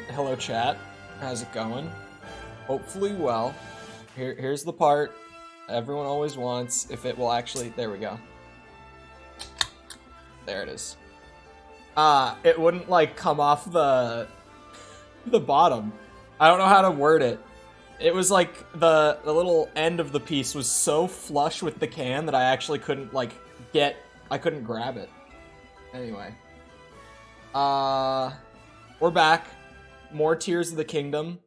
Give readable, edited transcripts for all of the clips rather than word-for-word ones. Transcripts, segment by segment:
hello chat. How's it going? Hopefully well. Here's the part everyone always wants. If it will actually, there we go. There it is. It wouldn't like come off the bottom. I don't know how to word it. It was like the little end of the piece was so flush with the can that I actually couldn't like I couldn't grab it. Anyway. We're back. More Tears of the Kingdom.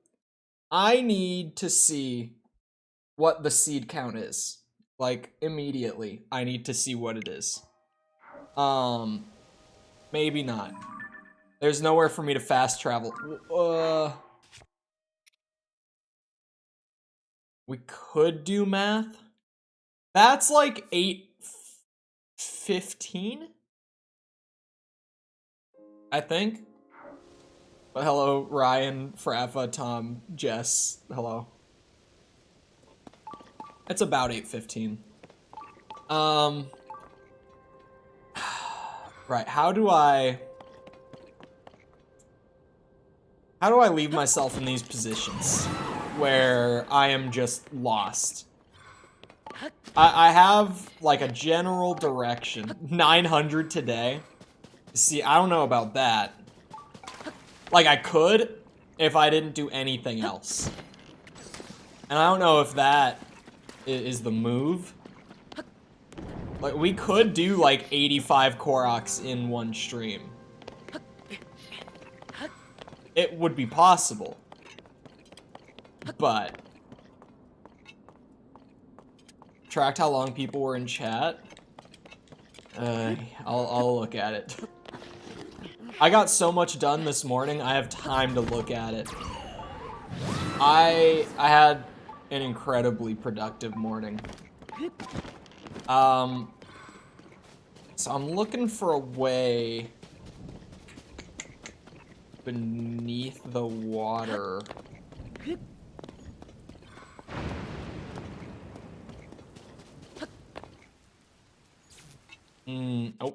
I need to see what the seed count is. Like, immediately. I need to see what it is. Maybe not. There's nowhere for me to fast travel. We could do math. That's like 8:15? I think. But hello, Ryan, Frafa, Tom, Jess. Hello. It's about 8:15. Right, how do I leave myself in these positions where I am just lost? I have like a general direction. 900 today. See, I don't know about that. Like, I could if I didn't do anything else. And I don't know if that is the move. Like, we could do, like, 85 Koroks in one stream. It would be possible. But... tracked how long people were in chat? I'll look at it. I got so much done this morning, I have time to look at it. I had an incredibly productive morning. So I'm looking for a way beneath the water. Oh.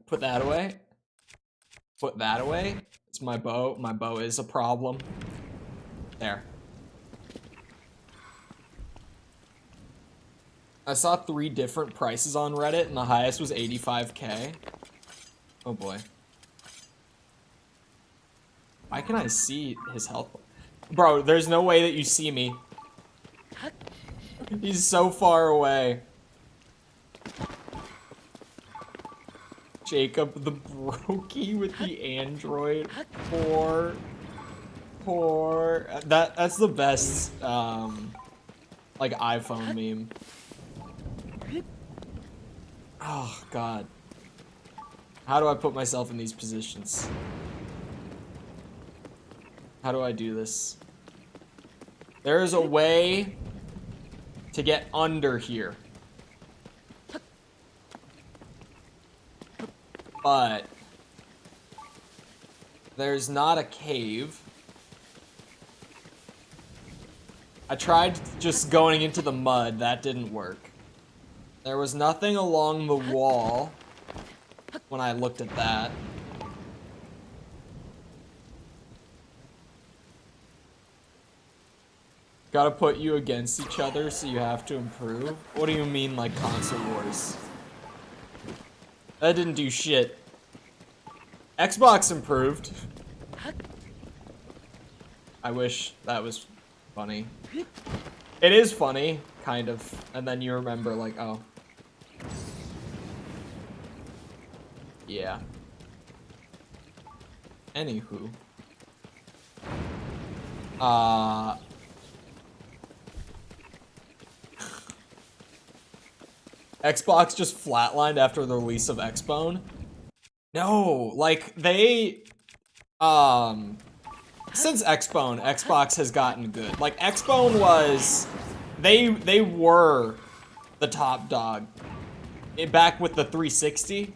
Put that away. Put that away. It's my bow. My bow is a problem. There. I saw 3 different prices on Reddit, and the highest was 85K. Oh boy. Why can I see his health? Bro, there's no way that you see me. He's so far away. Jacob the Brokey with the Android. Poor. That's the best, like, iPhone meme. Oh, God. How do I put myself in these positions? How do I do this? There is a way to get under here. But there's not a cave. I tried just going into the mud. That didn't work. There was nothing along the wall when I looked at that. Gotta put you against each other so you have to improve? What do you mean, like, console wars? That didn't do shit. Xbox improved. I wish that was funny. It is funny, kind of. And then you remember, like, oh. Yeah. Anywho. Xbox just flatlined after the release of Xbone. No, like, they, since Xbone, Xbox has gotten good. Like, Xbone was, they were the top dog. Back with the 360.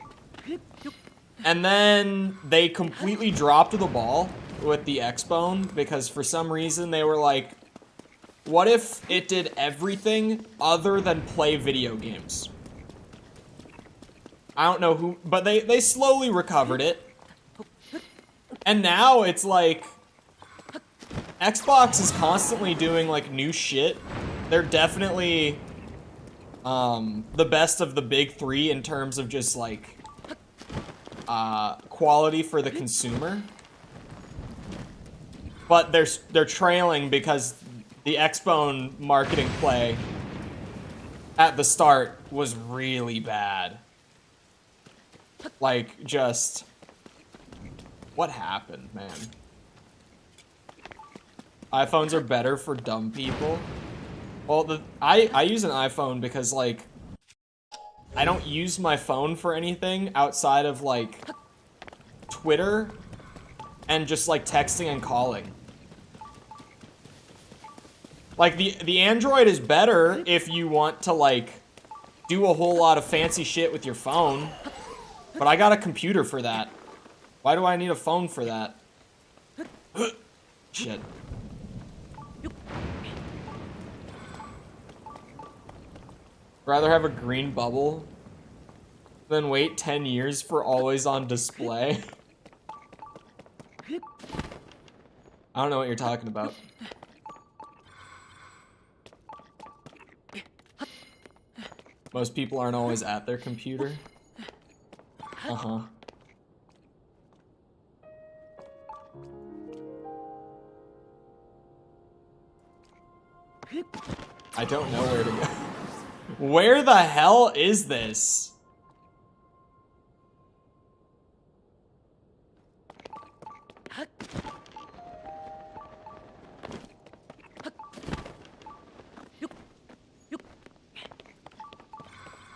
And then they completely dropped the ball with the Xbone because for some reason they were like, what if it did everything other than play video games? I don't know who, but they slowly recovered it. And now it's like Xbox is constantly doing like new shit. They're definitely the best of the big three in terms of just like quality for the consumer. But they're trailing because the Xbone marketing play at the start was really bad. Like, just... What happened, man? iPhones are better for dumb people. Well, I use an iPhone because, like, I don't use my phone for anything outside of, like, Twitter and just, like, texting and calling. Like, the Android is better if you want to, like, do a whole lot of fancy shit with your phone. But I got a computer for that. Why do I need a phone for that? Shit. Rather have a green bubble than wait 10 years for always on display. I don't know what you're talking about. Most people aren't always at their computer. Uh-huh. I don't know where to go. Where the hell is this?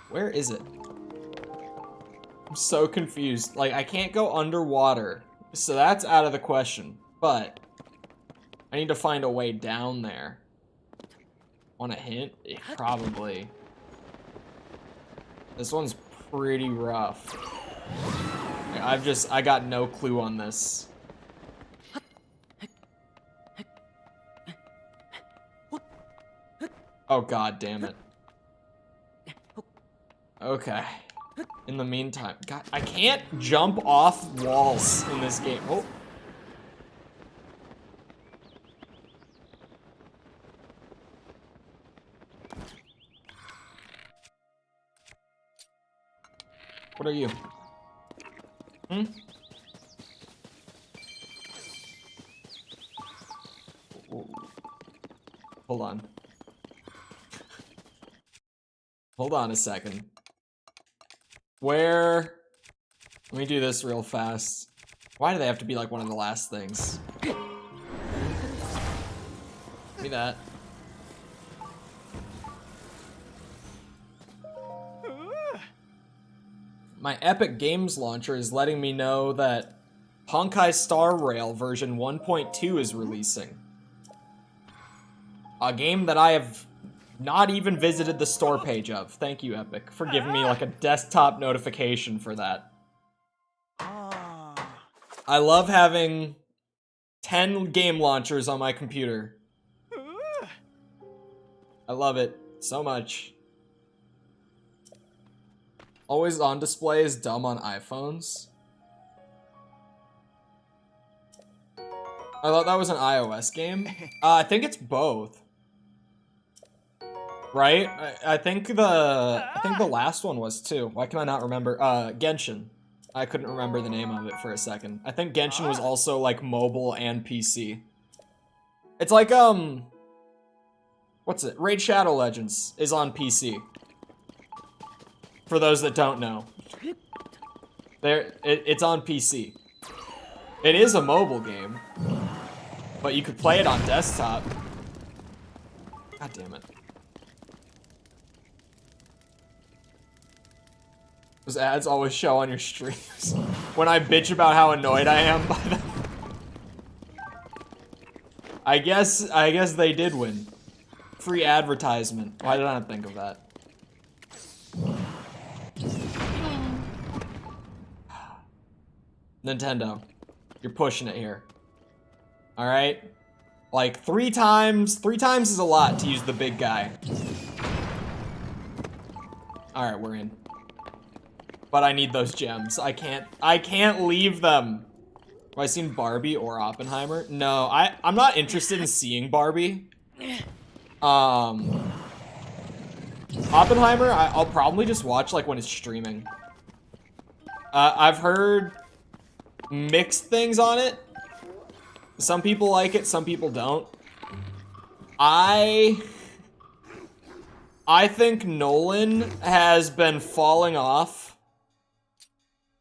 Where is it? I'm so confused. Like, I can't go underwater, so that's out of the question. But I need to find a way down there. Want a hint? Yeah, probably. This one's pretty rough. I got no clue on this. Oh, god damn it. Okay. In the meantime, God, I can't jump off walls in this game. Oh. What are you? Hmm? Hold on. Hold on a second. Where? Let me do this real fast. Why do they have to be like one of the last things? Give me that. My Epic Games launcher is letting me know that Honkai Star Rail version 1.2 is releasing. A game that I have not even visited the store page of. Thank you, Epic, for giving me like a desktop notification for that. I love having 10 game launchers on my computer. I love it so much. Always on display is dumb on iPhones. I thought that was an iOS game. I think it's both. Right? I think the last one was too. Why can I not remember? Genshin. I couldn't remember the name of it for a second. I think Genshin was also like mobile and PC. It's like what's it? Raid Shadow Legends is on PC. For those that don't know. It's on PC. It is a mobile game. But you could play it on desktop. God damn it. Those ads always show on your streams. When I bitch about how annoyed I am by them. I guess they did win. Free advertisement. Why did I not think of that? Nintendo, you're pushing it here. All right? Like 3 times is a lot to use the big guy. All right, we're in. But I need those gems. I can't leave them. Have I seen Barbie or Oppenheimer? No, I'm not interested in seeing Barbie. Oppenheimer, I'll probably just watch like when it's streaming. I've heard mixed things on it. Some people like it, some people don't. I think Nolan has been falling off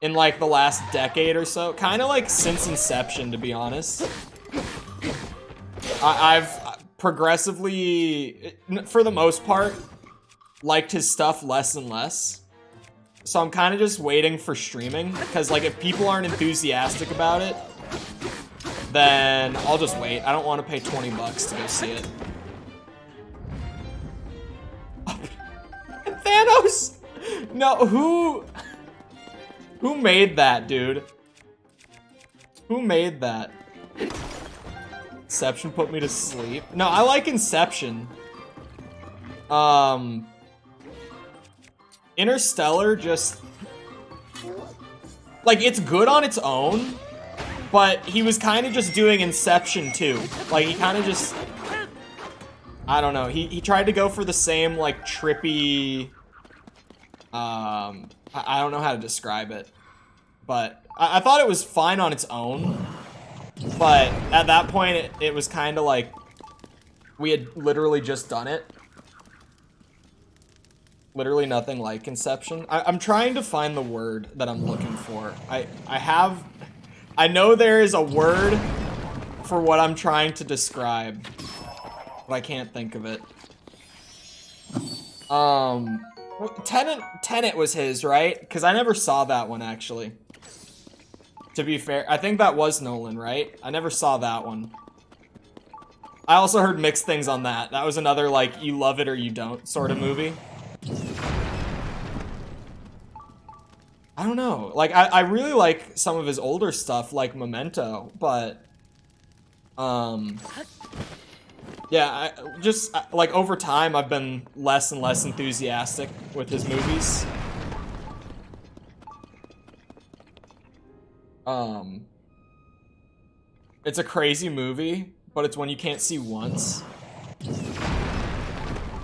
in like the last decade or so. Kind of like since Inception, to be honest. I've progressively, for the most part, liked his stuff less and less. So I'm kind of just waiting for streaming, because like if people aren't enthusiastic about it, then I'll just wait. I don't want to pay 20 bucks to go see it. Thanos! No, who made that, dude? Who made that? Inception put me to sleep. No, I like Inception. Interstellar just... like, it's good on its own, but he was kind of just doing Inception too. Like, he kind of just... I don't know. He tried to go for the same, like, trippy... I don't know how to describe it. But I thought it was fine on its own. But at that point, it was kind of like... we had literally just done it. Literally nothing like Inception. I'm trying to find the word that I'm looking for. I know there is a word for what I'm trying to describe, but I can't think of it. Tenet was his, right? Because I never saw that one, actually. To be fair, I think that was Nolan, right? I never saw that one. I also heard mixed things on that. That was another, like, you love it or you don't sort of movie. I don't know. Like, I really like some of his older stuff, like Memento, but... yeah, like, over time, I've been less and less enthusiastic with his movies. It's a crazy movie, but it's one you can't see once.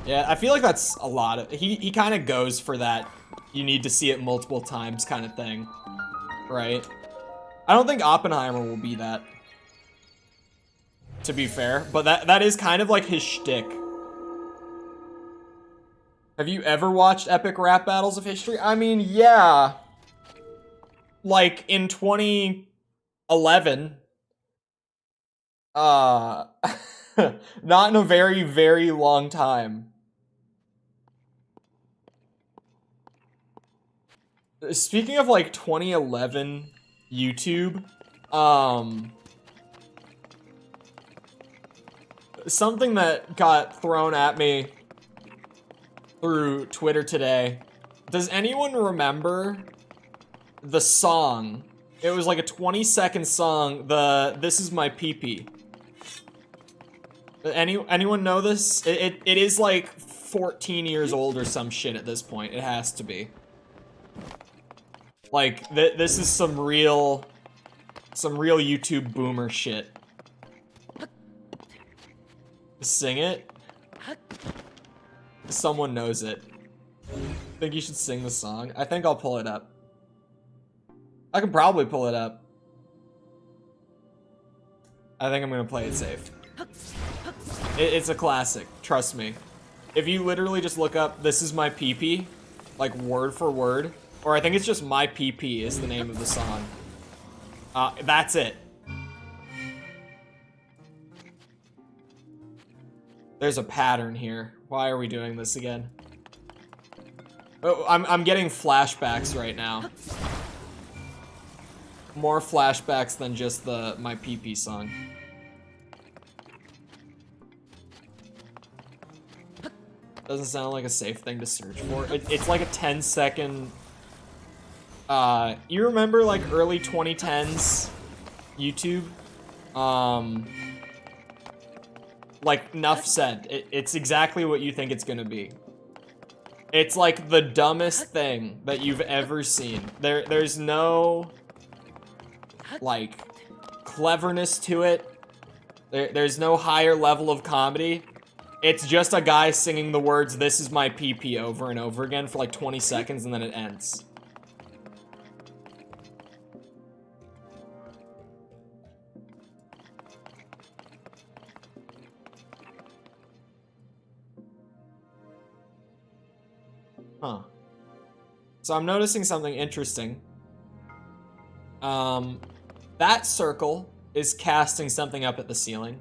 Yeah, I feel like that's a lot of... He kind of goes for that, you need to see it multiple times kind of thing, right? I don't think Oppenheimer will be that, to be fair, but that is kind of like his shtick. Have you ever watched epic rap battles of history? I mean, yeah. Like, in 2011. Not in a very, very long time. Speaking of, like, 2011 YouTube, something that got thrown at me through Twitter today. Does anyone remember the song? It was like a 20-second song, This Is My Pee-Pee. Anyone know this? It is like 14 years old or some shit at this point. It has to be. Like, this is some real YouTube boomer shit. Sing it? Someone knows it. Think you should sing the song? I think I'll pull it up. I can probably pull it up. I think I'm gonna play it safe. It's a classic, trust me. If you literally just look up This Is My Pee-Pee, like word for word, or I think it's just My Pee-Pee is the name of the song. That's it. There's a pattern here. Why are we doing this again? Oh, I'm getting flashbacks right now. More flashbacks than just the My Pee-Pee song. Doesn't sound like a safe thing to search for. It's like a 10-second... you remember, like, early 2010s YouTube? Like, Nuff said, it's exactly what you think it's gonna be. It's like the dumbest thing that you've ever seen. There's no... like, cleverness to it. There's no higher level of comedy. It's just a guy singing the words, "This is my PP," over and over again for like 20 seconds, and then it ends. Huh. So I'm noticing something interesting. That circle is casting something up at the ceiling.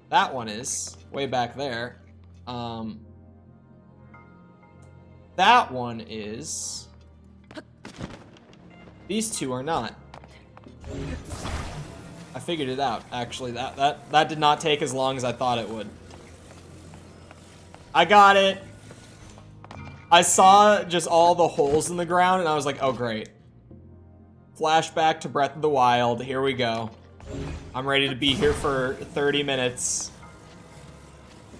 That one is way back there. That one is. These two are not. I figured it out. Actually, that did not take as long as I thought it would. I got it. I saw just all the holes in the ground, and I was like, oh, great. Flashback to Breath of the Wild. Here we go. I'm ready to be here for 30 minutes.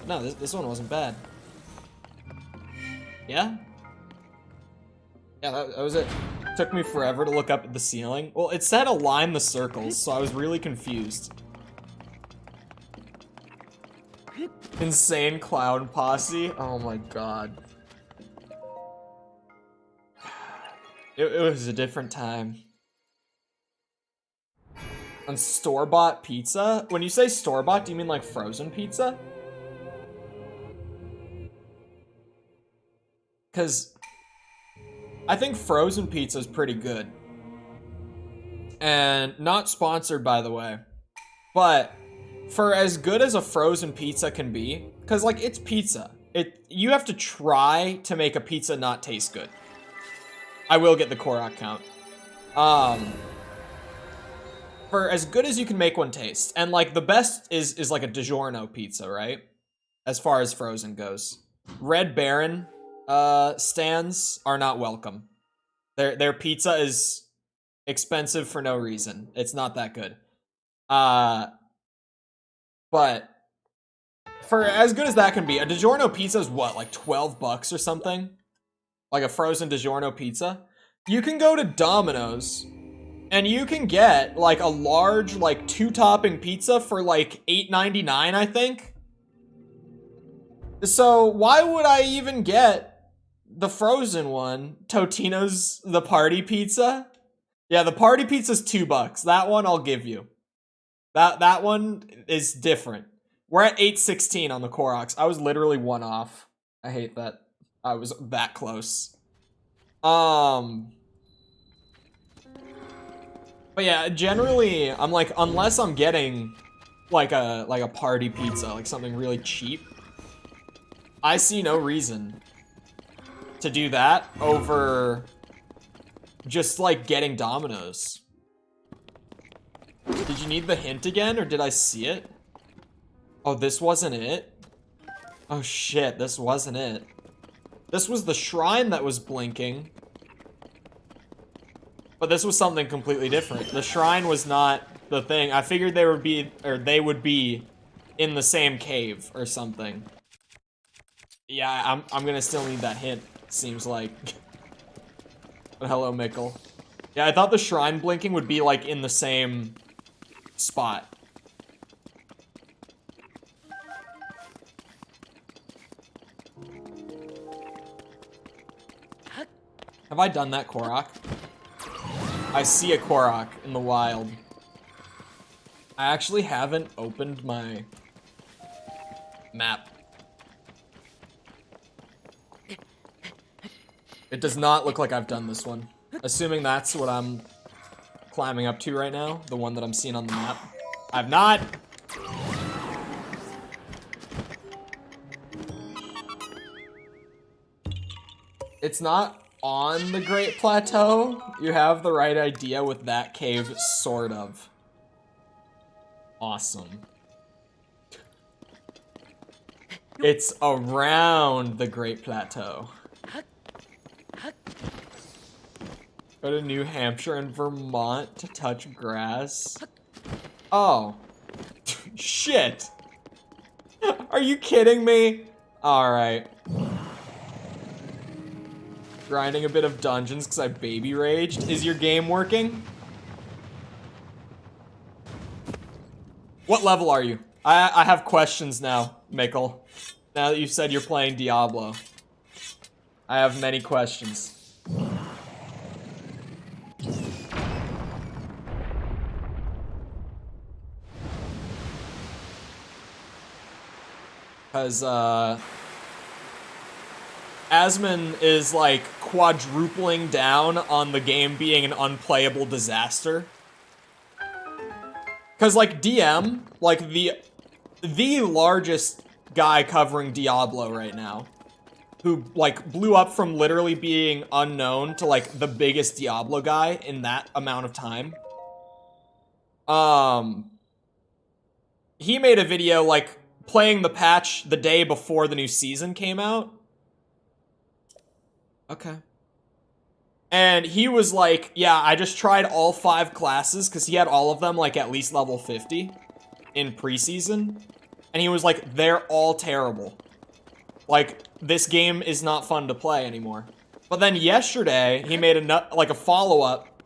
No, this one wasn't bad. Yeah? Yeah, that was it. Took me forever to look up at the ceiling. Well, it said align the circles, so I was really confused. Insane clown posse. Oh my god. It was a different time. On store-bought pizza? When you say store-bought, do you mean like frozen pizza? Because I think frozen pizza is pretty good. And not sponsored, by the way. But for as good as a frozen pizza can be, because like it's pizza. You have to try to make a pizza not taste good. I will get the Korok count. For as good as you can make one taste. And like the best is like a DiGiorno pizza, right? As far as frozen goes. Red Baron stands are not welcome. Their pizza is expensive for no reason. It's not that good. But for as good as that can be, a DiGiorno pizza is what, like 12 bucks or something? Like a frozen DiGiorno pizza? You can go to Domino's and you can get like a large like 2-topping pizza for like $8.99, I think. So why would I even get the frozen one? Totino's the party pizza? Yeah, the party pizza's $2. That one I'll give you. That one is different. We're at 8.16 on the Koroks. I was literally one off. I hate that I was that close. But yeah, generally, I'm like, unless I'm getting like a party pizza, like something really cheap, I see no reason to do that over just like getting Domino's. Did you need the hint again, or did I see it? Oh, this wasn't it? Oh shit, this wasn't it. This was the shrine that was blinking. But this was something completely different. The shrine was not the thing. I figured they would be in the same cave or something. Yeah, I'm gonna still need that hint, seems like. But hello, Mickle. Yeah, I thought the shrine blinking would be like in the same spot. Have I done that Korok? I see a Korok in the wild. I actually haven't opened my map. It does not look like I've done this one. Assuming that's what I'm climbing up to right now, the one that I'm seeing on the map. I've not! It's not on the Great Plateau. You have the right idea with that cave, sort of. Awesome. It's around the Great Plateau. Go to New Hampshire and Vermont to touch grass. Oh. Shit. Are you kidding me? Alright. Grinding a bit of dungeons because I baby raged. Is your game working? What level are you? I have questions now, Mikkel. Now that you said you're playing Diablo. I have many questions. Because, Asmon is, like, quadrupling down on the game being an unplayable disaster. Because, like, DM, like, the largest guy covering Diablo right now, who, like, blew up from literally being unknown to, like, the biggest Diablo guy in that amount of time. He made a video, like, playing the patch the day before the new season came out. Okay. And he was like, yeah, I just tried all 5 classes, because he had all of them, like, at least level 50 in preseason. And he was like, they're all terrible. Like, this game is not fun to play anymore. But then yesterday, he made a follow-up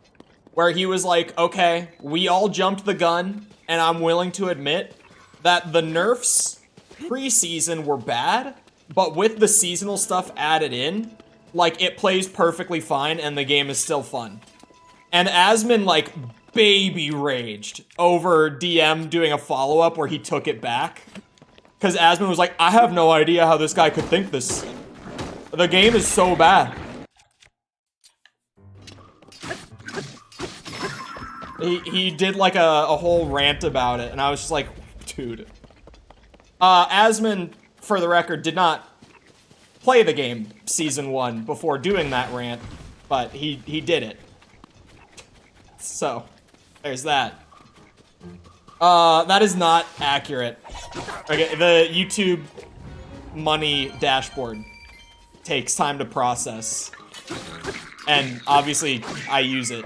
where he was like, okay, we all jumped the gun, and I'm willing to admit that the nerfs preseason were bad, but with the seasonal stuff added in, like, it plays perfectly fine and the game is still fun. And Asmon, like, baby raged over DM doing a follow-up where he took it back. Because Asmon was like, I have no idea how this guy could think this. The game is so bad. He did, like, a whole rant about it, and I was just like, dude. Asmon, for the record, did not play the game Season 1 before doing that rant, but he did it. So, there's that. That is not accurate. Okay, the YouTube money dashboard takes time to process. And obviously, I use it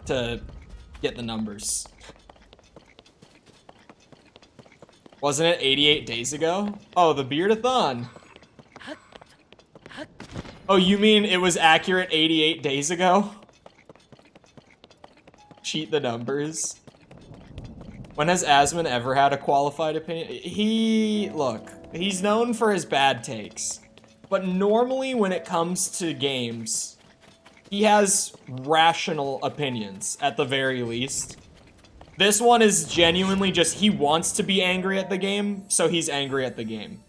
to get the numbers. Wasn't it 88 days ago? Oh, the Beardathon. Oh, you mean it was accurate 88 days ago? Cheat the numbers. When has Asmon ever had a qualified opinion? Look, he's known for his bad takes. But normally when it comes to games, he has rational opinions, at the very least. This one is genuinely just, he wants to be angry at the game, so he's angry at the game.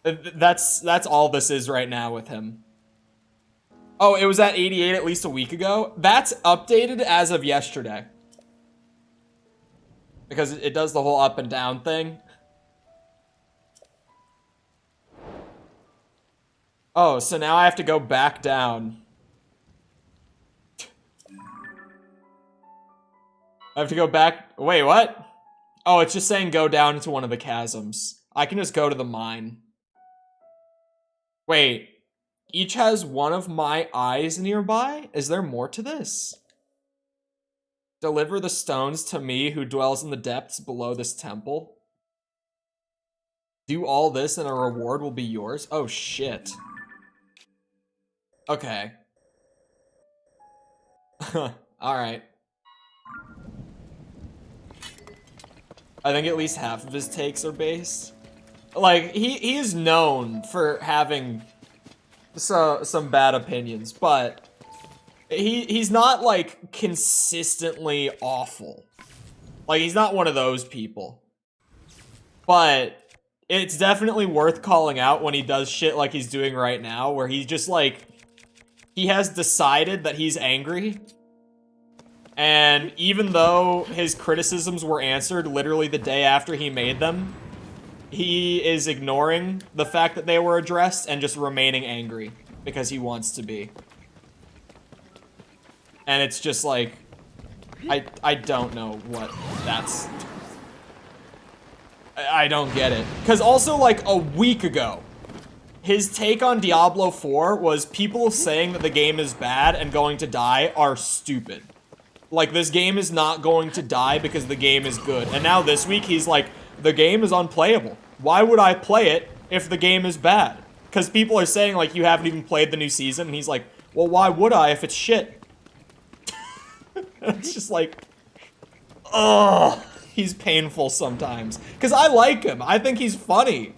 That's all this is right now with him. Oh, it was at 88 at least a week ago? That's updated as of yesterday. Because it does the whole up and down thing. Oh, so now I have to go back down. I have to go back. Wait, what? Oh, it's just saying go down into one of the chasms. I can just go to the mine. Wait. Each has one of my eyes nearby? Is there more to this? Deliver the stones to me who dwells in the depths below this temple. Do all this and a reward will be yours? Oh, shit. Okay. Alright. I think at least half of his takes are based. Like, he is known for having some bad opinions, but he's not, like, consistently awful. Like, he's not one of those people. But it's definitely worth calling out when he does shit like he's doing right now, where he's just, like, he has decided that he's angry. And even though his criticisms were answered literally the day after he made them, he is ignoring the fact that they were addressed and just remaining angry because he wants to be. And it's just like, I don't know what that's... I don't get it. Because also, like, a week ago, his take on Diablo 4 was people saying that the game is bad and going to die are stupid. Like, this game is not going to die because the game is good. And now this week, he's like, the game is unplayable. Why would I play it if the game is bad? Because people are saying, like, you haven't even played the new season. And he's like, well, why would I if it's shit? It's just like, Ugh, he's painful sometimes. Because I like him. I think he's funny.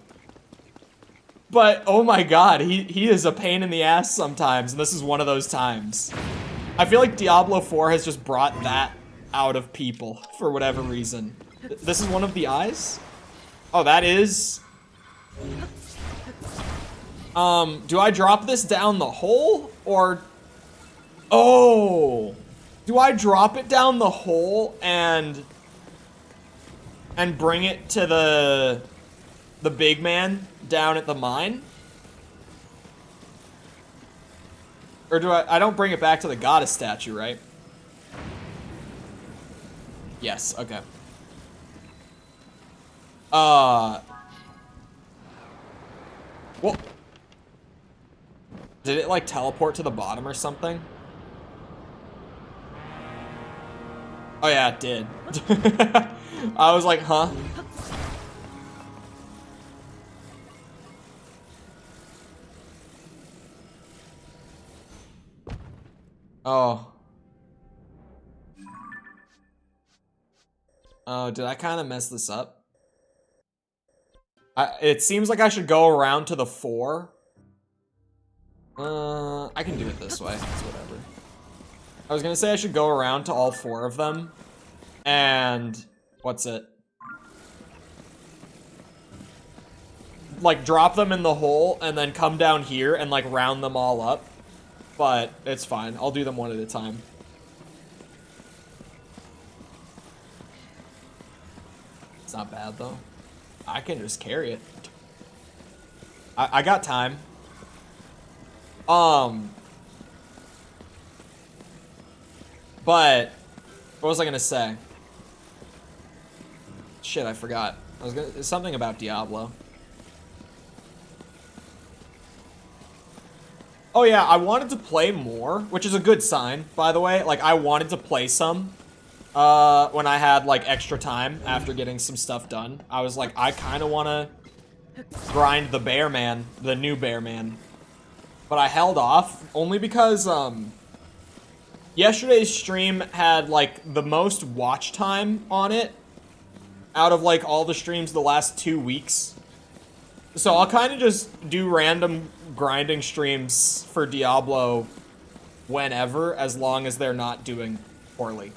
But, oh my god, he is a pain in the ass sometimes, and this is one of those times. I feel like Diablo 4 has just brought that out of people, for whatever reason. This is one of the eyes? Oh, that is... do I drop this down the hole, or... Oh! Do I drop it down the hole and bring it to the big man down at the mine? Or do I don't bring it back to the goddess statue, right? Yes, okay. Well, did it like teleport to the bottom or something? Oh yeah, it did. I was like, huh? Oh. Oh, did I kind of mess this up? It seems like I should go around to the 4. I can do it this way. It's whatever. I was gonna say I should go around to all 4 of them. And... what's it? Like, drop them in the hole and then come down here and, like, round them all up. But it's fine. I'll do them one at a time. It's not bad, though. I can just carry it. I got time. But what was I gonna say? Shit, I forgot. Something about Diablo. Oh yeah, I wanted to play more, which is a good sign, by the way. Like, I wanted to play some when I had, like, extra time after getting some stuff done. I was like, I kind of want to grind the Bear Man, the new Bear Man. But I held off, only because, yesterday's stream had, like, the most watch time on it out of, like, all the streams the last 2 weeks. So I'll kind of just do random grinding streams for Diablo whenever, as long as they're not doing poorly.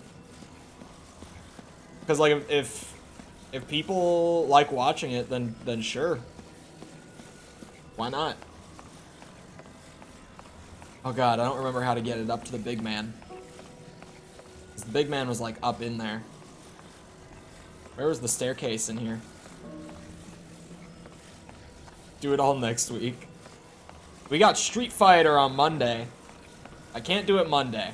Because, like, if people like watching it, then sure. Why not? Oh god, I don't remember how to get it up to the big man. 'Cause the big man was, like, up in there. Where was the staircase in here? Do it all next week. We got Street Fighter on Monday. I can't do it Monday.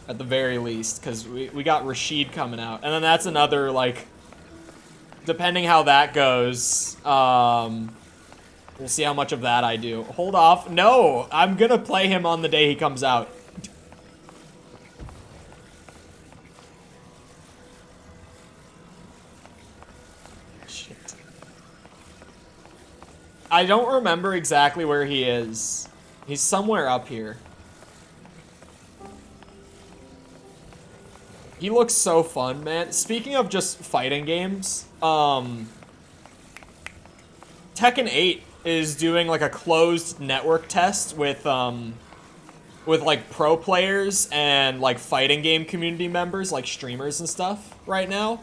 At the very least, because we got Rashid coming out. And then that's another, like, depending how that goes, we'll see how much of that I do. Hold off. No! I'm gonna play him on the day he comes out. Shit. I don't remember exactly where he is. He's somewhere up here. He looks so fun, man. Speaking of just fighting games, Tekken 8 is doing like a closed network test with like pro players and like fighting game community members, like streamers and stuff right now.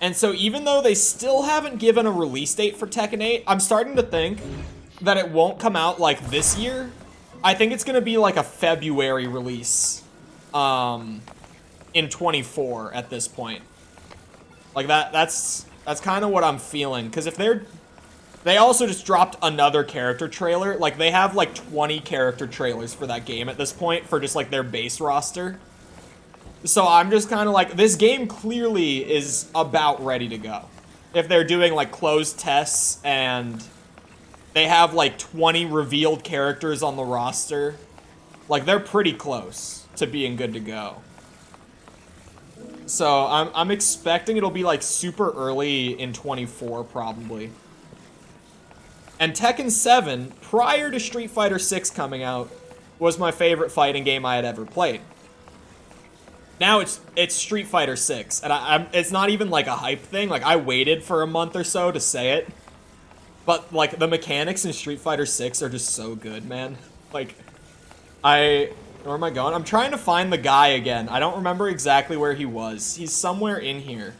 And so even though they still haven't given a release date for Tekken 8, I'm starting to think that it won't come out like this year. I think it's gonna be like a February release. In 24 at this point. Like that's kind of what I'm feeling, because if they also just dropped another character trailer. Like, they have like 20 character trailers for that game at this point for just like their base roster. So I'm just kind of like, this game clearly is about ready to go. If they're doing like closed tests and they have like 20 revealed characters on the roster, like they're pretty close to being good to go. So I'm expecting it'll be like super early in 24 probably. And Tekken 7, prior to Street Fighter 6 coming out, was my favorite fighting game I had ever played. Now it's Street Fighter 6, and it's not even like a hype thing. Like, I waited for a month or so to say it, but like the mechanics in Street Fighter 6 are just so good, man. Like, where am I going? I'm trying to find the guy again. I don't remember exactly where he was. He's somewhere in here.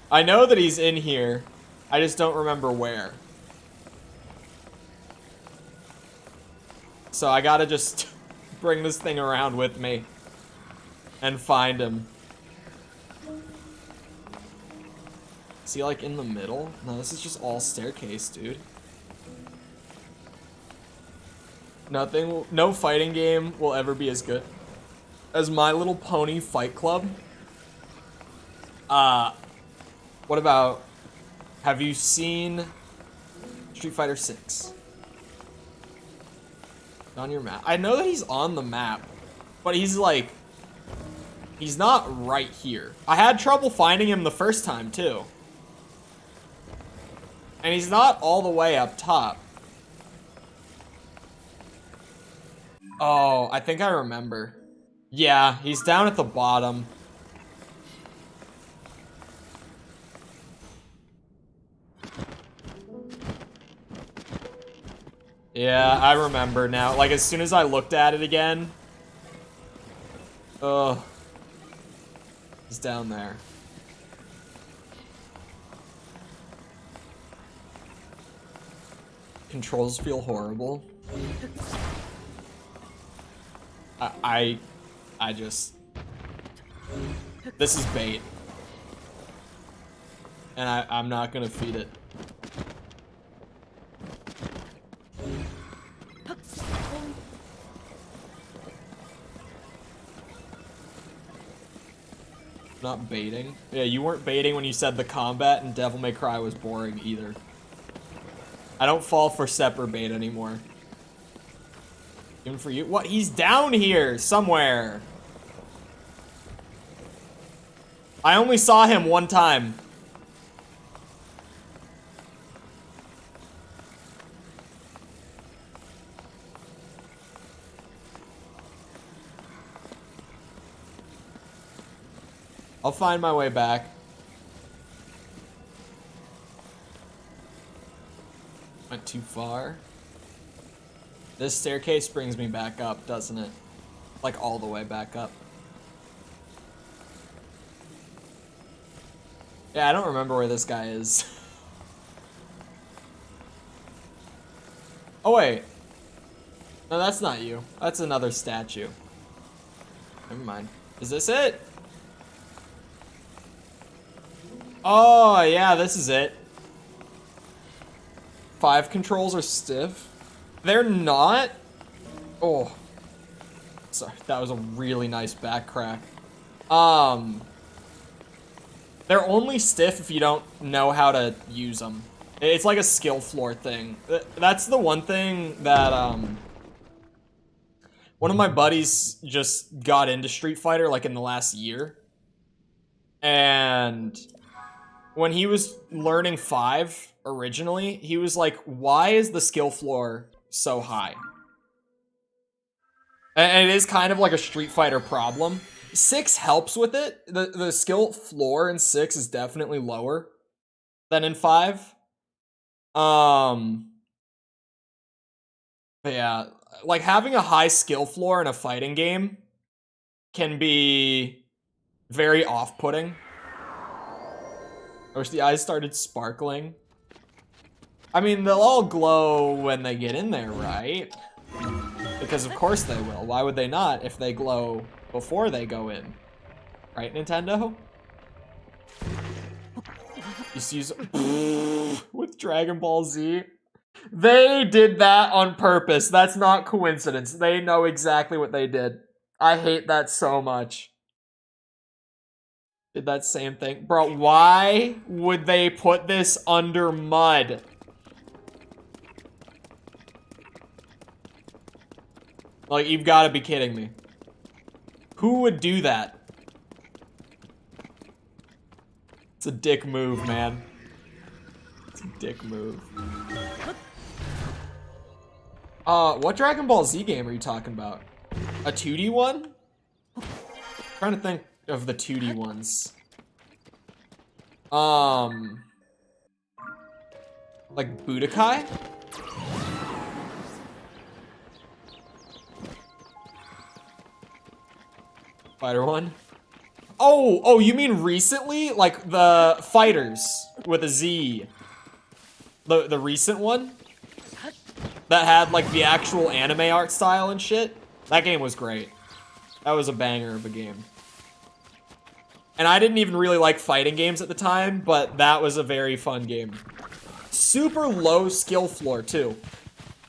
I know that he's in here. I just don't remember where. So I gotta just bring this thing around with me and find him. Is he like in the middle? No, this is just all staircase, dude. No fighting game will ever be as good as My Little Pony Fight Club. What about, have you seen Street Fighter 6? On your map. I know that he's on the map, but he's like, he's not right here. I had trouble finding him the first time too. And he's not all the way up top. Oh, I think I remember. Yeah, he's down at the bottom. Yeah, I remember now. Like, as soon as I looked at it again. Ugh. He's down there. Controls feel horrible. I just... This is bait. And I'm not gonna feed it. Not baiting. Yeah, you weren't baiting when you said the combat in Devil May Cry was boring either. I don't fall for separate bait anymore. Even for you? What? He's down here somewhere. I only saw him one time. I'll find my way back. Went too far. This staircase brings me back up, doesn't it? Like all the way back up. Yeah, I don't remember where this guy is. Oh wait. No, that's not you. That's another statue. Never mind. Is this it? Oh, yeah, this is it. 5 controls are stiff. They're not. Oh. Sorry, that was a really nice back crack. They're only stiff if you don't know how to use them. It's like a skill floor thing. That's the one thing that, one of my buddies just got into Street Fighter, like, in the last year. And when he was learning 5 originally, he was like, why is the skill floor so high? And it is kind of like a Street Fighter problem. 6 helps with it. The skill floor in 6 is definitely lower than in 5. But yeah, like having a high skill floor in a fighting game can be very off-putting. I wish the eyes started sparkling. I mean, they'll all glow when they get in there, right? Because of course they will. Why would they not if they glow before they go in? Right, Nintendo? Just use with Dragon Ball Z. They did that on purpose. That's not coincidence. They know exactly what they did. I hate that so much. Did that same thing. Bro, why would they put this under mud? Like, you've got to be kidding me. Who would do that? It's a dick move, man. It's a dick move. What Dragon Ball Z game are you talking about? A 2D one? I'm trying to think of the 2D ones. Like Budokai? Fighter one? Oh, you mean recently? Like the Fighters with a Z. The recent one? That had like the actual anime art style and shit? That game was great. That was a banger of a game. And I didn't even really like fighting games at the time, but that was a very fun game. Super low skill floor too.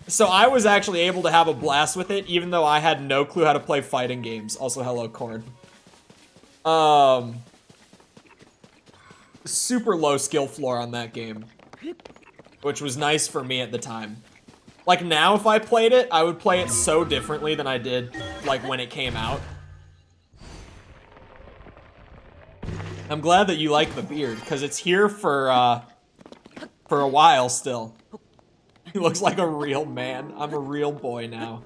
So I was actually able to have a blast with it, even though I had no clue how to play fighting games. Also, hello, Cord. Super low skill floor on that game, which was nice for me at the time. Like now, if I played it, I would play it so differently than I did like when it came out. I'm glad that you like the beard, because it's here for a while still. He looks like a real man. I'm a real boy now.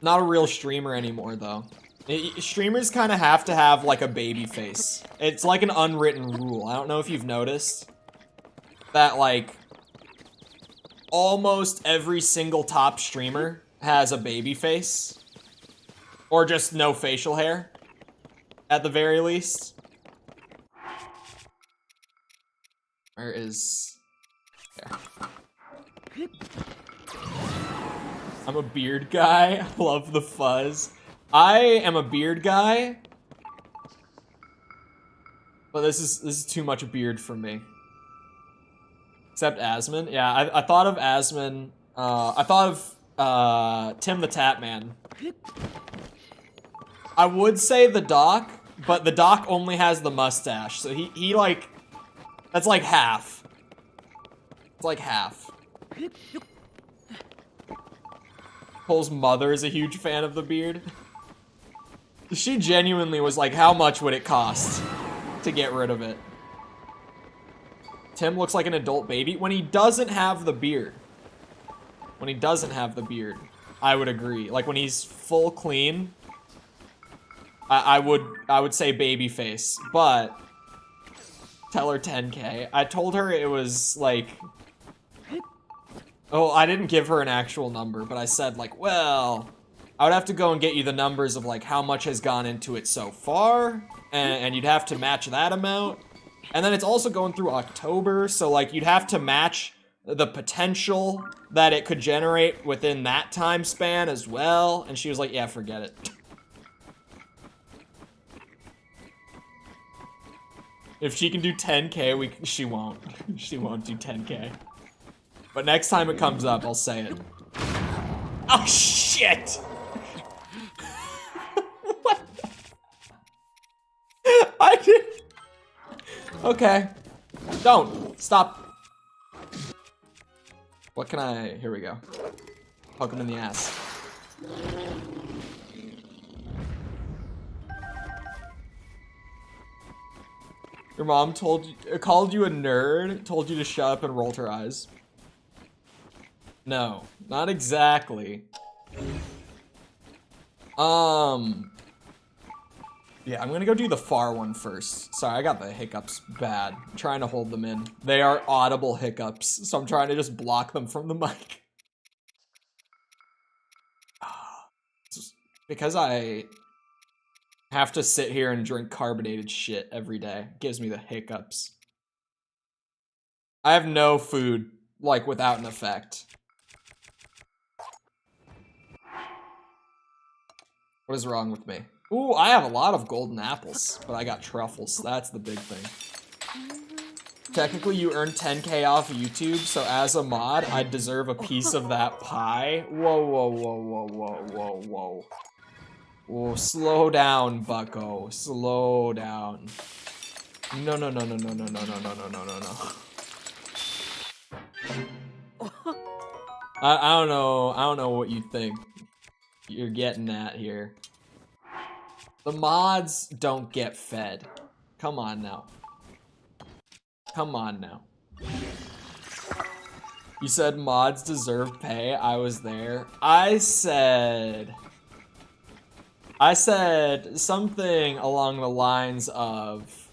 Not a real streamer anymore, though. Streamers kind of have to have, like, a baby face. It's like an unwritten rule. I don't know if you've noticed that, like, almost every single top streamer has a baby face. Or just no facial hair, at the very least. Where is... There. I'm a beard guy. I love the fuzz. I am a beard guy. But this is too much beard for me. Except Asmon. Yeah, I thought of Asmon. I thought of Tim the Tatman. I would say the Doc, but the Doc only has the mustache. So he like... That's like half. It's like half. Cole's mother is a huge fan of the beard. She genuinely was like, how much would it cost to get rid of it? Tim looks like an adult baby when he doesn't have the beard. When he doesn't have the beard, I would agree. Like when he's full clean, I would say baby face, but tell her 10K. I told her it was like, oh, I didn't give her an actual number, but I said like, well, I would have to go and get you the numbers of like how much has gone into it so far, and you'd have to match that amount. And then it's also going through October, so like you'd have to match the potential that it could generate within that time span as well. And she was like, yeah, forget it. If she can do 10K, she won't. She won't do 10K. But next time it comes up, I'll say it. Oh, shit! What the... I did... Okay. Don't. Stop. What can I... Here we go. Poke him in the ass. Your mom called you a nerd, told you to shut up and rolled her eyes. No, not exactly. Yeah, I'm gonna go do the far one first. Sorry, I got the hiccups bad. I'm trying to hold them in. They are audible hiccups, so I'm trying to just block them from the mic. Because I have to sit here and drink carbonated shit every day. It gives me the hiccups. I have no food, like, without an effect. What is wrong with me? Ooh, I have a lot of golden apples, but I got truffles. That's the big thing. Technically, you earn 10K off of YouTube, so as a mod, I deserve a piece of that pie. Whoa, whoa, whoa, whoa, whoa, whoa, whoa. Whoa, slow down, bucko. Slow down. No, no, no, no, no, no, no, no, no, no, no, no, no. I don't know what you think you're getting at here. The mods don't get fed. Come on now. Come on now. You said mods deserve pay. I was there. I said something along the lines of,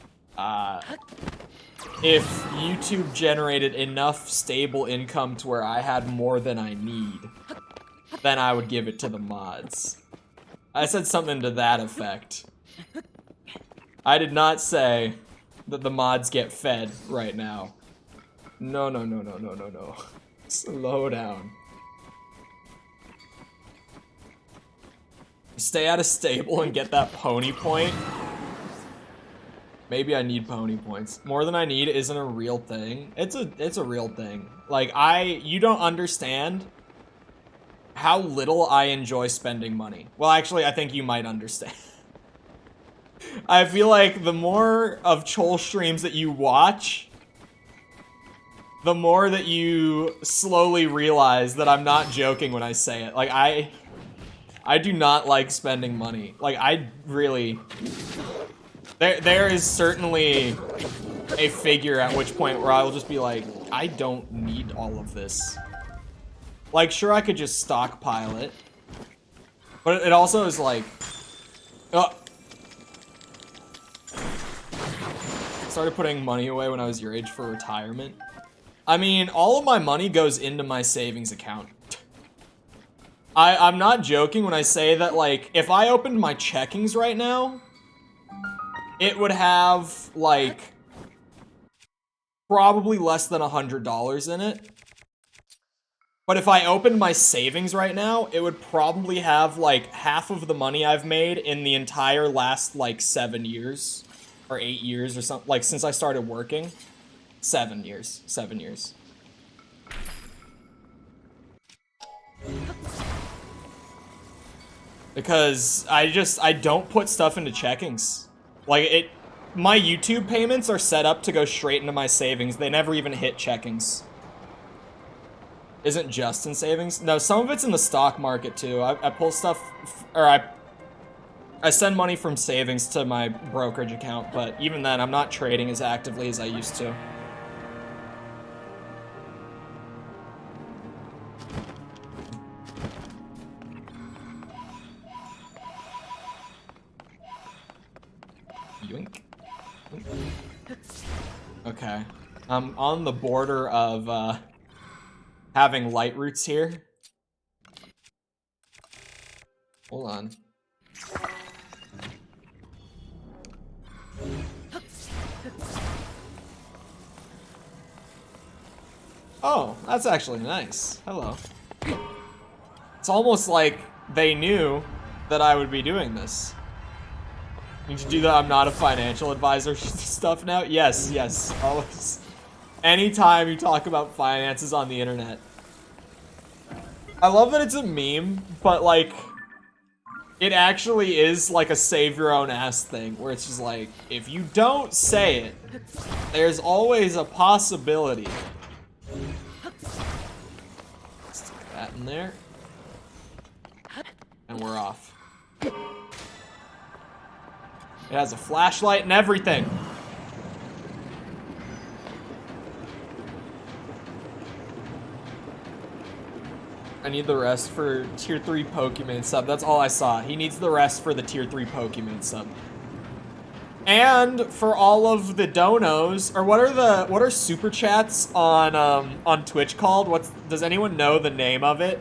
if YouTube generated enough stable income to where I had more than I need, then I would give it to the mods. I said something to that effect. I did not say that the mods get fed right now. No. Slow down. Stay at a stable and get that pony point. Maybe I need pony points. More than I need isn't a real thing. It's a real thing. Like, you don't understand how little I enjoy spending money. Well, actually, I think you might understand. I feel like the more of Chole streams that you watch, the more that you slowly realize that I'm not joking when I say it. Like, I do not like spending money. Like, I really... There is certainly a figure at which point where I'll just be like, I don't need all of this. Like, sure, I could just stockpile it. But it also is like... Started putting money away when I was your age for retirement. I mean, all of my money goes into my savings account. I'm not joking when I say that, like, if I opened my checkings right now, it would have, like, probably less than $100 in it. But if I opened my savings right now, it would probably have, like, half of the money I've made in the entire last, like, 7 years. Or 8 years or something. Like, since I started working. 7 years. 7 years. Because I don't put stuff into checkings. Like, my YouTube payments are set up to go straight into my savings. They never even hit checkings. Isn't just in savings? No, some of it's in the stock market too. I pull stuff, or I send money from savings to my brokerage account, but even then, I'm not trading as actively as I used to. Yoink. Okay. I'm on the border of, having light roots here. Hold on. Oh, that's actually nice. Hello. It's almost like they knew that I would be doing this. You should do the I'm not a financial advisor stuff now? Yes, yes, always. Anytime you talk about finances on the internet. I love that it's a meme, but like, it actually is like a save your own ass thing, where it's just like, if you don't say it, there's always a possibility. Stick that in there. And we're off. It has a flashlight and everything. I need the rest for tier 3 Pokemon sub. That's all I saw. He needs the rest for the tier 3 Pokemon sub. And for all of the donos, or what are super chats on Twitch called? Does anyone know the name of it?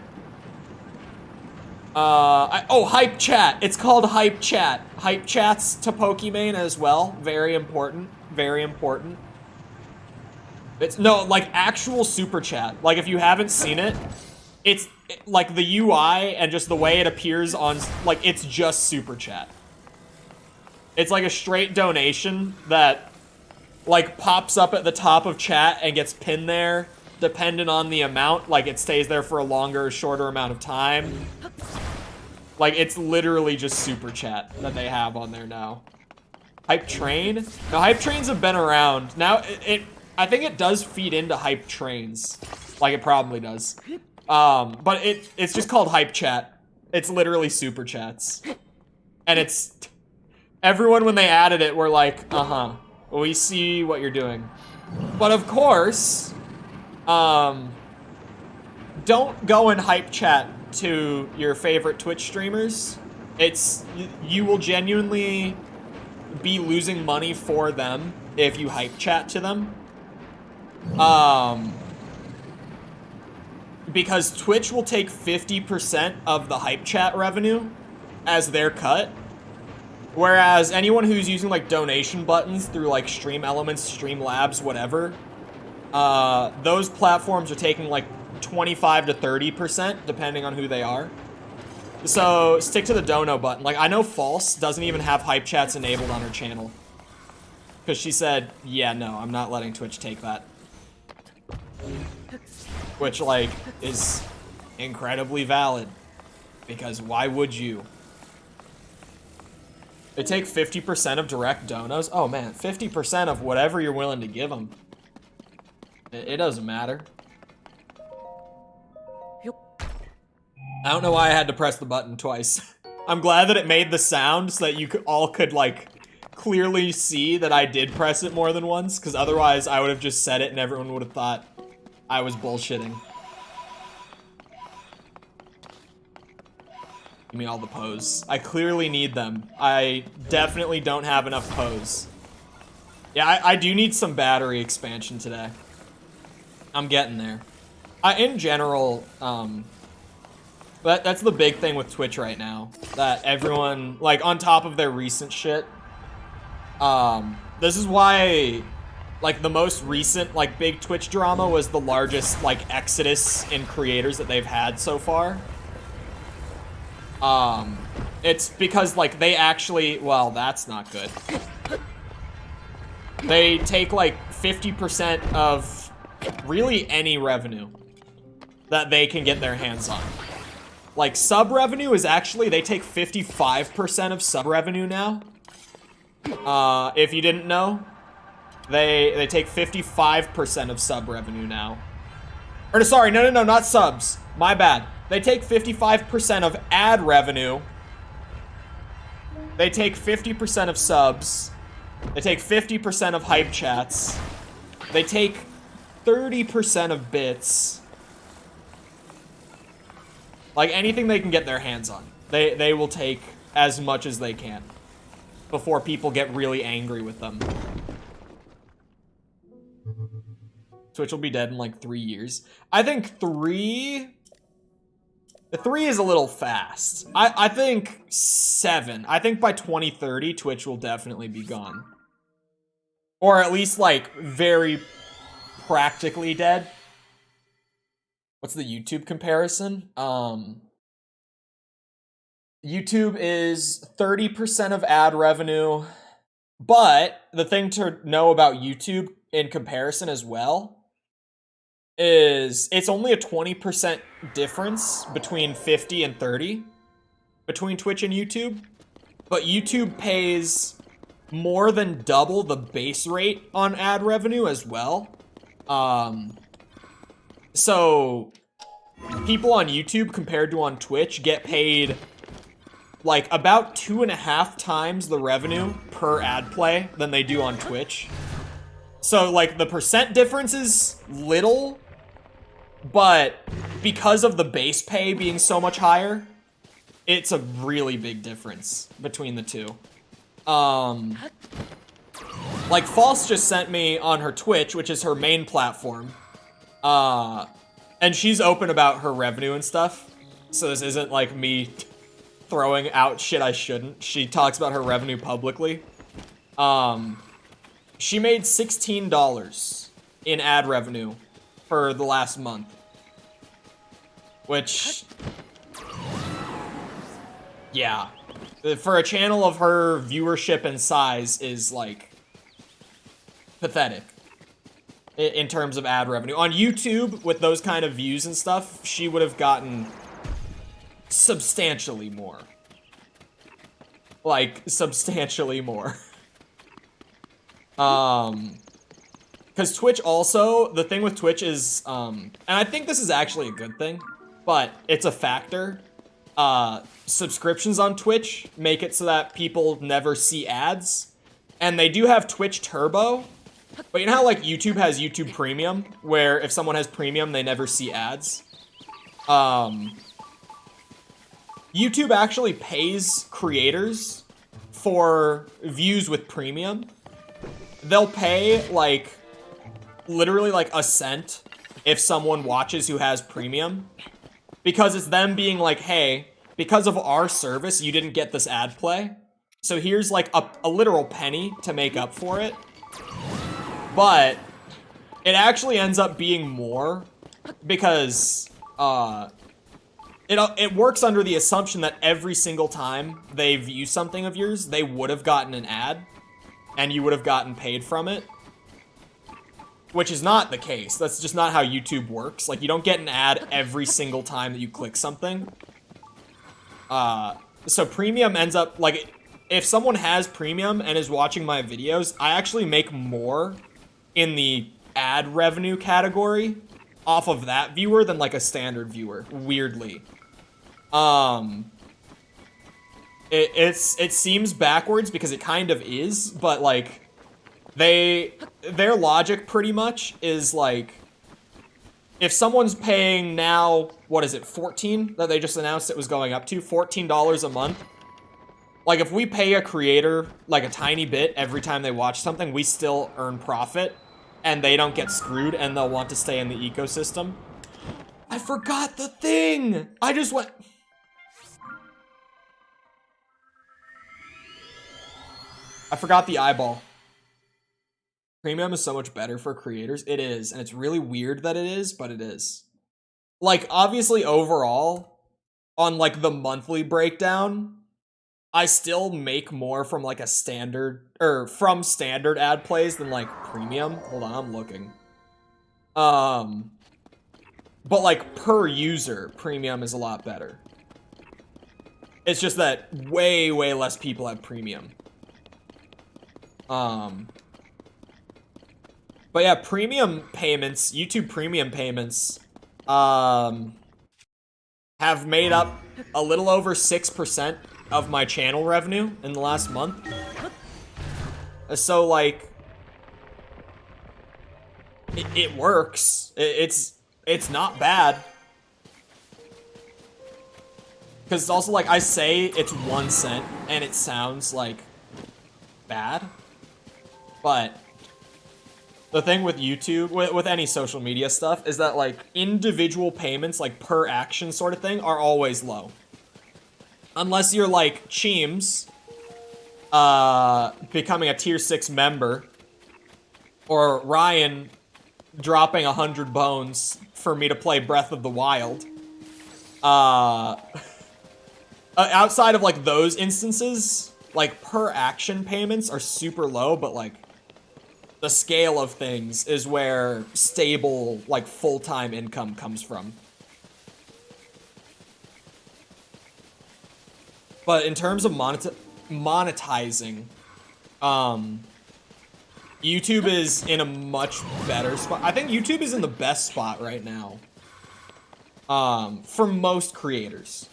Hype chat. It's called hype chat. Hype chats to Pokemon as well. Very important. Very important. Like actual super chat. Like if you haven't seen it, it's like the UI and just the way it appears on, like, it's just super chat. It's like a straight donation that like pops up at the top of chat and gets pinned there depending on the amount. Like it stays there for a longer or shorter amount of time. Like it's literally just super chat that they have on there now. Hype train? No, hype trains have been around. Now I think it does feed into hype trains. Like it probably does. But it's just called hype chat. It's literally super chats. And it's everyone when they added it were like, we see what you're doing. But of course, don't go and hype chat to your favorite Twitch streamers. You will genuinely be losing money for them if you hype chat to them. Because Twitch will take 50% of the hype chat revenue as their cut. Whereas anyone who's using like donation buttons through like Stream Elements, Streamlabs, whatever, those platforms are taking like 25 to 30% depending on who they are. So stick to the dono button. Like I know False doesn't even have hype chats enabled on her channel. Because she said, yeah, no, I'm not letting Twitch take that. Which like is incredibly valid. Because why would you? They take 50% of direct donos. Oh man, 50% of whatever you're willing to give them. It doesn't matter. I don't know why I had to press the button twice. I'm glad that it made the sound so that you all could like clearly see that I did press it more than once, because otherwise I would have just said it and everyone would have thought I was bullshitting. Give me all the pose. I clearly need them. I definitely don't have enough pose. Yeah, I do need some battery expansion today. I'm getting there. In general, that's the big thing with Twitch right now. That everyone, like, on top of their recent shit, this is why, like, the most recent, like, big Twitch drama was the largest, like, exodus in creators that they've had so far. It's because, like, they actually, well, that's not good. They take, like, 50% of really any revenue that they can get their hands on. Like, sub revenue is actually, they take 55% of sub revenue now. If you didn't know, they take 55% of sub revenue now. Or, sorry, no, not subs. My bad. They take 55% of ad revenue. They take 50% of subs. They take 50% of hype chats. They take 30% of bits. Like, anything they can get their hands on. They will take as much as they can before people get really angry with them. Twitch will be dead in like 3 years. I think 3 is a little fast. I think 7. I think by 2030, Twitch will definitely be gone. Or at least, like, very practically dead. What's the YouTube comparison? YouTube is 30% of ad revenue. But the thing to know about YouTube in comparison as well is it's only a 20% difference between 50 and 30 between Twitch and YouTube. But YouTube pays more than double the base rate on ad revenue as well. So people on YouTube compared to on Twitch get paid like about 2.5 times the revenue per ad play than they do on Twitch. So like the percent difference is little, but because of the base pay being so much higher, it's a really big difference between the two. Like False just sent me on her Twitch, which is her main platform, and she's open about her revenue and stuff, so this isn't like me throwing out shit I shouldn't. She talks about her revenue publicly. She made $16 in ad revenue for the last month, which, yeah, for a channel of her viewership and size is like pathetic in terms of ad revenue. On YouTube, with those kind of views and stuff, she would have gotten substantially more. Like, substantially more. Because Twitch also, the thing with Twitch is, and I think this is actually a good thing, but it's a factor. Subscriptions on Twitch make it so that people never see ads. And they do have Twitch Turbo, but you know how like YouTube has YouTube Premium, where if someone has Premium, they never see ads? YouTube actually pays creators for views with premium. They'll pay, like, literally, like, a cent if someone watches who has premium. Because it's them being like, hey, because of our service, you didn't get this ad play. So here's, like, a literal penny to make up for it. But it actually ends up being more because, it works under the assumption that every single time they view something of yours, they would have gotten an ad, and you would have gotten paid from it. Which is not the case. That's just not how YouTube works. Like, you don't get an ad every single time that you click something. So premium ends up, like, if someone has premium and is watching my videos, I actually make more in the ad revenue category off of that viewer than, like, a standard viewer, weirdly. It seems backwards because it kind of is, but, like, their logic pretty much is, like, if someone's paying now, what is it, 14 that they just announced it was going up to, $14 a month. Like, if we pay a creator, like, a tiny bit every time they watch something, we still earn profit, and they don't get screwed, and they'll want to stay in the ecosystem. I forgot the thing! I just went... I forgot the eyeball. Premium is so much better for creators. It is, and it's really weird that it is, but it is. Like, obviously, overall, on, like, the monthly breakdown, I still make more from, like, a standard, or from standard ad plays than, like, premium. Hold on, I'm looking. But, like, per user, premium is a lot better. It's just that way, way less people have premium. But yeah, premium payments, YouTube premium payments, have made up a little over 6% of my channel revenue in the last month. So, like, it works. It's not bad. Because it's also, like, I say it's 1 cent, and it sounds, like, bad. But the thing with YouTube, with any social media stuff, is that, like, individual payments, like, per action sort of thing, are always low. Unless you're, like, Cheems, becoming a tier 6 member, or Ryan dropping 100 bones for me to play Breath of the Wild. Outside of, like, those instances, like, per action payments are super low, but, like, the scale of things is where stable, like, full-time income comes from. But in terms of monetizing, YouTube is in a much better spot. I think YouTube is in the best spot right now, for most creators.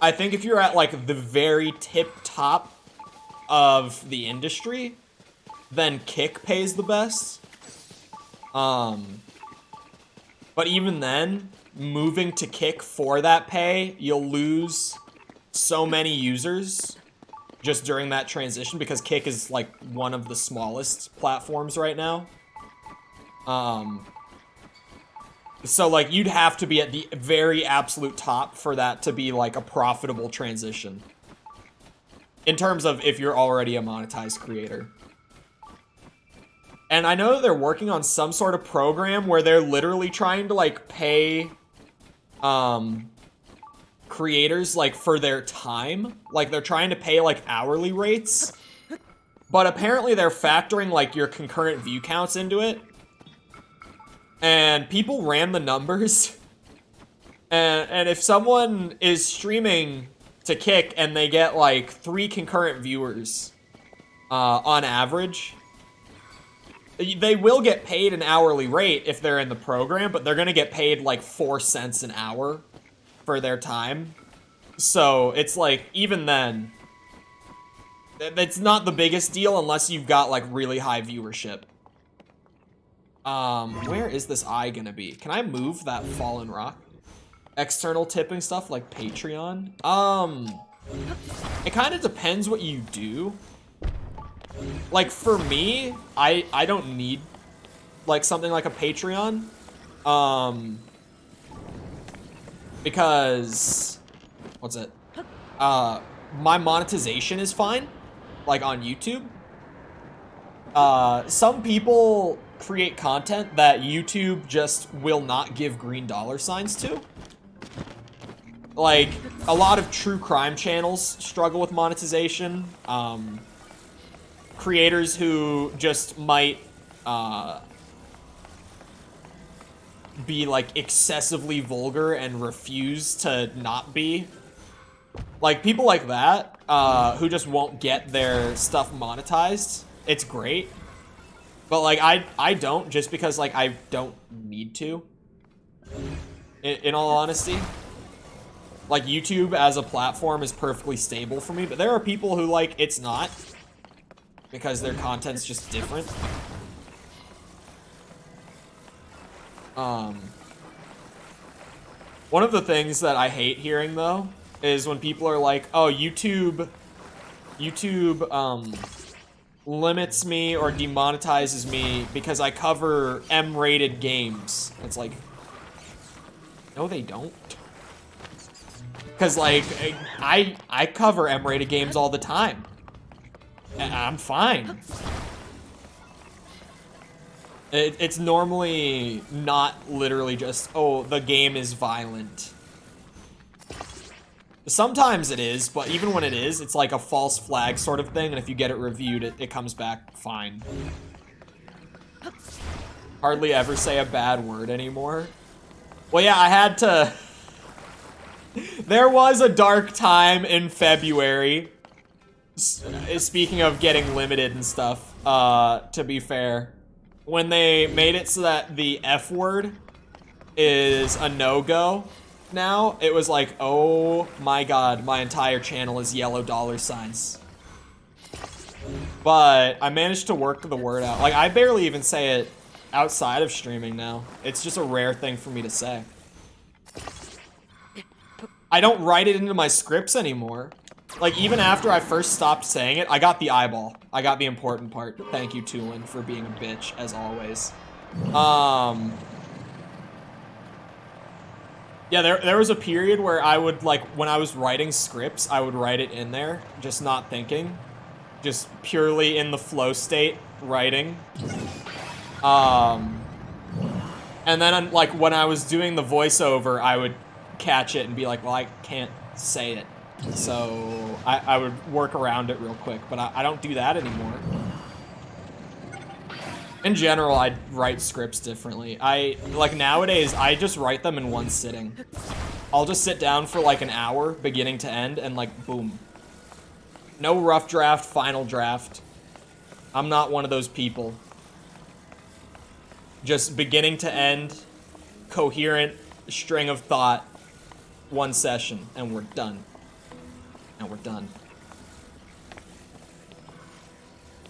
I think if you're at, like, the very tip top of the industry, then Kick pays the best. But even then, moving to Kick for that pay, you'll lose so many users just during that transition, because Kick is, like, one of the smallest platforms right now. So, like, you'd have to be at the very absolute top for that to be, like, a profitable transition. In terms of if you're already a monetized creator. And I know that they're working on some sort of program where they're literally trying to, like, pay creators, like, for their time. Like, they're trying to pay, like, hourly rates. But apparently they're factoring, like, your concurrent view counts into it. And people ran the numbers. And if someone is streaming to Kick and they get, like, 3 concurrent viewers on average, they will get paid an hourly rate if they're in the program, but they're gonna get paid, like, 4 cents an hour for their time. So it's, like, even then, it's not the biggest deal unless you've got, like, really high viewership. Where is this eye gonna be? Can I move that fallen rock? external tipping stuff like Patreon. It kind of depends what you do. Like for me, I don't need like something like a Patreon. Because what's it? My monetization is fine, like on YouTube. Some people create content that YouTube just will not give green dollar signs to. Like, a lot of true crime channels struggle with monetization. Creators who just might, be, like, excessively vulgar and refuse to not be. Like, people like that, who just won't get their stuff monetized. It's great. But, like, I don't just because, like, I don't need to. In all honesty. Like, YouTube as a platform is perfectly stable for me, but there are people who, like, it's not. Because their content's just different. One of the things that I hate hearing, though, is when people are like, oh, YouTube, limits me or demonetizes me because I cover M-rated games. It's like, no, they don't. Because, like, I cover M-rated games all the time. And I'm fine. It's normally not literally just, oh, the game is violent. Sometimes it is, but even when it is, it's like a false flag sort of thing, and if you get it reviewed, it comes back fine. Hardly ever say a bad word anymore. Well, yeah, I had to... There was a dark time in February. Speaking of getting limited and stuff, to be fair. When they made it so that the F word is a no-go now, it was like, oh my god, my entire channel is yellow dollar signs. But I managed to work the word out. Like, I barely even say it outside of streaming now. It's just a rare thing for me to say. I don't write it into my scripts anymore. Like, even after I first stopped saying it, I got the eyeball. I got the important part. Thank you, Tulin, for being a bitch, as always. Yeah, there was a period where I would, like, when I was writing scripts, I would write it in there, just not thinking. Just purely in the flow state, writing. And then, like, when I was doing the voiceover, I would catch it and be like, well, I can't say it. So I would work around it real quick, but I don't do that anymore. In general, I write scripts differently. Like nowadays, I just write them in one sitting. I'll just sit down for like an hour, beginning to end, and like, boom. No rough draft, final draft. I'm not one of those people. Just beginning to end, coherent string of thought, one session, and we're done. And we're done.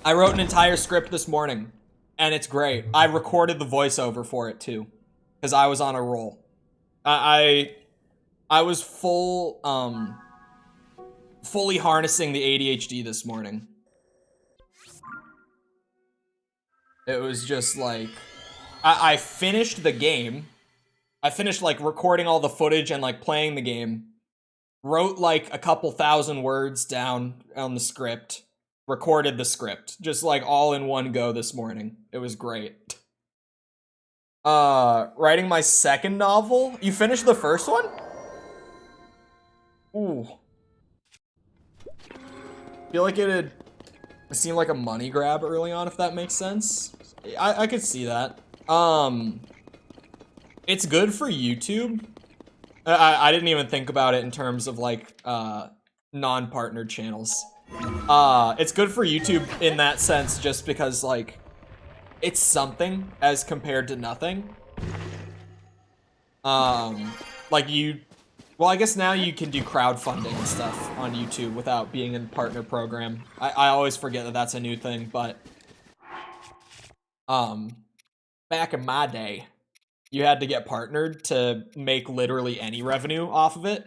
I wrote an entire script this morning, and it's great. I recorded the voiceover for it too, because I was on a roll. I was fully harnessing the ADHD this morning. It was just like, I finished the game. I finished like recording all the footage and like playing the game. Wrote like a couple thousand words down on the script. Recorded the script. Just like all in one go this morning. It was great. Writing my second novel. You finished the first one? Ooh. Feel like it seemed like a money grab early on, if that makes sense. I could see that. It's good for YouTube. I didn't even think about it in terms of like non-partnered channels. It's good for YouTube in that sense just because like it's something as compared to nothing. Like well, I guess now you can do crowdfunding and stuff on YouTube without being in partner program. I always forget that that's a new thing, but back in my day, you had to get partnered to make literally any revenue off of it.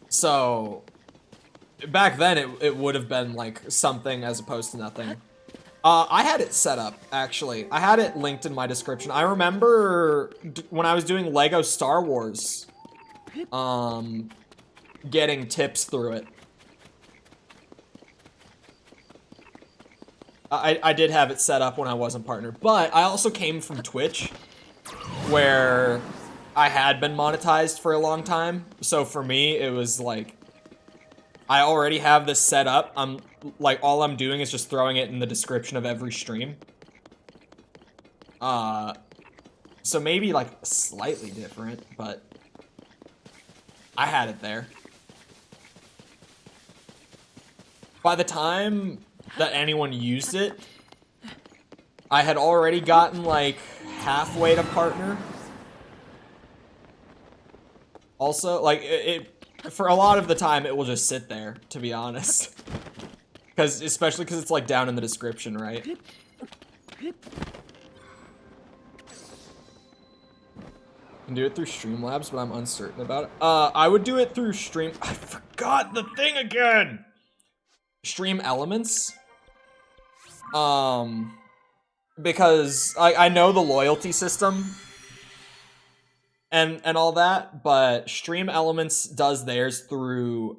So back then it would have been like something as opposed to nothing. I had it set up, actually. I had it linked in my description. I remember when I was doing Lego Star Wars, getting tips through it. I did have it set up when I wasn't partnered, but I also came from Twitch, where I had been monetized for a long time. So for me, it was like, I already have this set up. I'm like, all I'm doing is just throwing it in the description of every stream. So maybe like slightly different, but I had it there. By the time that anyone used it, I had already gotten like halfway to partner. Also, like it for a lot of the time it will just sit there, to be honest. Especially because it's like down in the description, right? Can do it through Streamlabs, but I'm uncertain about it. I would do it through Stream. I forgot the thing again. Stream Elements. Because I know the loyalty system and all that, but Stream Elements does theirs through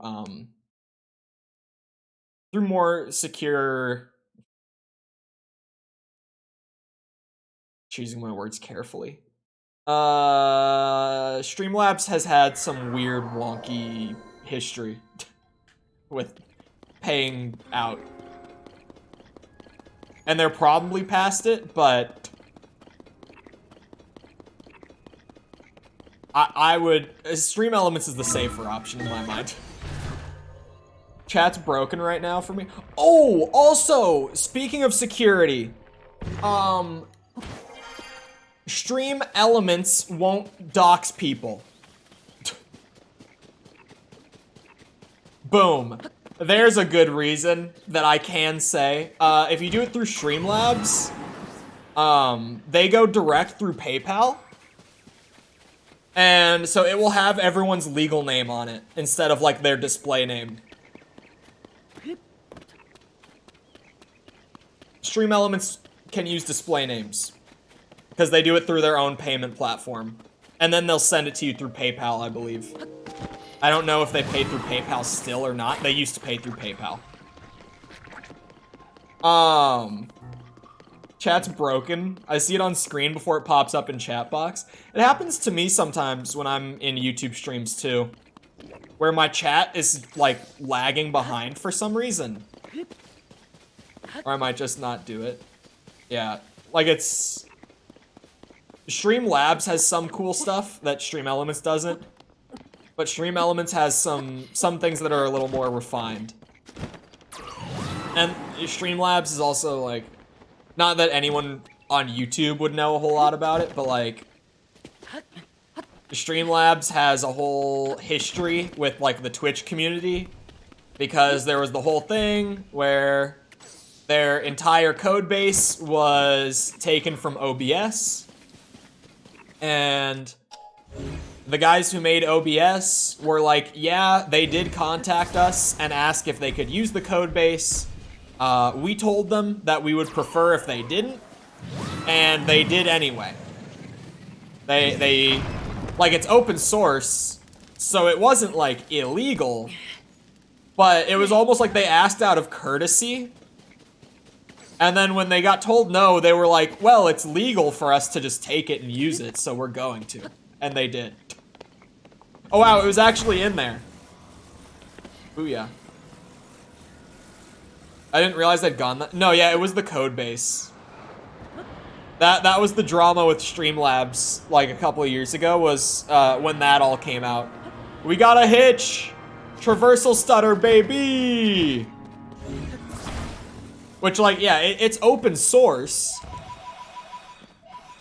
more secure. Choosing my words carefully. Streamlabs has had some weird wonky history with paying out. And they're probably past it, but I would... Stream Elements is the safer option in my mind. Chat's broken right now for me. Oh, also, speaking of security, Stream Elements won't dox people. Boom. There's a good reason that I can say. If you do it through Streamlabs, they go direct through PayPal. And so it will have everyone's legal name on it instead of like their display name. Stream Elements can use display names because they do it through their own payment platform. And then they'll send it to you through PayPal, I believe. I don't know if they pay through PayPal still or not. They used to pay through PayPal. Chat's broken. I see it on screen before it pops up in chat box. It happens to me sometimes when I'm in YouTube streams too, where my chat is like lagging behind for some reason. Or I might just not do it. Yeah, like it's... Streamlabs has some cool stuff that Stream Elements doesn't. But Stream Elements has some things that are a little more refined. And Streamlabs is also like, not that anyone on YouTube would know a whole lot about it, but like, Streamlabs has a whole history with like the Twitch community, because there was the whole thing where their entire code base was taken from OBS, and the guys who made OBS were like, yeah, they did contact us and ask if they could use the code base. We told them that we would prefer if they didn't, and they did anyway. They like, it's open source, so it wasn't like illegal, but it was almost like they asked out of courtesy. And then when they got told no, they were like, well, it's legal for us to just take it and use it, so we're going to. And they did. Oh wow, it was actually in there. Booyah. I didn't realize they'd gone that. No, yeah, it was the code base. That was the drama with Streamlabs like a couple of years ago, was when that all came out. We got a hitch! Traversal stutter, baby! Which, like, yeah, it's open source.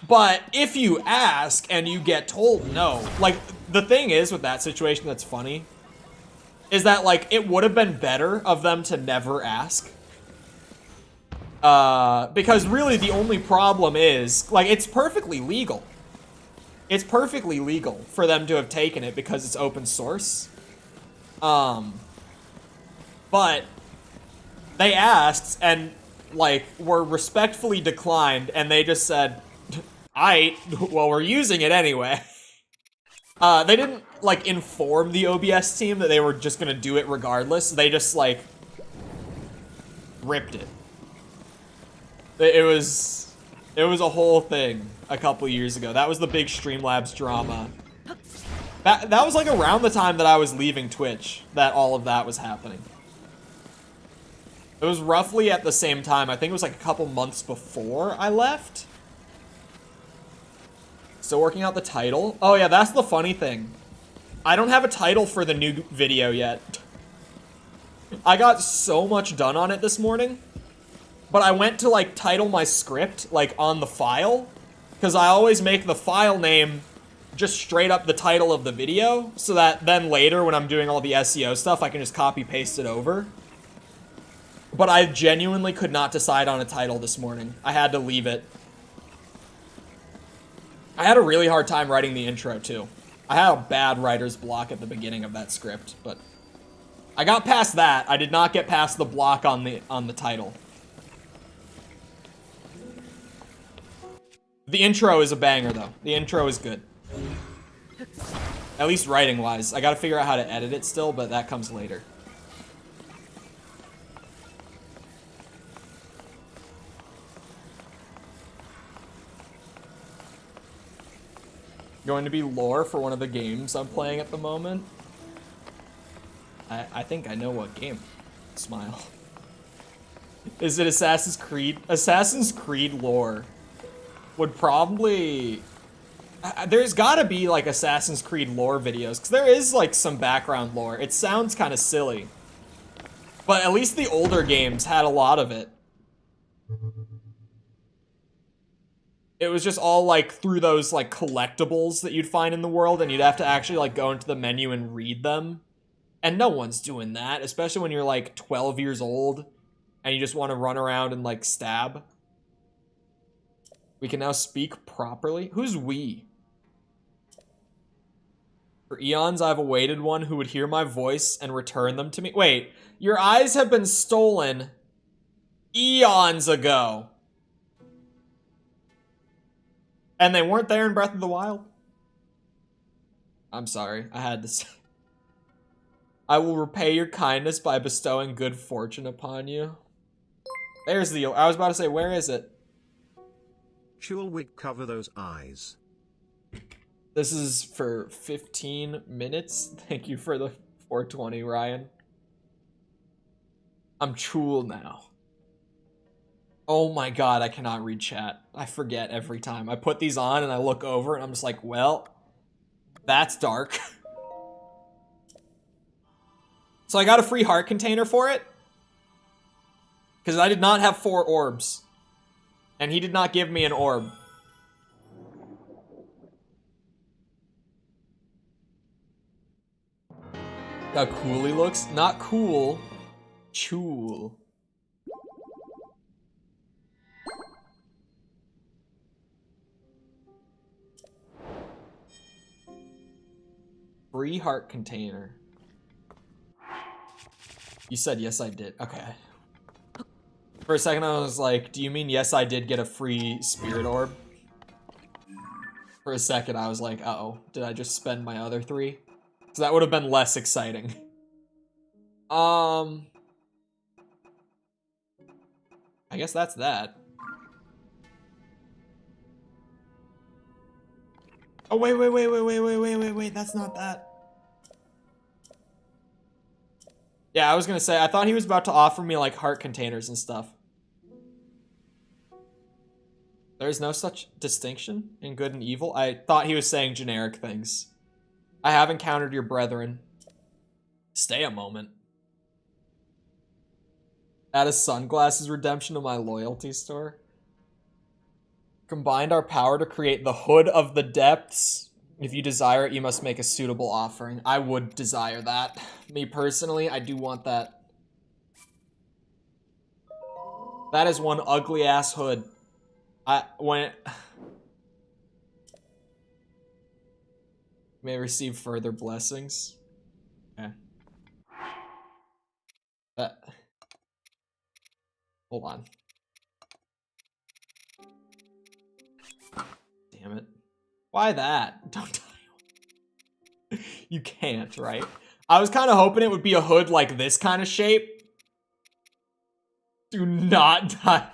But if you ask and you get told no, like, the thing is with that situation that's funny is that, like, it would have been better of them to never ask. Because really the only problem is, like, it's perfectly legal. It's perfectly legal for them to have taken it because it's open source. But they asked and, like, were respectfully declined, and they just said, well, we're using it anyway. They didn't, like, inform the OBS team that they were just gonna do it regardless. They just, like, ripped it. It was a whole thing a couple years ago. That was the big Streamlabs drama. That was, like, around the time that I was leaving Twitch that all of that was happening. It was roughly at the same time. I think it was, like, a couple months before I left. Still working out the title. Oh, yeah, that's the funny thing. I don't have a title for the new video yet. I got so much done on it this morning. But I went to, like, title my script, like, on the file. Because I always make the file name just straight up the title of the video. So that then later, when I'm doing all the SEO stuff, I can just copy-paste it over. But I genuinely could not decide on a title this morning. I had to leave it. I had a really hard time writing the intro, too. I had a bad writer's block at the beginning of that script, but I got past that. I did not get past the block on the title. The intro is a banger, though. The intro is good. At least writing-wise. I gotta figure out how to edit it still, but that comes later. Going to be lore for one of the games I'm playing at the moment. I think I know what game. Smile. Is it Assassin's Creed? Assassin's Creed lore would probably... there's gotta be, like, Assassin's Creed lore videos, because there is, like, some background lore. It sounds kind of silly. But at least the older games had a lot of it. It was just all, like, through those, like, collectibles that you'd find in the world, and you'd have to actually, like, go into the menu and read them. And no one's doing that, especially when you're, like, 12 years old, and you just want to run around and, like, stab. We can now speak properly? Who's we? For eons, I've awaited one who would hear my voice and return them to me. Wait, your eyes have been stolen eons ago. And they weren't there in Breath of the Wild? I'm sorry, I had to say. I will repay your kindness by bestowing good fortune upon you. There's the... I was about to say, where is it? Chole, cover those eyes. This is for 15 minutes. Thank you for the 420, Ryan. I'm Chole now. Oh my god, I cannot read chat. I forget every time. I put these on and I look over and I'm just like, well, that's dark. So I got a free heart container for it. Because I did not have 4 orbs. And he did not give me an orb. How cool he looks? Not cool. Chole. Free heart container. You said yes, I did. Okay. For a second, I was like, do you mean yes, I did get a free spirit orb? For a second, I was like, uh-oh, did I just spend my other 3? So that would have been less exciting. I guess that's that. Oh, wait, that's not that. Yeah, I was gonna say, I thought he was about to offer me, like, heart containers and stuff. There is no such distinction in good and evil? I thought he was saying generic things. I have encountered your brethren. Stay a moment. Add a sunglasses redemption to my loyalty store. Combined our power to create the Hood of the Depths. If you desire it, you must make a suitable offering. I would desire that. Me personally, I do want that. That is one ugly ass hood. May receive further blessings. Okay. Hold on. Damn it. Why that? Don't die. You can't, right? I was kind of hoping it would be a hood like this kind of shape. Do not die.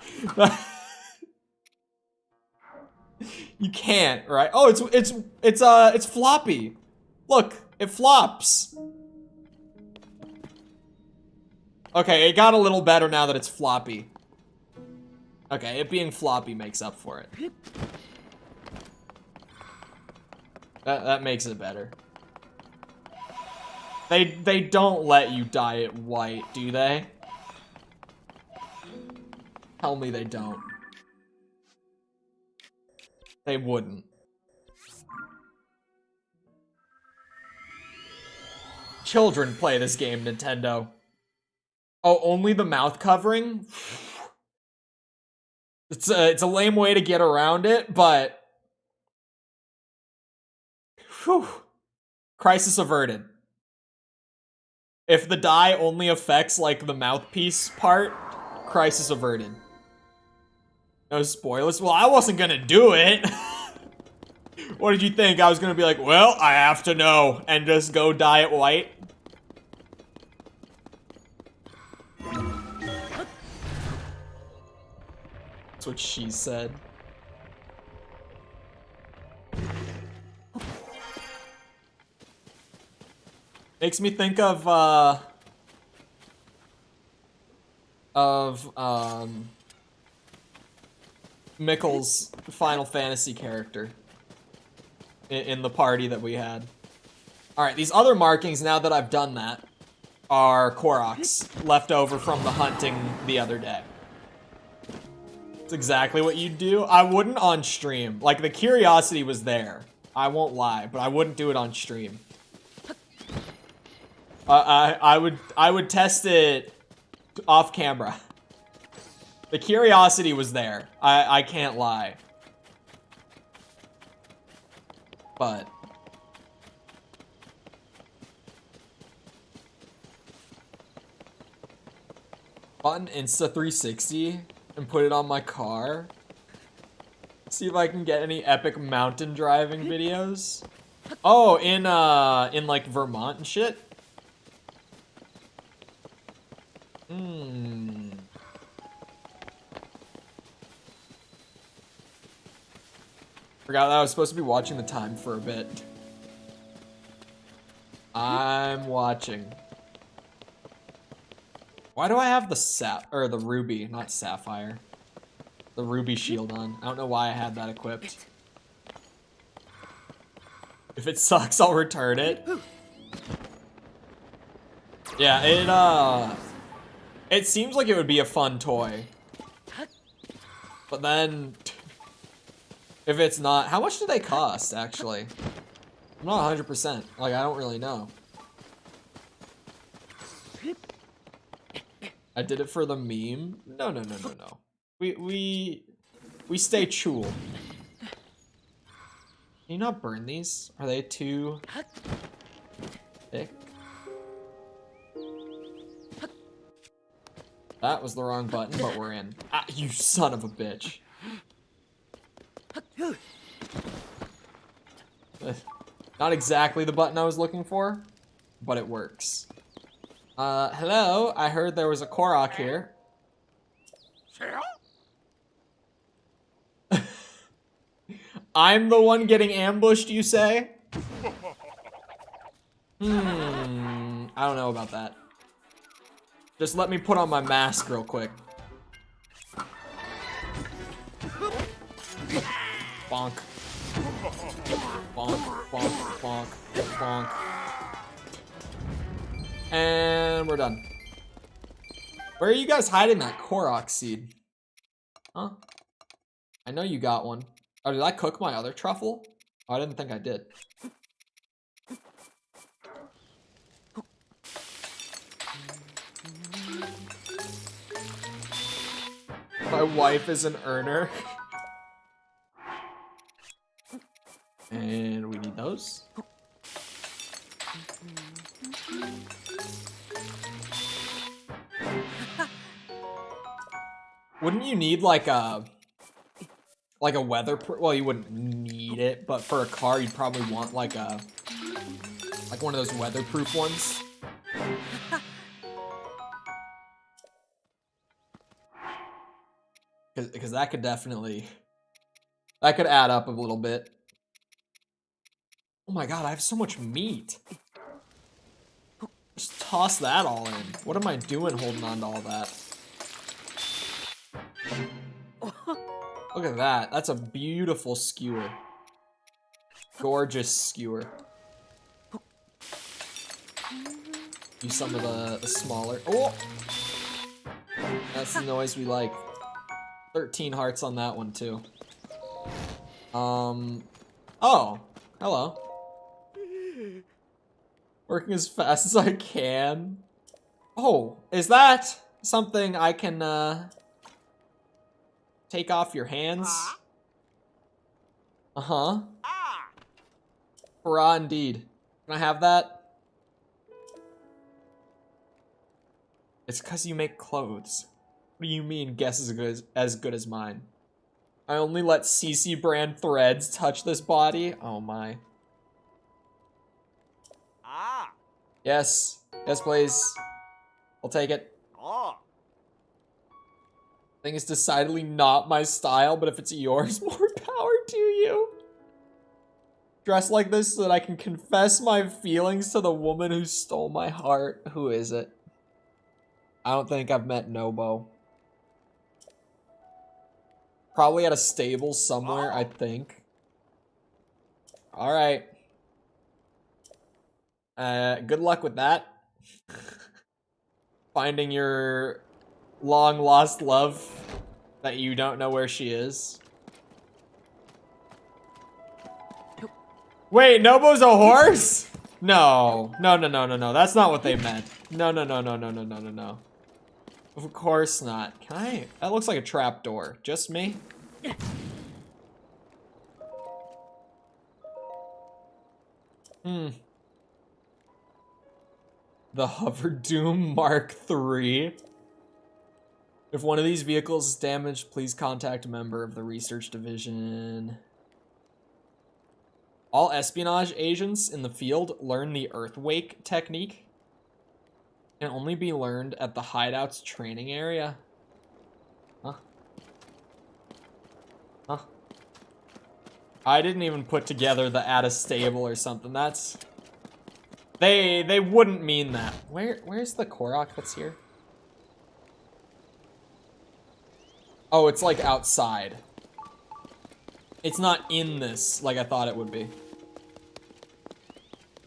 You can't, right? Oh, it's floppy. Look, it flops. Okay, it got a little better now that it's floppy. Okay, it being floppy makes up for it. That makes it better. They don't let you dye it white, do they? Tell me they don't. They wouldn't. Children play this game, Nintendo. Oh, only the mouth covering? It's a lame way to get around it, but... Whew. Crisis averted. If the dye only affects, like, the mouthpiece part, crisis averted. No spoilers? Well, I wasn't gonna do it. What did you think? I was gonna be like, well, I have to know, and just go dye it white? That's what she said. Makes me think of Mikkel's Final Fantasy character in the party that we had. Alright, these other markings, now that I've done that, are Koroks, left over from the hunting the other day. It's exactly what you'd do. I wouldn't on stream. Like, the curiosity was there. I won't lie, but I wouldn't do it on stream. I would test it off camera. The curiosity was there. I can't lie. But button Insta 360 and put it on my car. See if I can get any epic mountain driving videos. Oh, in like Vermont and shit. Forgot that I was supposed to be watching the time for a bit. I'm watching. Why do I have the ruby, not sapphire? The ruby shield on. I don't know why I had that equipped. If it sucks, I'll return it. Yeah, it seems like it would be a fun toy. But then, if it's not, how much do they cost, actually? I'm not 100%, like, I don't really know. I did it for the meme? No. We stay Chole. Can you not burn these? Are they too thick? That was the wrong button, but we're in. Ah, you son of a bitch. Not exactly the button I was looking for, but it works. Hello? I heard there was a Korok here. I'm the one getting ambushed, you say? I don't know about that. Just let me put on my mask real quick. Bonk. Bonk, bonk, bonk, bonk. And we're done. Where are you guys hiding that Korok seed? Huh? I know you got one. Oh, did I cook my other truffle? Oh, I didn't think I did. My wife is an earner. And we need those. Wouldn't you need like a weather? Well, you wouldn't need it, but for a car, you'd probably want like one of those weatherproof ones. Because that could definitely add up a little bit. Oh my god, I have so much meat. Just toss that all in. What am I doing holding on to all that? Look at that. That's a beautiful skewer. Gorgeous skewer. Use some of the smaller. Oh! That's the noise we like. 13 hearts on that one, too. Oh. Hello. Working as fast as I can. Oh, is that something I can, take off your hands? Uh-huh. Hurrah, indeed. Can I have that? It's because you make clothes. What do you mean, guess as good as mine? I only let CC brand threads touch this body? Oh my. Yes. Yes, please. I'll take it. Thing is decidedly not my style, but if it's yours, more power to you. Dress like this so that I can confess my feelings to the woman who stole my heart. Who is it? I don't think I've met Nobo. Probably at a stable somewhere, I think. Alright. Good luck with that. Finding your long-lost love that you don't know where she is. Wait, Nobo's a horse? No. No, no, no, no, no. That's not what they meant. No, no, no, no, no, no, no, no, no. Of course not. Can I? That looks like a trap door. Just me? The Hover Doom Mark III. If one of these vehicles is damaged, please contact a member of the research division. All espionage agents in the field learn the Earthwake technique. Can only be learned at the hideout's training area. Huh? Huh? I didn't even put together the at a stable or something. That's... They wouldn't mean that. Where's the Korok that's here? Oh, it's like outside. It's not in this like I thought it would be.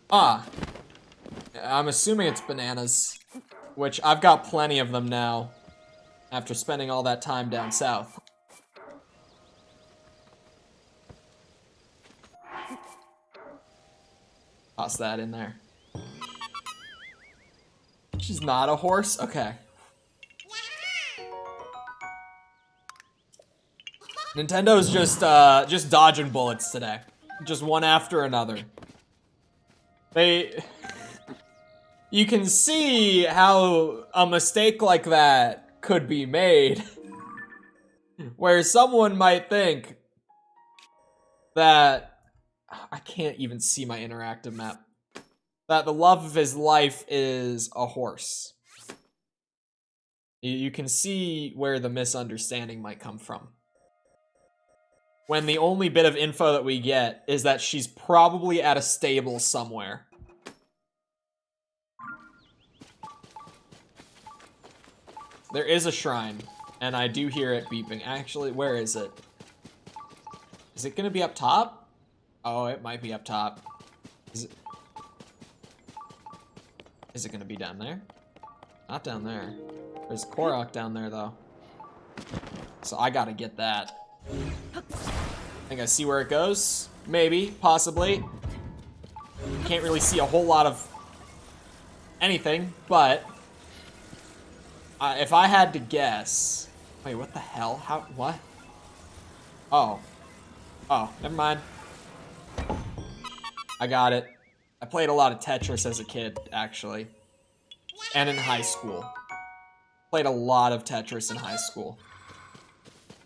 Ah. I'm assuming it's bananas. Which, I've got plenty of them now. After spending all that time down south. Toss that in there. She's not a horse? Okay. Nintendo's just dodging bullets today. Just one after another. You can see how a mistake like that could be made. Where someone might think that... I can't even see my interactive map. That the love of his life is a horse. You can see where the misunderstanding might come from. When the only bit of info that we get is that she's probably at a stable somewhere. There is a shrine, and I do hear it beeping. Actually, where is it? Is it gonna be up top? Oh, it might be up top. Is it gonna be down there? Not down there. There's Korok down there, though. So I gotta get that. I think I see where it goes. Maybe, possibly. Can't really see a whole lot of anything, but if I had to guess, Wait, what the hell? How, what? Oh. Oh, never mind. I got it. I played a lot of Tetris as a kid, actually. And in high school. Played a lot of Tetris in high school.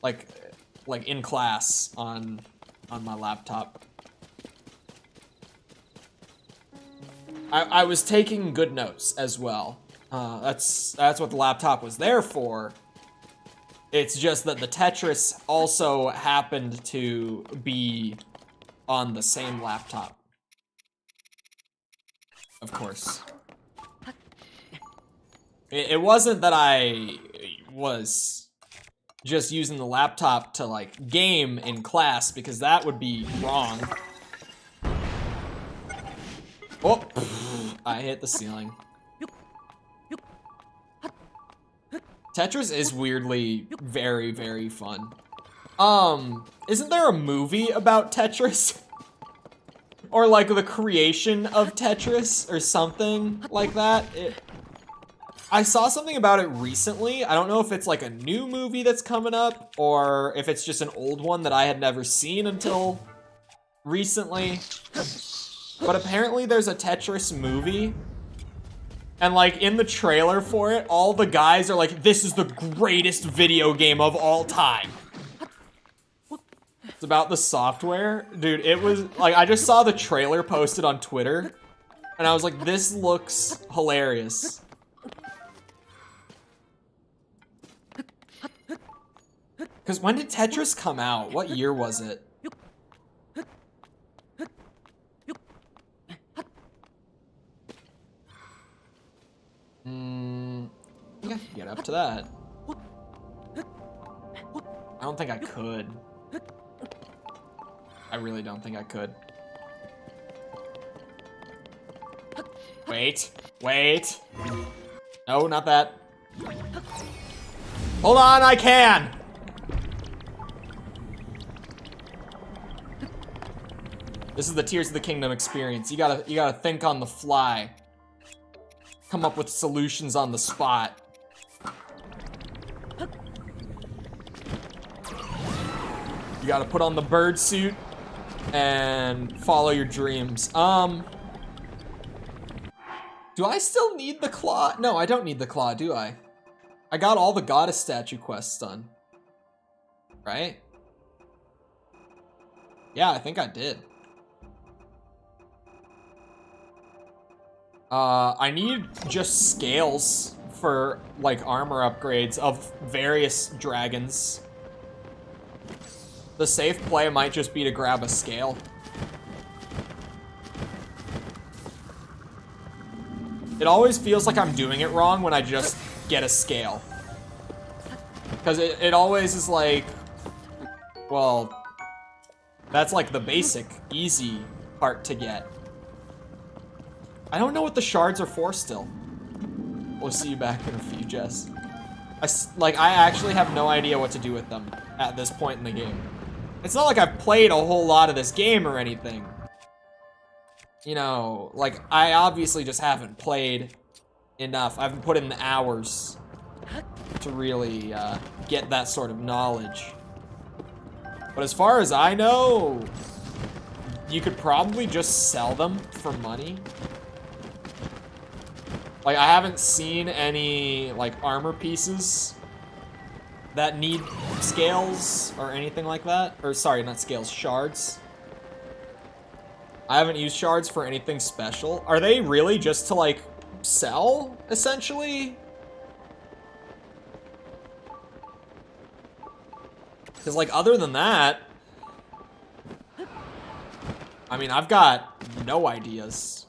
Like in class on my laptop. I was taking good notes as well. That's what the laptop was there for. It's just that the Tetris also happened to be on the same laptop. Of course. It wasn't that I was just using the laptop to like game in class, because that would be wrong. Oh, I hit the ceiling. Tetris is weirdly very, very fun. Isn't there a movie about Tetris? Or like the creation of Tetris or something like that? I saw something about it recently. I don't know if it's like a new movie that's coming up or if it's just an old one that I had never seen until recently. But apparently there's a Tetris movie. And like in the trailer for it, all the guys are like, this is the greatest video game of all time. It's about the software. Dude, it was like, I just saw the trailer posted on Twitter and I was like, this looks hilarious. Because when did Tetris come out? What year was it? I think I could get up to that. I don't think I could. I really don't think I could. Wait. Wait. No, not that. Hold on, I can! This is the Tears of the Kingdom experience. You gotta think on the fly. Come up with solutions on the spot. You gotta put on the bird suit and follow your dreams. Do I still need the claw? No, I don't need the claw, do I? I got all the goddess statue quests done. Right? Yeah, I think I did. I need just scales for, like, armor upgrades of various dragons. The safe play might just be to grab a scale. It always feels like I'm doing it wrong when I just get a scale. Because it always is like, well, that's like the basic, easy part to get. I don't know what the shards are for still. We'll see you back in a few, Jess. I actually have no idea what to do with them at this point in the game. It's not like I've played a whole lot of this game or anything. You know, like, I obviously just haven't played enough. I haven't put in the hours to really get that sort of knowledge. But as far as I know, you could probably just sell them for money. Like, I haven't seen any, like, armor pieces that need scales or anything like that. Or, sorry, not scales, shards. I haven't used shards for anything special. Are they really just to, like, sell, essentially? Because, like, other than that, I mean, I've got no ideas.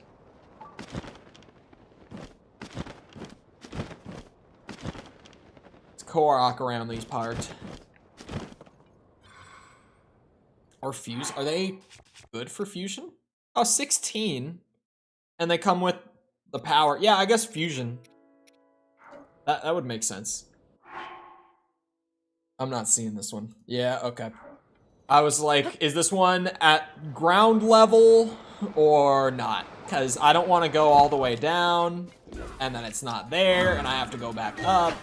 Korok around these parts. Or fuse. Are they good for fusion? Oh, 16. And they come with the power. Yeah, I guess fusion. That would make sense. I'm not seeing this one. Yeah, okay. I was like, is this one at ground level or not? Because I don't want to go all the way down and then it's not there and I have to go back up.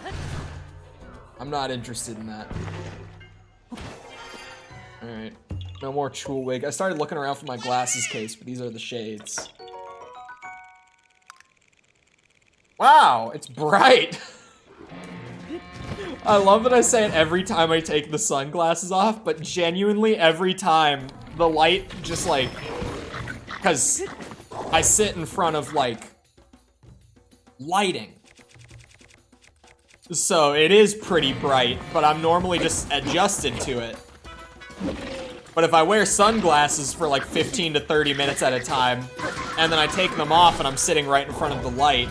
I'm not interested in that. Alright. No more Chole wig. I started looking around for my glasses case, but these are the shades. Wow, it's bright. I love that I say it every time I take the sunglasses off, but genuinely every time the light just like, because I sit in front of like lighting. So it is pretty bright, but I'm normally just adjusted to it. But if I wear sunglasses for like 15 to 30 minutes at a time, and then I take them off and I'm sitting right in front of the light,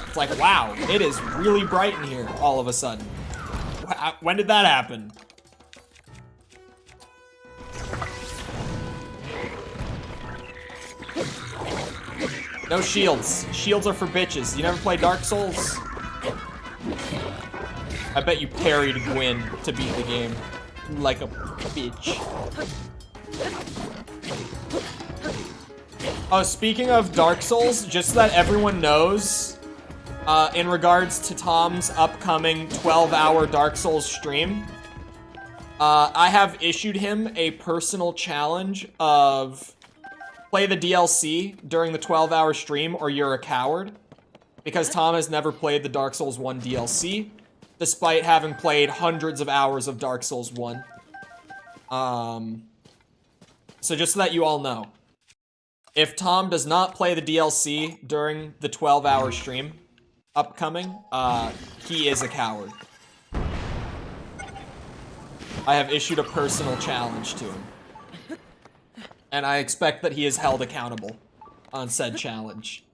it's like, wow, it is really bright in here all of a sudden. When did that happen? No shields. Shields are for bitches. You never play Dark Souls? I bet you parried Gwyn to beat the game. Like a bitch. Oh, speaking of Dark Souls, just so that everyone knows, in regards to Tom's upcoming 12-hour Dark Souls stream, I have issued him a personal challenge of play the DLC during the 12-hour stream or you're a coward, because Tom has never played the Dark Souls 1 DLC, despite having played hundreds of hours of Dark Souls 1. So just so that you all know, if Tom does not play the DLC during the 12-hour stream upcoming, he is a coward. I have issued a personal challenge to him. And I expect that he is held accountable on said challenge.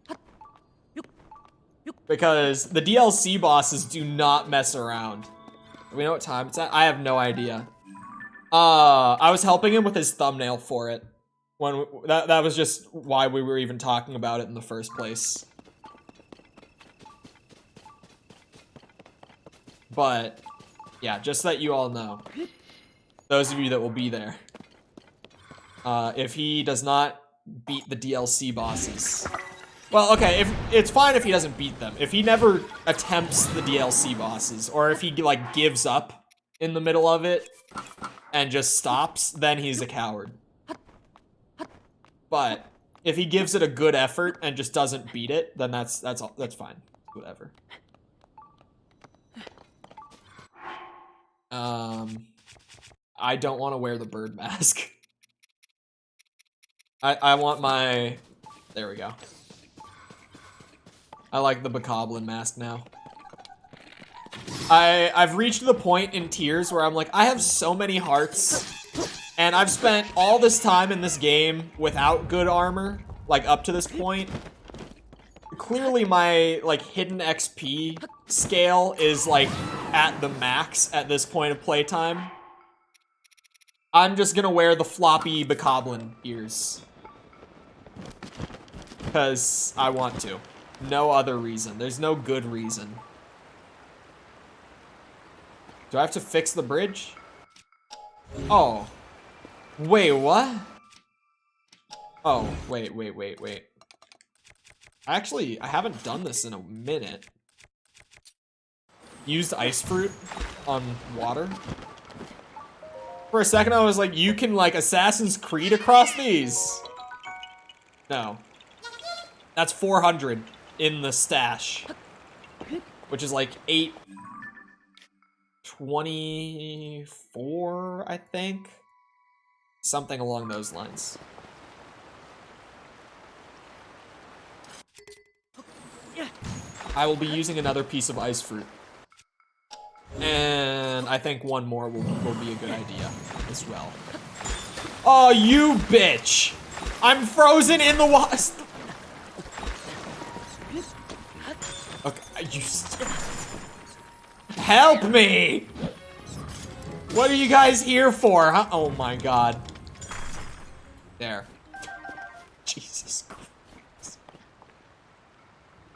Because the DLC bosses do not mess around. Do we know what time it's at? I have no idea. I was helping him with his thumbnail for it. That was just why we were even talking about it in the first place. But, yeah, just so that you all know. Those of you that will be there. If he does not beat the DLC bosses. Well, okay, it's fine if he doesn't beat them. If he never attempts the DLC bosses, or if he, like, gives up in the middle of it and just stops, then he's a coward. But if he gives it a good effort and just doesn't beat it, then that's fine. Whatever. I don't want to wear the bird mask. I want my... There we go. I like the Bokoblin mask now. I've reached the point in Tears where I'm like, I have so many hearts, and I've spent all this time in this game without good armor, like up to this point. Clearly my like hidden XP scale is like at the max at this point of playtime. I'm just gonna wear the floppy Bokoblin ears. Because I want to. No other reason. There's no good reason. Do I have to fix the bridge? Oh. Wait, what? Oh, wait. Actually, I haven't done this in a minute. Used ice fruit on water. For a second, I was like, you can, like, Assassin's Creed across these. No. That's 400 in the stash. Which is like 824, I think. Something along those lines. I will be using another piece of ice fruit. And I think one more will be a good idea as well. Oh, you bitch! I'm frozen in the water! Okay, you... Help me! What are you guys here for, huh? Oh my god. There. Jesus Christ.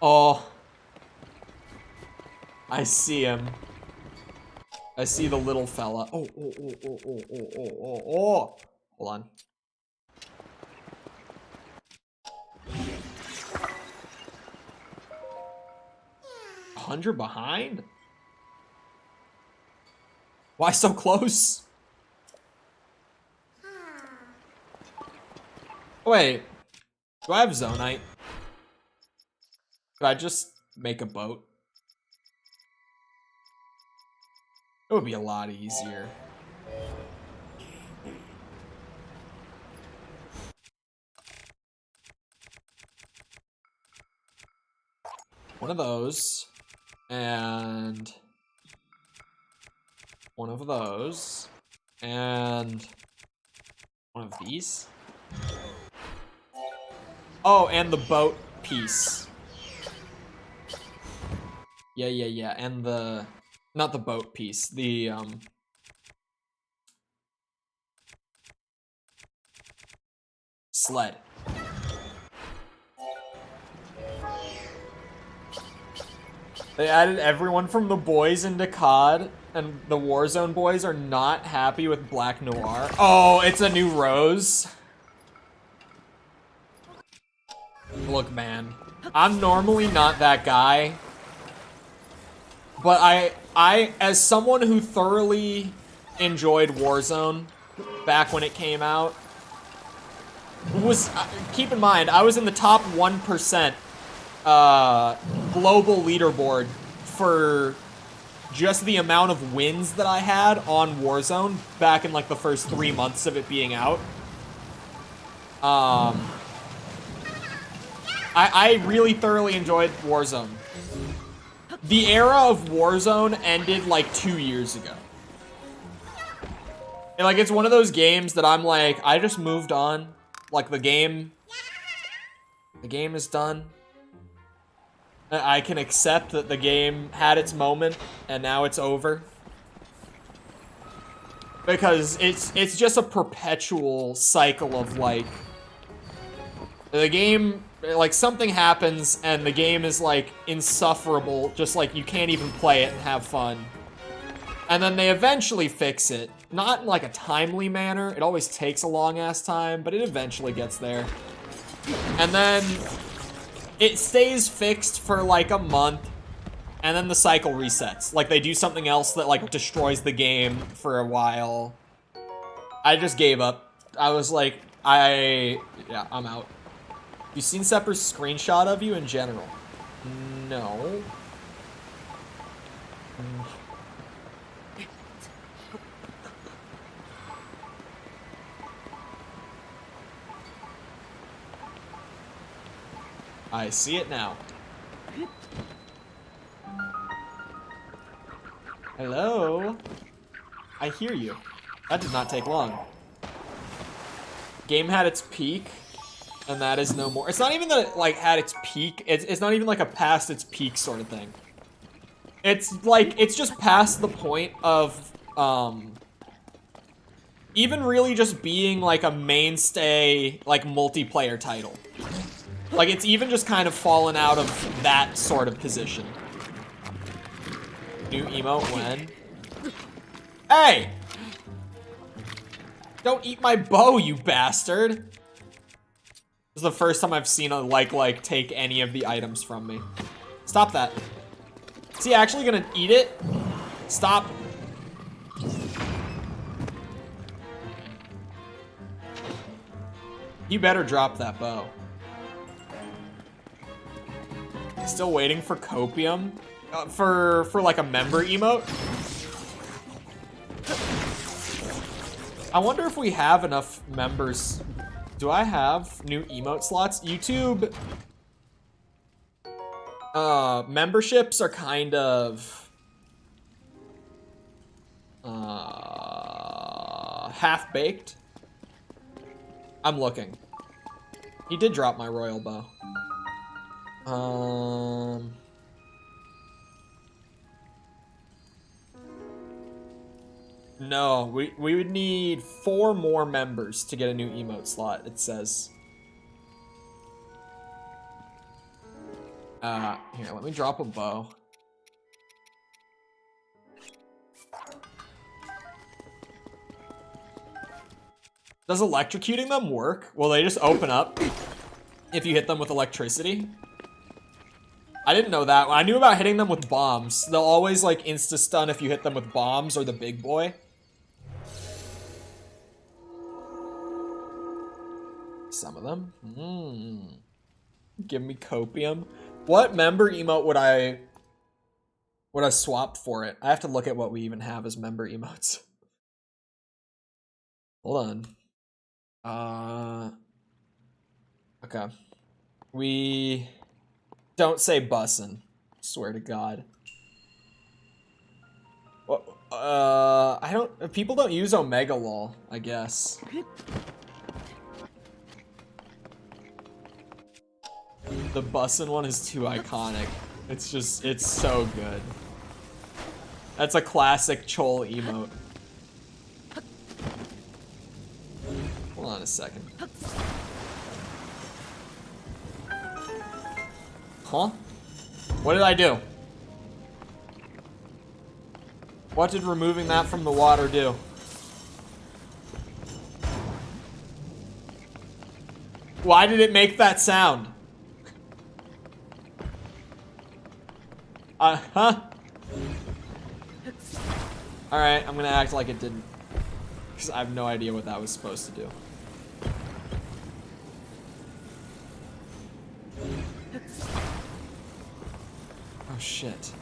Oh. I see him. I see the little fella. Oh. Hold on. 100 behind? Why so close? Wait, do I have Zonite? Could I just make a boat? It would be a lot easier. One of those, and one of those, and one of these. Oh, and the boat piece. Yeah, and the, not the boat piece, the, sled. They added everyone from the boys into COD, and the Warzone boys are not happy with Black Noir. Oh, it's a new Rose. Look, man, I'm normally not that guy, but I, as someone who thoroughly enjoyed Warzone back when it came out, was, keep in mind, I was in the top 1% global leaderboard for just the amount of wins that I had on Warzone back in like the first 3 months of it being out. I really thoroughly enjoyed Warzone. The era of Warzone ended like 2 years ago. And like, it's one of those games that I'm like, I just moved on. Like, the game is done. I can accept that the game had its moment and now it's over. Because it's just a perpetual cycle of like, the game, like something happens and the game is like insufferable, just like you can't even play it and have fun. And then they eventually fix it. Not in like a timely manner, it always takes a long ass time, but it eventually gets there. And then it stays fixed for like a month, and then the cycle resets. Like they do something else that like destroys the game for a while. I just gave up. I was like, yeah, I'm out. You seen Sepper's screenshot of you in general? No. I see it now. Hello? I hear you. That did not take long. Game had its peak, and that is no more. It's not even that it, like, had its peak. It's not even like a past its peak sort of thing. It's like, it's just past the point of, even really just being like a mainstay, like, multiplayer title. Like, it's even just kind of fallen out of that sort of position. New emote when? Hey! Don't eat my bow, you bastard! This is the first time I've seen a like take any of the items from me. Stop that. Is he actually gonna eat it? Stop. You better drop that bow. Still waiting for copium? For like a member emote? I wonder if we have enough members. Do I have new emote slots? YouTube memberships are kind of half-baked. I'm looking. He did drop my royal bow. No, we would need 4 more members to get a new emote slot, it says. Here, let me drop a bow. Does electrocuting them work? Will they just open up if you hit them with electricity? I didn't know that. I knew about hitting them with bombs. They'll always like insta-stun if you hit them with bombs or the big boy. Some of them. Give me copium. What member emote would I swap for it? I have to look at what we even have as member emotes. Hold on. Okay. We don't say bussin'. Swear to God. Well, people don't use Omega lol, I guess. The bussin' one is too iconic. It's so good. That's a classic Chole emote. Hold on a second. Huh? What did I do? What did removing that from the water do? Why did it make that sound? Huh? Alright, I'm gonna act like it didn't. Because I have no idea what that was supposed to do. Oh shit.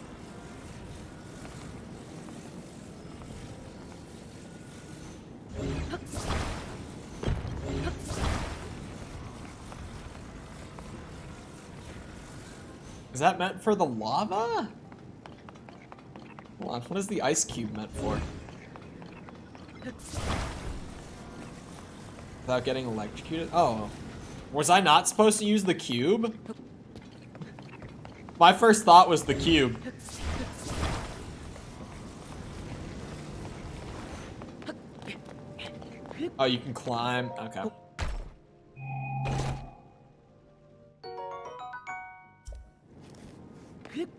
Is that meant for the lava? Hold on, what is the ice cube meant for? Without getting electrocuted? Oh. Was I not supposed to use the cube? My first thought was the cube. Oh, you can climb? Okay.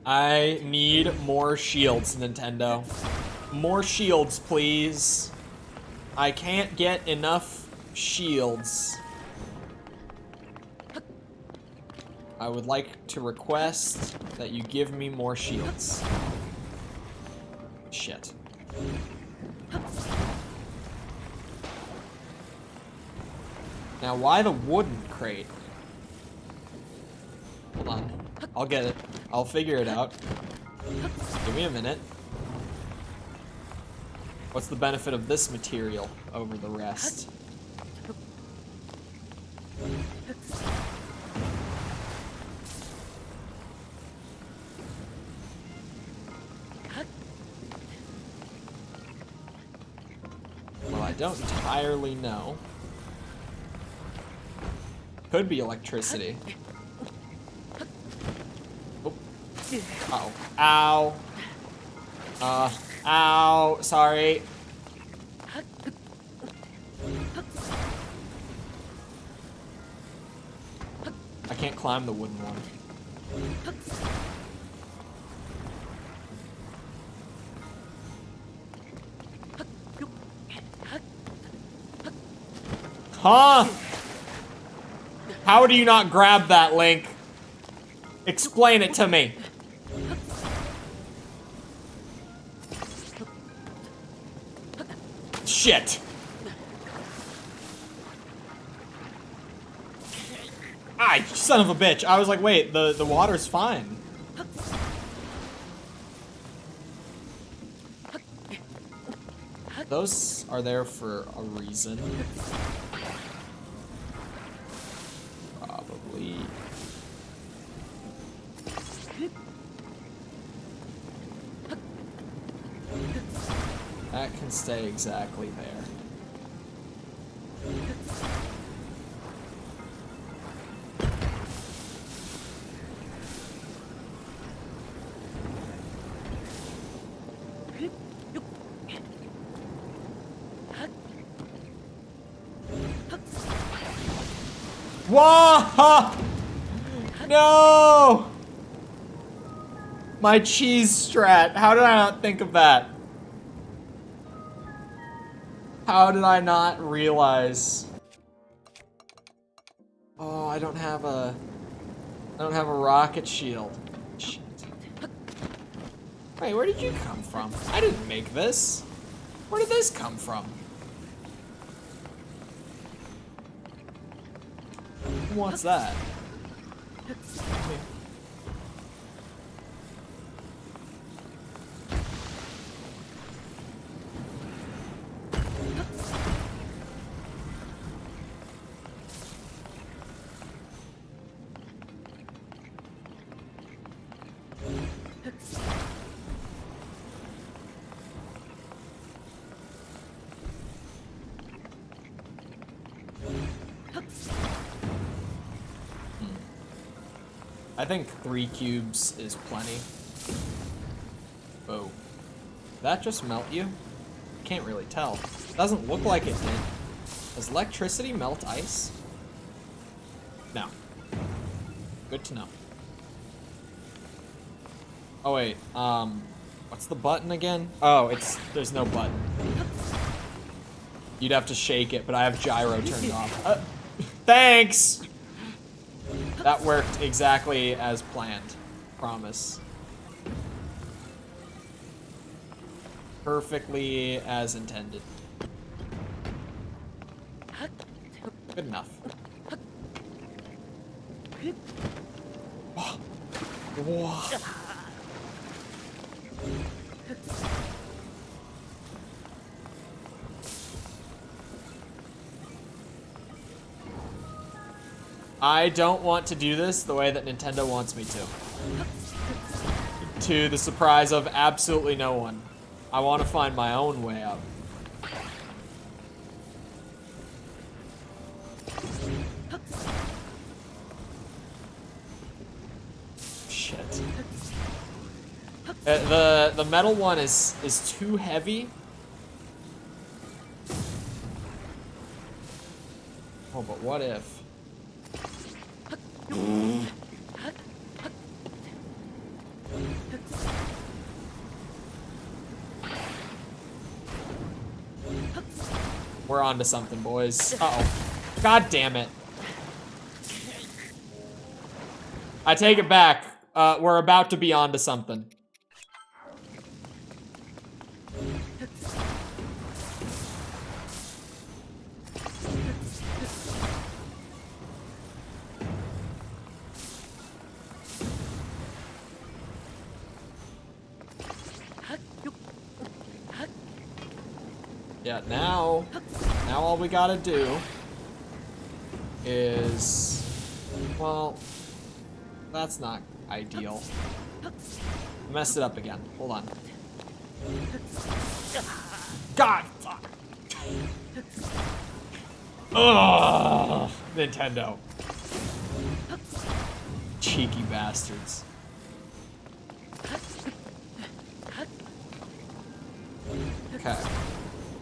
I need more shields, Nintendo. More shields, please. I can't get enough shields. I would like to request that you give me more shields. Shit. Now, why the wooden crate? Hold on. I'll get it. I'll figure it out. Give me a minute. What's the benefit of this material over the rest? Well, I don't entirely know. Could be electricity. Oh. Uh-oh. Ow. Ow. Sorry. I can't climb the wooden one. Huh? How do you not grab that, Link? Explain it to me. Shit. Ah, you son of a bitch. I was like, wait, the water's fine. Those are there for a reason. Probably. That can stay exactly there. Whoa! No! My cheese strat. How did I not think of that? How did I not realize? Oh, I don't have a rocket shield. Wait, where did you come from? I didn't make this. Where did this come from? Who wants that? Here. I think 3 cubes is plenty. Oh. Did that just melt you? Can't really tell. Doesn't look like it did. Does electricity melt ice? No. Good to know. Oh wait, what's the button again? Oh, there's no button. You'd have to shake it, but I have gyro turned off. Thanks! That worked exactly as planned. Promise. Perfectly as intended. Good enough. Whoa. I don't want to do this the way that Nintendo wants me to. To the surprise of absolutely no one. I want to find my own way up. Shit. The metal one is too heavy. Oh, but what if? We're on to something, boys. Uh-oh. God damn it. I take it back. We're about to be on to something. Yeah, now all we gotta do is, well, that's not ideal. Messed it up again. Hold on. God, fuck. Ugh, Nintendo. Cheeky bastards. Okay.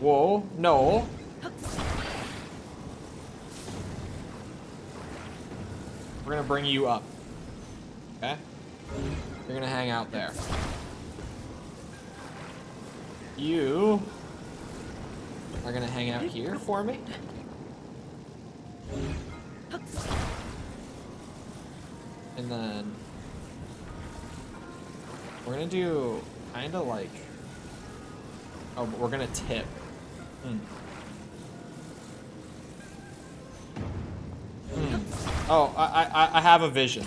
Whoa, no. We're gonna bring you up. Okay? You're gonna hang out there. You are gonna hang out here for me. And then we're gonna do kinda like, oh, but we're gonna tip. Oh, I have a vision.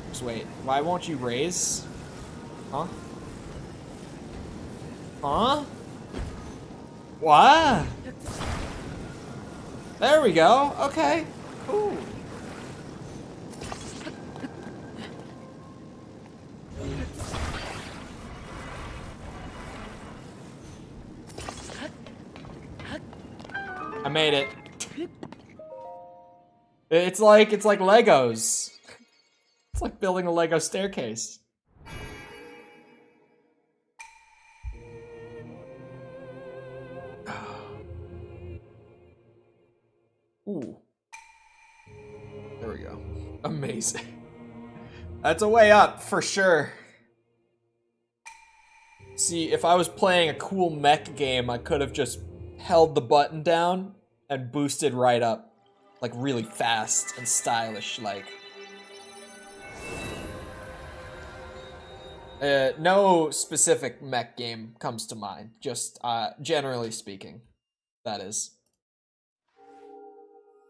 Just wait. Why won't you raise? Huh? Huh? What? There we go. Okay. Cool. I made it. It's like Legos. It's like building a Lego staircase. Ooh. There we go. Amazing. That's a way up, for sure. See, if I was playing a cool mech game, I could have just held the button down and boosted right up. Like really fast and stylish, like. No specific mech game comes to mind, just generally speaking, that is.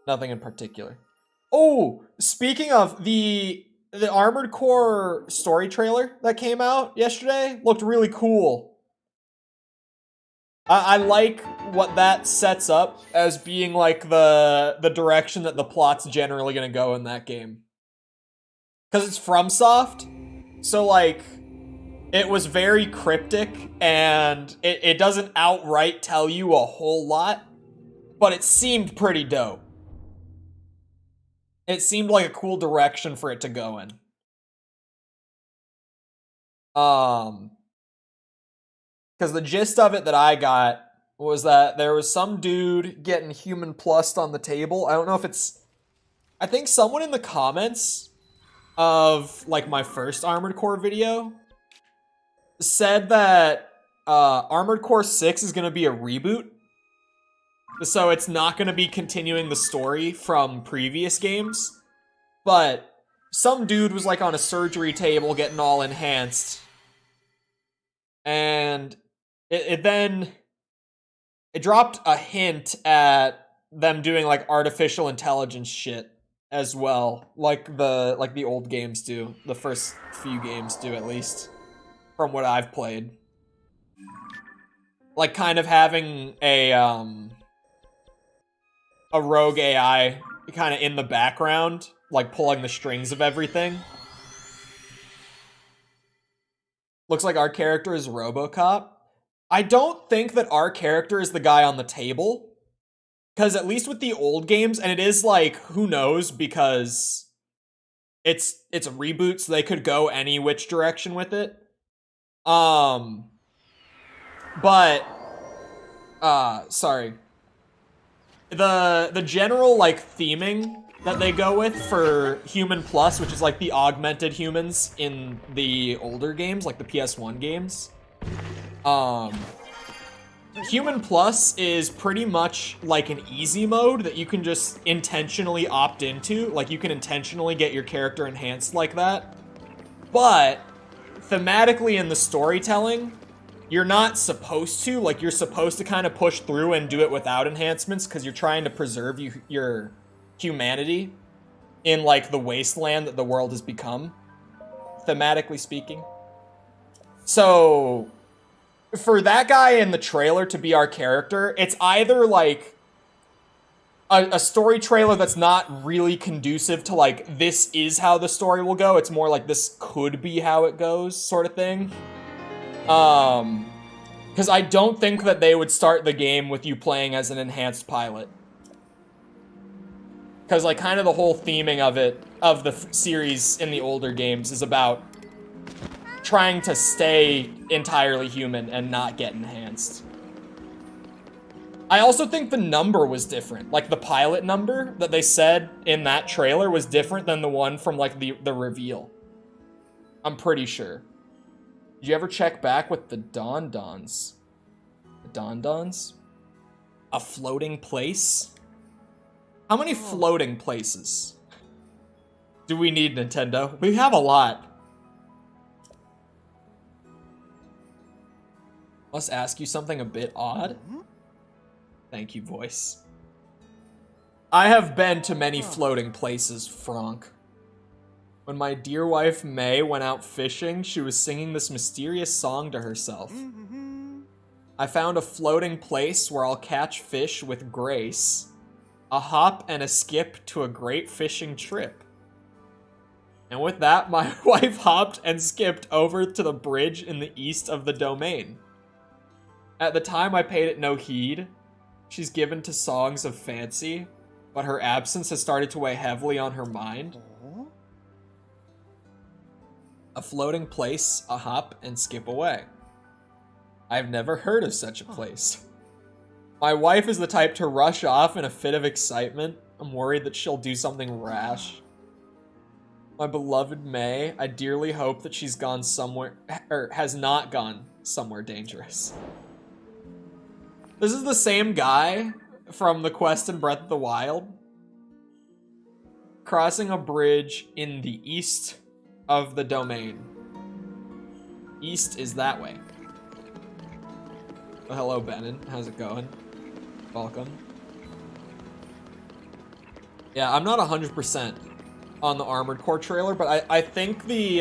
Nothing in particular. Oh, speaking of the Armored Core story trailer that came out yesterday, looked really cool. I like what that sets up as being like the direction that the plot's generally gonna go in that game. Because it's FromSoft, so like, it was very cryptic, and it doesn't outright tell you a whole lot, but it seemed pretty dope. It seemed like a cool direction for it to go in. Because the gist of it that I got was that there was some dude getting human plussed on the table. I don't know if it's... I think someone in the comments of, like, my first Armored Core video said that Armored Core 6 is going to be a reboot. So it's not going to be continuing the story from previous games. But some dude was, like, on a surgery table getting all enhanced. And it dropped a hint at them doing, like, artificial intelligence shit as well. Like the old games do. The first few games do, at least. From what I've played. Like, kind of having a rogue AI kind of in the background, like pulling the strings of everything. Looks like our character is RoboCop. I don't think that our character is the guy on the table. Because at least with the old games, and it is like, who knows, because it's a reboot, so they could go any which direction with it. Sorry. The general, like, theming that they go with for Human Plus, which is, like, the augmented humans in the older games, like the PS1 games. Human Plus is pretty much like an easy mode that you can just intentionally opt into. Like, you can intentionally get your character enhanced like that. But, thematically in the storytelling, you're not supposed to. Like, you're supposed to kind of push through and do it without enhancements because you're trying to preserve your humanity in, like, the wasteland that the world has become, thematically speaking. So, for that guy in the trailer to be our character, it's either, like, a story trailer that's not really conducive to, like, this is how the story will go. It's more like this could be how it goes sort of thing. Because I don't think that they would start the game with you playing as an enhanced pilot. Because, like, kind of the whole theming of the series in the older games is about trying to stay entirely human and not get enhanced. I also think the number was different. Like, the pilot number that they said in that trailer was different than the one from, like, the reveal. I'm pretty sure. Did you ever check back with the Don-Dons? The Don-Dons? A floating place? How many floating places do we need, Nintendo? We have a lot. Must ask you something a bit odd. Thank you, voice. I have been to many floating places, Franck. When my dear wife May went out fishing, she was singing this mysterious song to herself. I found a floating place where I'll catch fish with grace. A hop and a skip to a great fishing trip. And with that, my wife hopped and skipped over to the bridge in the east of the domain. At the time, I paid it no heed. She's given to songs of fancy, but her absence has started to weigh heavily on her mind. A floating place, a hop, and skip away. I've never heard of such a place. My wife is the type to rush off in a fit of excitement. I'm worried that she'll do something rash. My beloved May, I dearly hope that she's gone somewhere, or has not gone somewhere dangerous. This is the same guy from the quest in Breath of the Wild. Crossing a bridge in the east of the domain. East is that way. Oh, hello, Benin. How's it going? Welcome. Yeah, I'm not 100% on the Armored Core trailer, but I think the,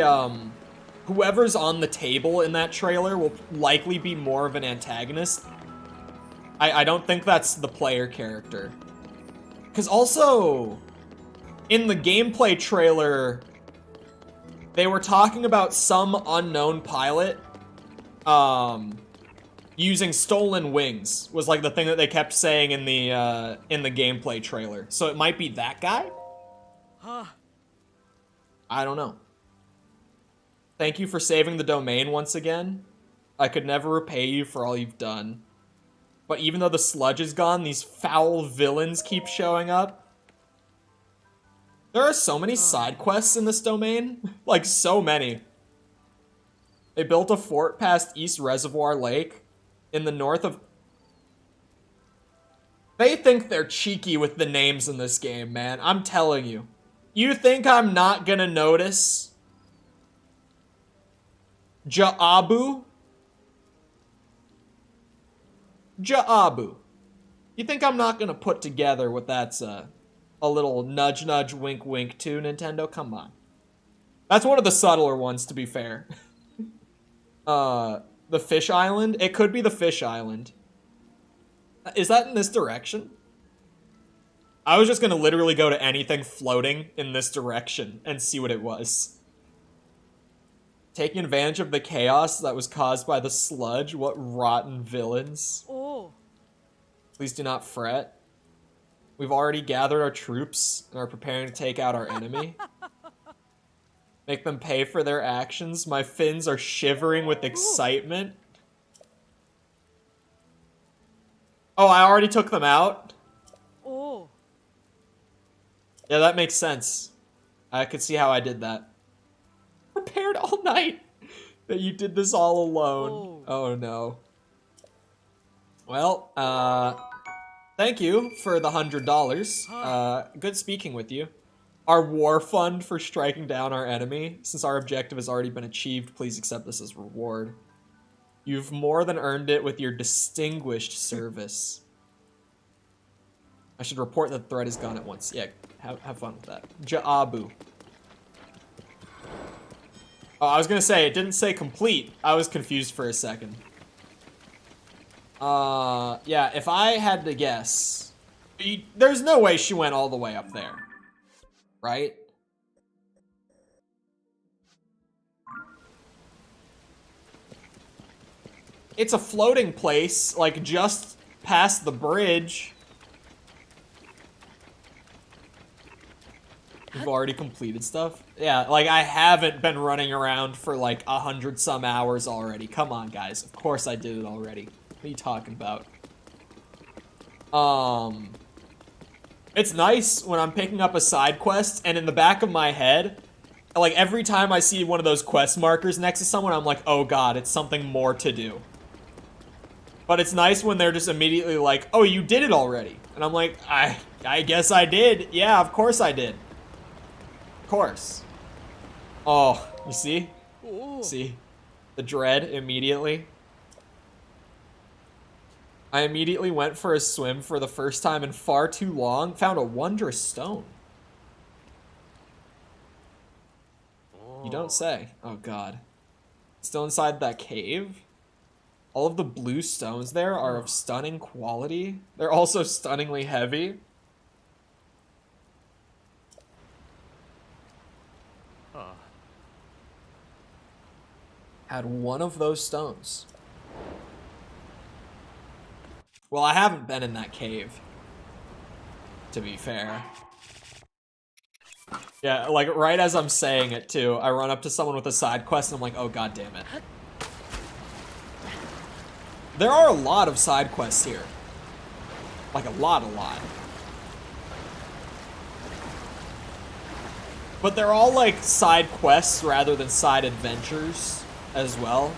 whoever's on the table in that trailer will likely be more of an antagonist. I don't think that's the player character. Because also, in the gameplay trailer, they were talking about some unknown pilot, using stolen wings was like the thing that they kept saying in the gameplay trailer. So it might be that guy? I don't know. Thank you for saving the domain once again. I could never repay you for all you've done. But even though the sludge is gone, these foul villains keep showing up. There are so many side quests in this domain. Like, so many. They built a fort past East Reservoir Lake in the north of... They think they're cheeky with the names in this game, man. I'm telling you. You think I'm not gonna notice? Ja'abu? Ja'abu. You think I'm not gonna put together what that's a little nudge nudge wink wink to, Nintendo? Come on. That's one of the subtler ones, to be fair. The Fish Island? It could be the Fish Island. Is that in this direction? I was just gonna literally go to anything floating in this direction and see what it was. Taking advantage of the chaos that was caused by the sludge. What rotten villains. Oh. Please do not fret. We've already gathered our troops and are preparing to take out our enemy. Make them pay for their actions. My fins are shivering with excitement. Oh, I already took them out? Oh. Yeah, that makes sense. I could see how I did that. Prepared all night that you did this all alone. Oh no. Well, thank you for the $100. Good speaking with you. Our war fund for striking down our enemy. Since our objective has already been achieved, please accept this as reward. You've more than earned it with your distinguished service. I should report that the threat is gone at once. Yeah, have fun with that. Ja'abu. Oh, I was gonna say, it didn't say complete. I was confused for a second. Yeah, if I had to guess, there's no way she went all the way up there. Right? It's a floating place, like just past the bridge. You've already completed stuff? Yeah, like I haven't been running around for like 100 some hours already. Come on, guys. Of course I did it already. What are you talking about? It's nice when I'm picking up a side quest and in the back of my head, like every time I see one of those quest markers next to someone, I'm like, oh god, it's something more to do. But it's nice when they're just immediately like, oh, you did it already. And I'm like, I guess I did. Yeah, of course I did. Of course. Oh, you see? Oh. See? The dread immediately. I immediately went for a swim for the first time in far too long. Found a wondrous stone. You don't say. Oh god. Still inside that cave? All of the blue stones there are of stunning quality. They're also stunningly heavy. Had one of those stones. Well, I haven't been in that cave, to be fair. Yeah, like right as I'm saying it too, I run up to someone with a side quest and I'm like, oh god damn it. There are a lot of side quests here. Like a lot. But they're all like side quests rather than side adventures as well.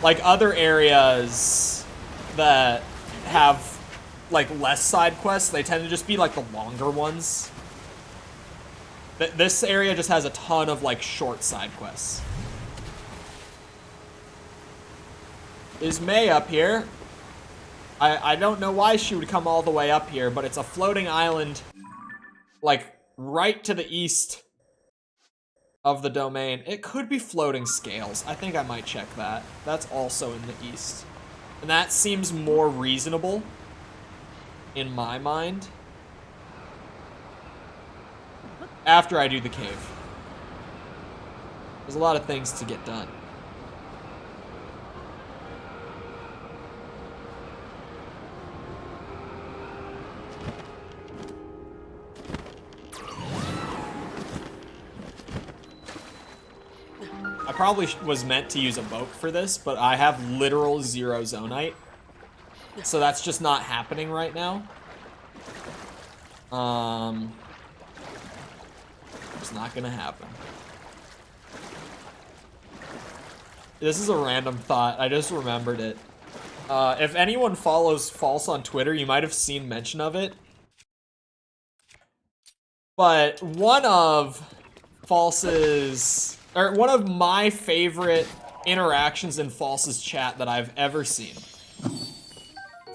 Like other areas that have like less side quests, they tend to just be like the longer ones. This area just has a ton of like short side quests. is May up here. I don't know why she would come all the way up here, but it's a floating island, like, right to the east of the domain. It could be floating scales. I think I might check that. That's also in the east. And that seems more reasonable in my mind. After I do the cave. There's a lot of things to get done. I probably was meant to use a boat for this, but I have literal 0 zonite. So that's just not happening right now. It's not gonna happen. This is a random thought. I just remembered it. If anyone follows False on Twitter, you might have seen mention of it. But one of False's, or one of my favorite interactions in False's chat that I've ever seen,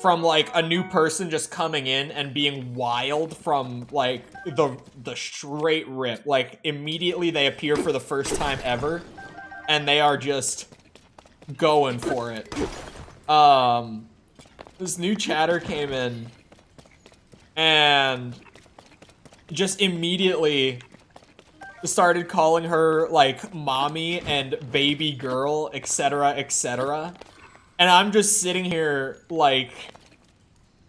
from like a new person just coming in and being wild from like the straight rip, like immediately they appear for the first time ever and they are just going for it. This new chatter came in and just immediately started calling her like mommy and baby girl, etc., etc. And I'm just sitting here like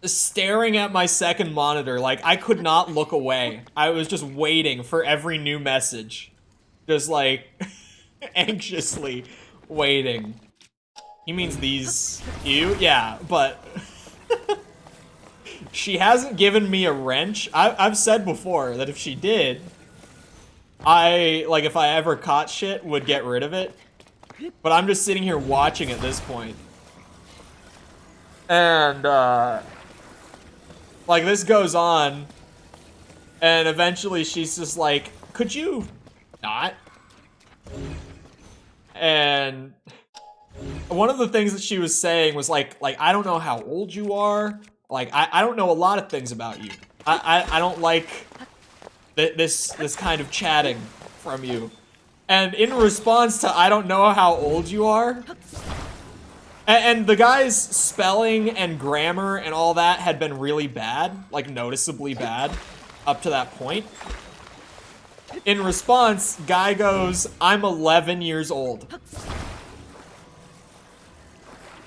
staring at my second monitor, like I could not look away. I was just waiting for every new message, just like anxiously waiting. He means these, you? Yeah, but she hasn't given me a wrench. I've said before that if she did, if I ever caught shit, would get rid of it. But I'm just sitting here watching at this point. And, like, this goes on, and eventually she's just like, could you not? And one of the things that she was saying was like, I don't know how old you are. Like, I don't know a lot of things about you. I don't like this kind of chatting from you. And in response to I don't know how old you are, and the guy's spelling and grammar and all that had been really bad, like noticeably bad, up to that point. In response, guy goes, I'm 11 years old.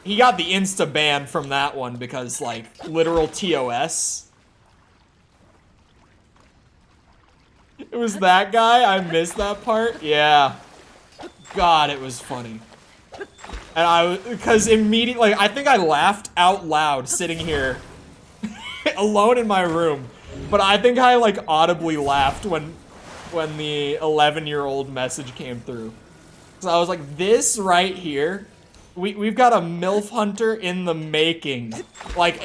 He got the insta ban from that one because, like, literal TOS. It was that guy? I missed that part? Yeah. God, it was funny. And because immediately, I think I laughed out loud sitting here alone in my room. But I think I, like, audibly laughed when the 11-year-old message came through. So I was like, this right here, we've got a MILF hunter in the making. Like,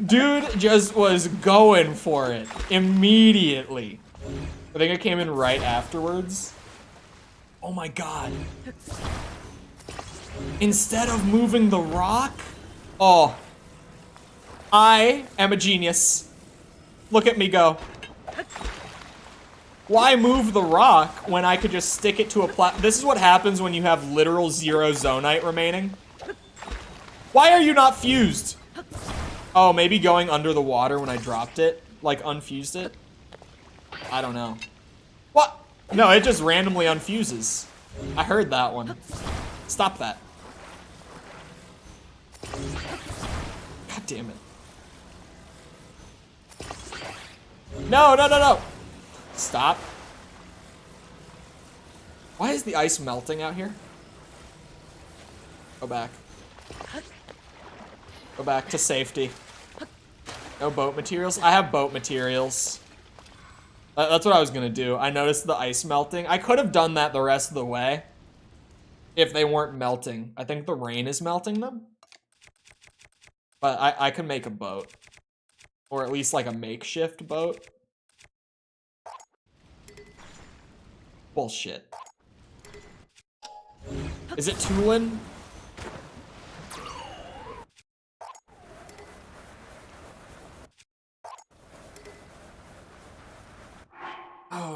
dude just was going for it immediately. I think it came in right afterwards. Oh my god. Instead of moving the rock? Oh. I am a genius. Look at me go. Why move the rock when I could just stick it to a This is what happens when you have literal 0 zonite remaining. Why are you not fused? Oh, maybe going under the water when I dropped it, like, unfused it? I don't know. What? No, it just randomly unfuses. I heard that one. Stop that. God damn it. No, no, no, no. Stop. Why is the ice melting out here? Go back. Go back to safety. No boat materials? I have boat materials. That's what I was gonna do. I noticed the ice melting. I could have done that the rest of the way if they weren't melting. I think the rain is melting them. But I could make a boat. Or at least like a makeshift boat. Bullshit. Is it Tulin?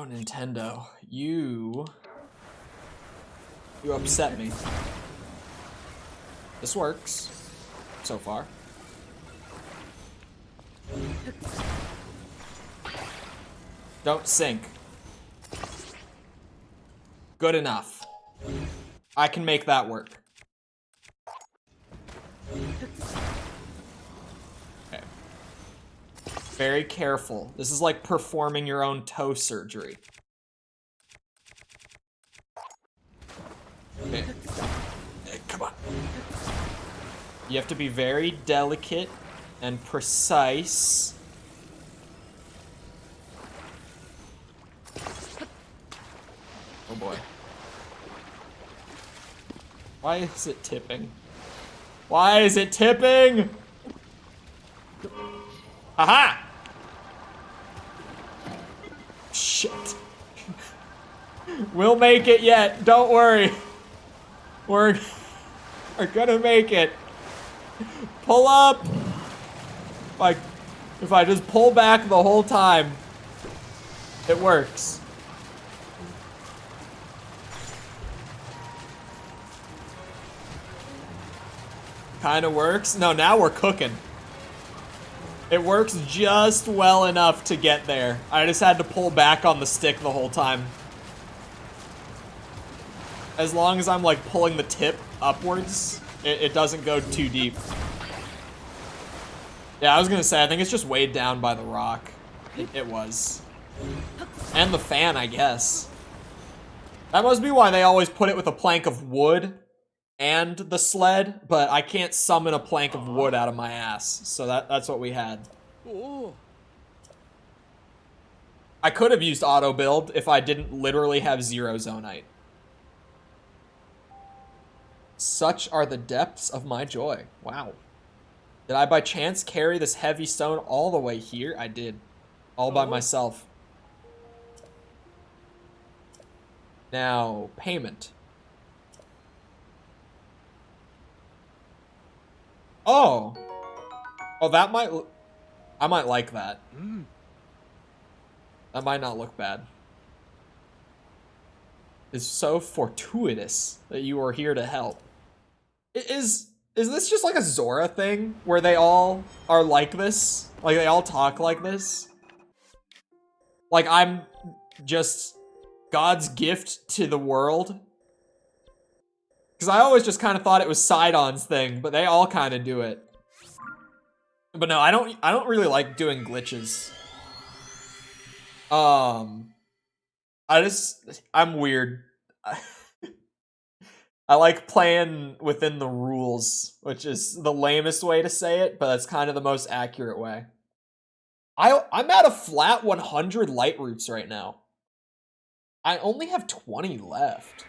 Nintendo, you upset me. This works so far. Don't sink. Good enough. I can make that work. Okay. Very careful. This is like performing your own toe surgery. Okay. Hey, come on. You have to be very delicate and precise. Oh boy. Why is it tipping? Why is it tipping? Aha! Shit. We'll make it yet. Don't worry. We're gonna make it. Pull up. If I just pull back the whole time, it works. Kinda works. No, now we're cooking. It works just well enough to get there. I just had to pull back on the stick the whole time. As long as I'm like pulling the tip upwards, it doesn't go too deep. Yeah, I was gonna say, I think it's just weighed down by the rock. It was. And the fan, I guess. That must be why they always put it with a plank of wood and the sled, but I can't summon a plank of wood out of my ass, so that's what we had. I could have used auto build if I didn't literally have 0 zonite. Such are the depths of my joy. Wow. Did I by chance carry this heavy stone all the way here? I did. All by myself. Now, payment. Oh. Oh, that might... I might like that. That might not look bad. It's so fortuitous that you are here to help. Is this just like a Zora thing? Where they all are like this? Like, they all talk like this? Like, I'm just God's gift to the world? Because I always just kind of thought it was Sidon's thing, but they all kind of do it. But no, I don't really like doing glitches. I'm weird. I like playing within the rules, which is the lamest way to say it, but that's kind of the most accurate way. I'm at a flat 100 light roots right now. I only have 20 left.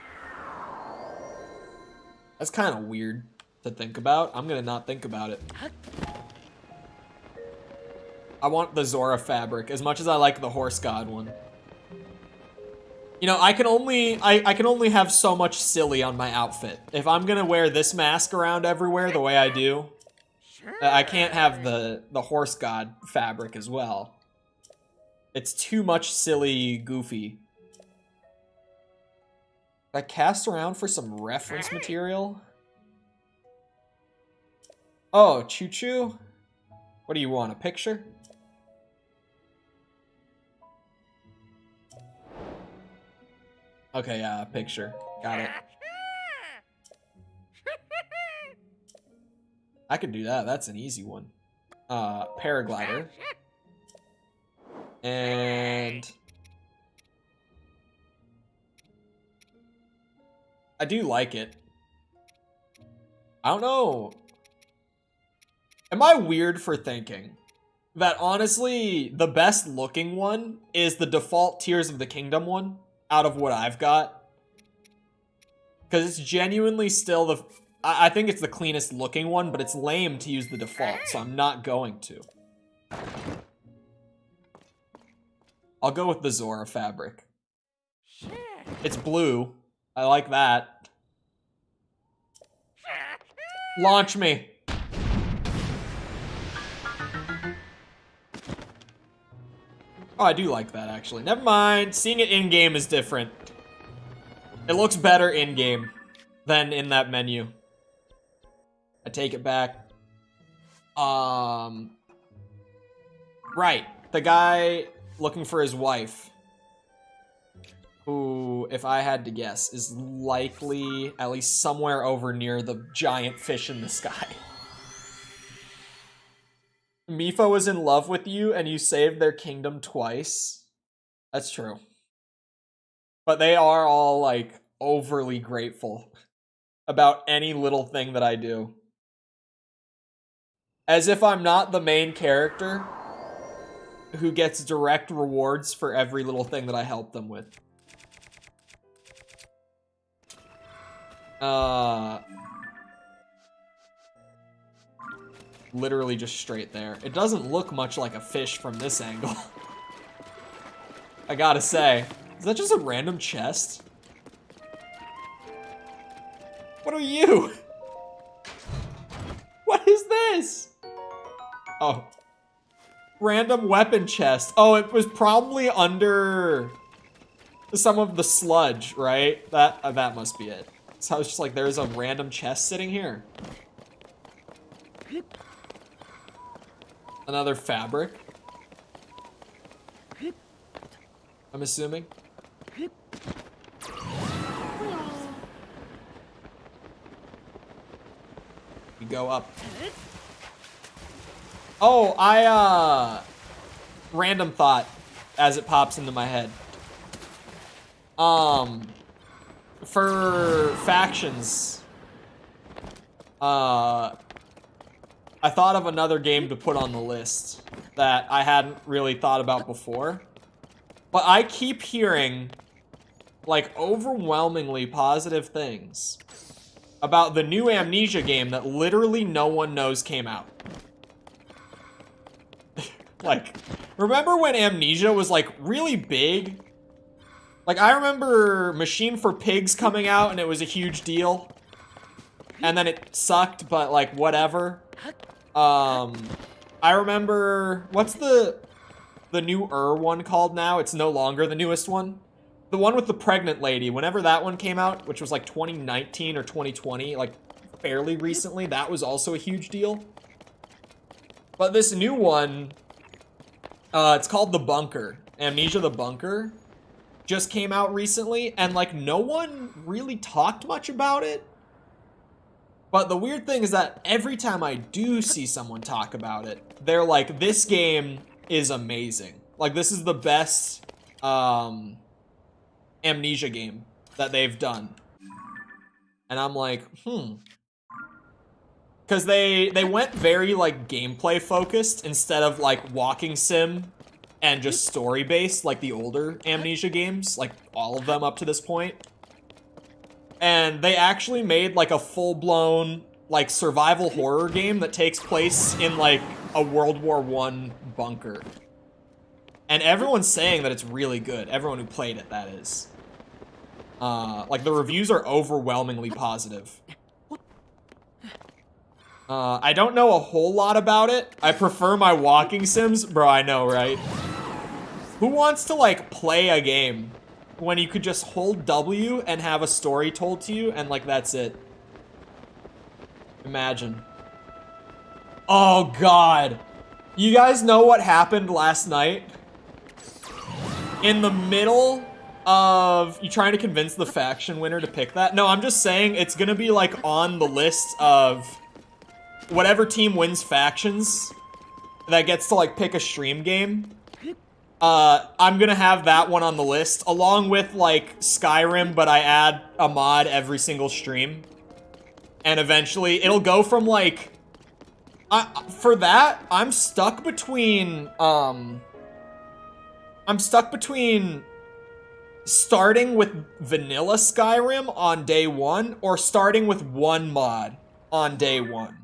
That's kind of weird to think about. I'm gonna not think about it. I want the Zora fabric as much as I like the horse god one. You know, I can only have so much silly on my outfit. If I'm gonna wear this mask around everywhere the way I do, I can't have the horse god fabric as well. It's too much silly goofy. I cast around for some reference material. Oh, Choo Choo? What do you want, a picture? Okay, yeah, picture. Got it. I could do that. That's an easy one. Paraglider. And... I do like it. I don't know. Am I weird for thinking that honestly the best looking one is the default Tears of the Kingdom one out of what I've got? Because it's genuinely still the... I think it's the cleanest looking one, but it's lame to use the default, so I'm not going to. I'll go with the Zora fabric. It's blue. I like that. Launch me. Oh, I do like that, actually. Never mind. Seeing it in-game is different. It looks better in-game than in that menu. I take it back. Right. The guy looking for his wife, who, if I had to guess, is likely at least somewhere over near the giant fish in the sky. Mipha was in love with you and you saved their kingdom twice. That's true. But they are all, like, overly grateful about any little thing that I do. As if I'm not the main character who gets direct rewards for every little thing that I help them with. Literally just straight there. It doesn't look much like a fish from this angle. I gotta say. Is that just a random chest? What are you? What is this? Oh. Random weapon chest. Oh, it was probably under some of the sludge, right? That must be it. So I was just like, there's a random chest sitting here. Another fabric. I'm assuming. You go up. Oh, random thought as it pops into my head. For factions, I thought of another game to put on the list that I hadn't really thought about before. But I keep hearing, like, overwhelmingly positive things about the new Amnesia game that literally no one knows came out. Like, remember when Amnesia was, like, really big? Like, I remember Machine for Pigs coming out and it was a huge deal. And then it sucked, but, like, whatever. I remember, what's the newer one called now? It's no longer the newest one. The one with the pregnant lady, whenever that one came out, which was like 2019 or 2020, like fairly recently, that was also a huge deal. But this new one, it's called The Bunker. Amnesia the Bunker just came out recently, and like no one really talked much about it. But the weird thing is that every time I do see someone talk about it, they're like, this game is amazing. Like, this is the best Amnesia game that they've done. And I'm like, because they went very, like, gameplay focused instead of, like, walking sim and just story based, like the older Amnesia games, like all of them up to this point. And they actually made, like, a full-blown, like, survival horror game that takes place in, like, a World War I bunker. And everyone's saying that it's really good. Everyone who played it, that is. Like, the reviews are overwhelmingly positive. I don't know a whole lot about it. I prefer my walking sims. Bro, I know, right? Who wants to, like, play a game when you could just hold W and have a story told to you, and, like, that's it? Imagine. Oh, God. You guys know what happened last night? In the middle of you trying to convince the faction winner to pick that? No, I'm just saying it's gonna be, like, on the list of whatever team wins factions that gets to, like, pick a stream game. I'm gonna have that one on the list, along with, like, Skyrim, but I add a mod every single stream. And eventually, it'll go from, like... for that, I'm stuck between starting with vanilla Skyrim on day one, or starting with one mod on day one.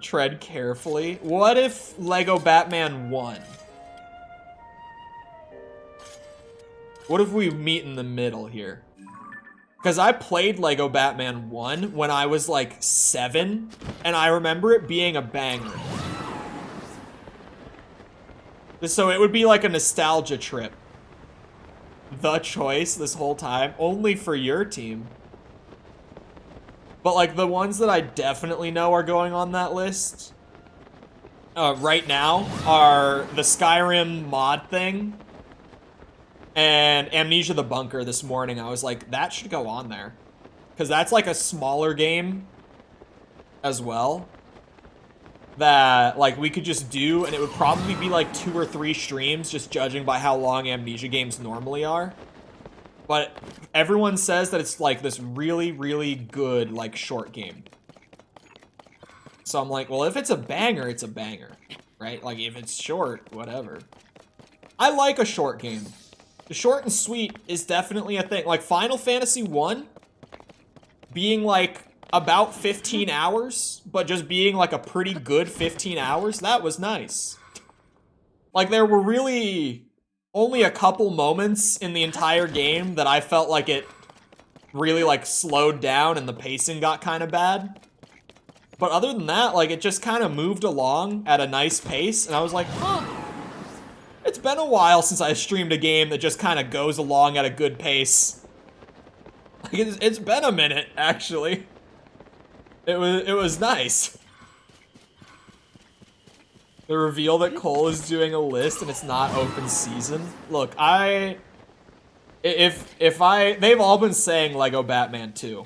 Tread carefully. What if Lego Batman won? What if we meet in the middle here? Because I played Lego Batman 1 when I was like 7, and I remember it being a banger. So it would be like a nostalgia trip. The choice this whole time, only for your team. But like the ones that I definitely know are going on that list right now are the Skyrim mod thing and Amnesia the Bunker this morning. I was like, that should go on there. Because that's like a smaller game as well that like we could just do, and it would probably be like 2 or 3 streams, just judging by how long Amnesia games normally are. But everyone says that it's like this really, really good like short game. So I'm like, well, if it's a banger, it's a banger, right? Like if it's short, whatever. I like a short game. The short and sweet is definitely a thing. Like Final Fantasy 1 being like about 15 hours, but just being like a pretty good 15 hours, that was nice. Like there were really only a couple moments in the entire game that I felt like it really like slowed down and the pacing got kind of bad. But other than that, like it just kind of moved along at a nice pace, and I was like, huh, it's been a while since I streamed a game that just kind of goes along at a good pace. Like it's been a minute, actually. It was nice. The reveal that Cole is doing a list and it's not open season. Look, they've all been saying Lego Batman 2.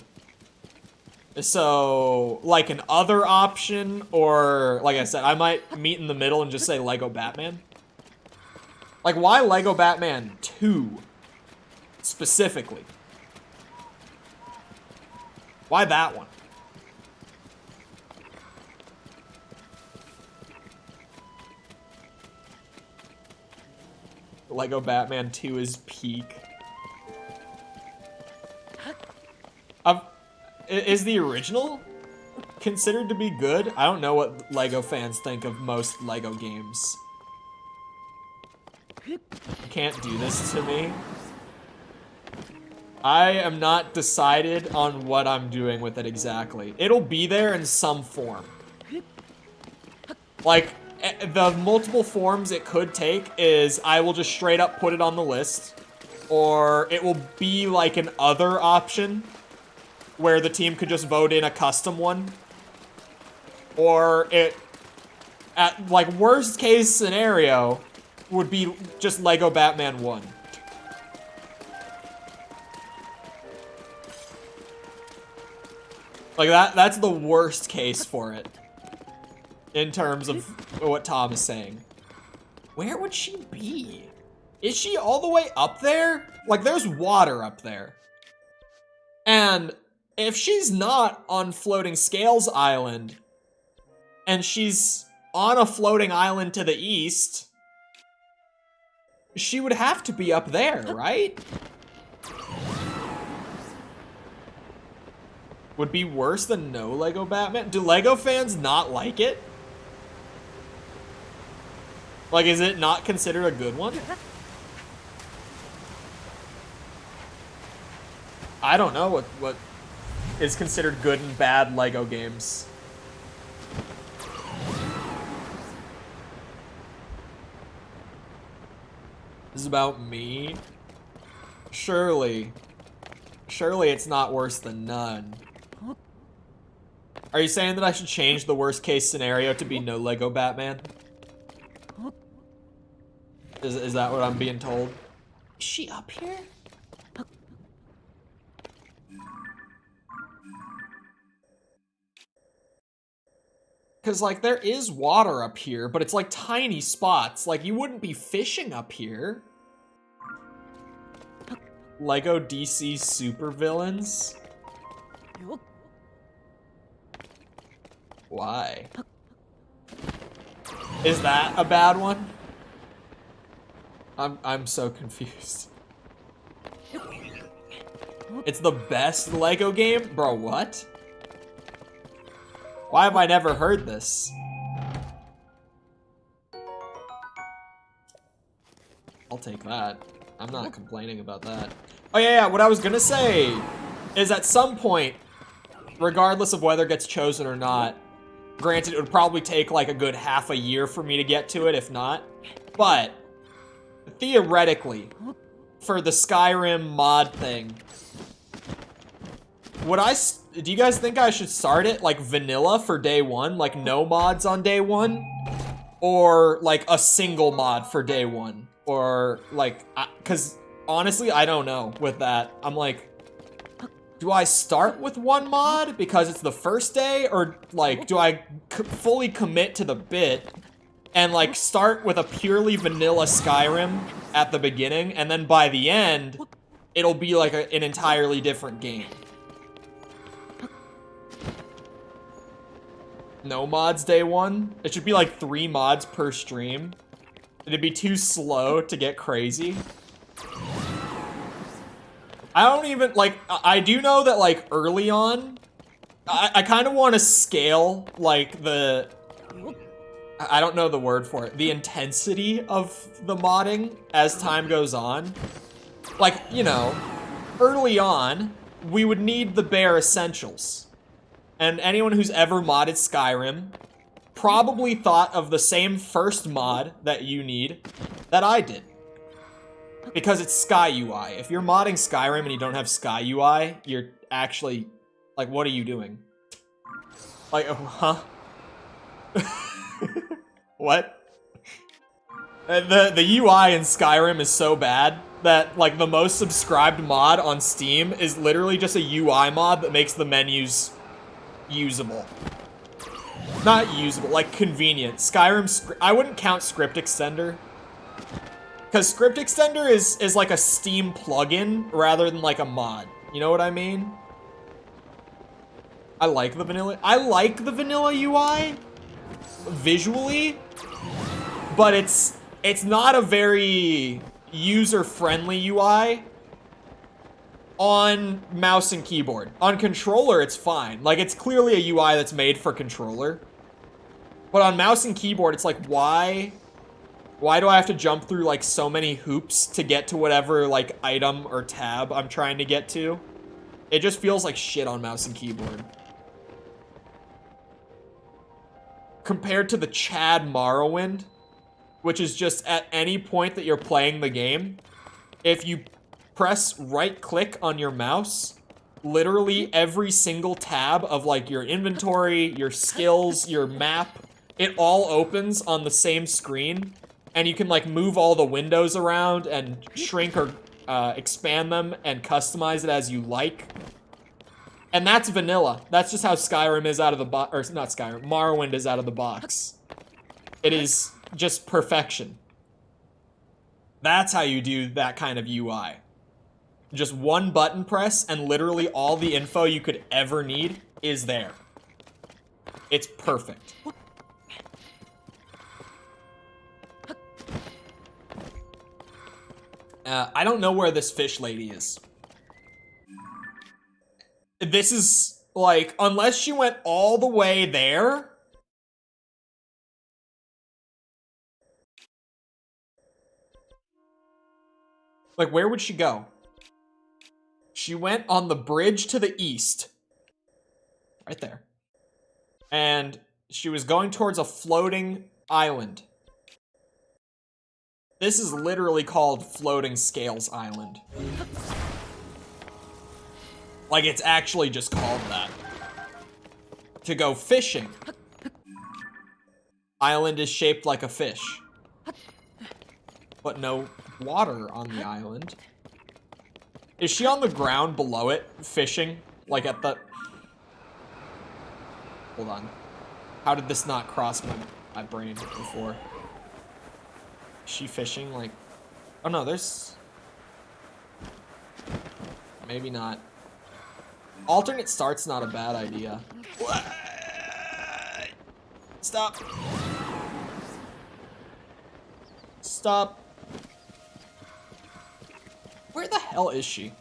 So, like an other option, or like I said, I might meet in the middle and just say Lego Batman. Like, why Lego Batman 2? Specifically. Why that one? Lego Batman 2 is peak. Is the original considered to be good? I don't know what Lego fans think of most Lego games. You can't do this to me. I am not decided on what I'm doing with it exactly. It'll be there in some form. Like, the multiple forms it could take is I will just straight up put it on the list, or it will be like an other option where the team could just vote in a custom one, or it, at like worst case scenario, would be just Lego Batman 1. Like that's the worst case for it. In terms of what Tom is saying. Where would she be? Is she all the way up there? Like, there's water up there. And if she's not on Floating Scales Island, and she's on a floating island to the east, she would have to be up there, right? Would be worse than no Lego Batman? Do Lego fans not like it? Like, is it not considered a good one? I don't know what is considered good and bad Lego games. This is about me? Surely it's not worse than none. Are you saying that I should change the worst case scenario to be no Lego Batman? Is that what I'm being told? Is she up here? Because, like, there is water up here, but it's, like, tiny spots. Like, you wouldn't be fishing up here. Lego DC supervillains? Why? Is that a bad one? I'm so confused. It's the best Lego game? Bro, what? Why have I never heard this? I'll take that. I'm not complaining about that. Oh yeah, what I was gonna say is at some point, regardless of whether it gets chosen or not, granted it would probably take like a good half a year for me to get to it, if not, But theoretically, for the Skyrim mod thing, do you guys think I should start it like vanilla for day one, like no mods on day one? Or like a single mod for day one? Or like, cause honestly, I don't know with that. I'm like, do I start with one mod because it's the first day? Or like, do I fully commit to the bit and like start with a purely vanilla Skyrim at the beginning, and then by the end, it'll be like an entirely different game? No mods day one? It should be like 3 mods per stream. It'd be too slow to get crazy. I don't even, like, I do know that, like, early on, I kind of want to scale, like, I don't know the word for it, the intensity of the modding as time goes on. Like, you know, early on, we would need the bare essentials. And anyone who's ever modded Skyrim probably thought of the same first mod that you need that I did. Because it's Sky UI. If you're modding Skyrim and you don't have Sky UI, you're actually, like, what are you doing? Like, huh? What? The UI in Skyrim is so bad that, like, the most subscribed mod on Steam is literally just a UI mod that makes the menus usable. Not usable, like convenient. Skyrim, I wouldn't count Script Extender. Because Script Extender is like a Steam plugin rather than like a mod. You know what I mean? I like the vanilla UI visually, but it's not a very user-friendly UI on mouse and keyboard. On controller, it's fine. Like, it's clearly a UI that's made for controller. But on mouse and keyboard, it's like, why do I have to jump through, like, so many hoops to get to whatever, like, item or tab I'm trying to get to? It just feels like shit on mouse and keyboard. Compared to the Chad Morrowind, which is just at any point that you're playing the game, if you press right-click on your mouse, literally every single tab of, like, your inventory, your skills, your map, it all opens on the same screen, and you can, like, move all the windows around and shrink or expand them and customize it as you like. And that's vanilla. That's just how Skyrim is out of the box, or not Skyrim, Morrowind is out of the box. It is just perfection. That's how you do that kind of UI. Just one button press, and literally all the info you could ever need is there. It's perfect. I don't know where this fish lady is. This is, like, unless she went all the way there. Like, where would she go? She went on the bridge to the east. Right there. And she was going towards a floating island. This is literally called Floating Scales Island. Like, it's actually just called that. To go fishing. Island is shaped like a fish. But no water on the island. Is she on the ground below it, fishing? Like at the... Hold on. How did this not cross my brain before? Is she fishing? Like... Oh no, there's... Maybe not. Alternate start's not a bad idea. Stop. Stop. Where the hell is she?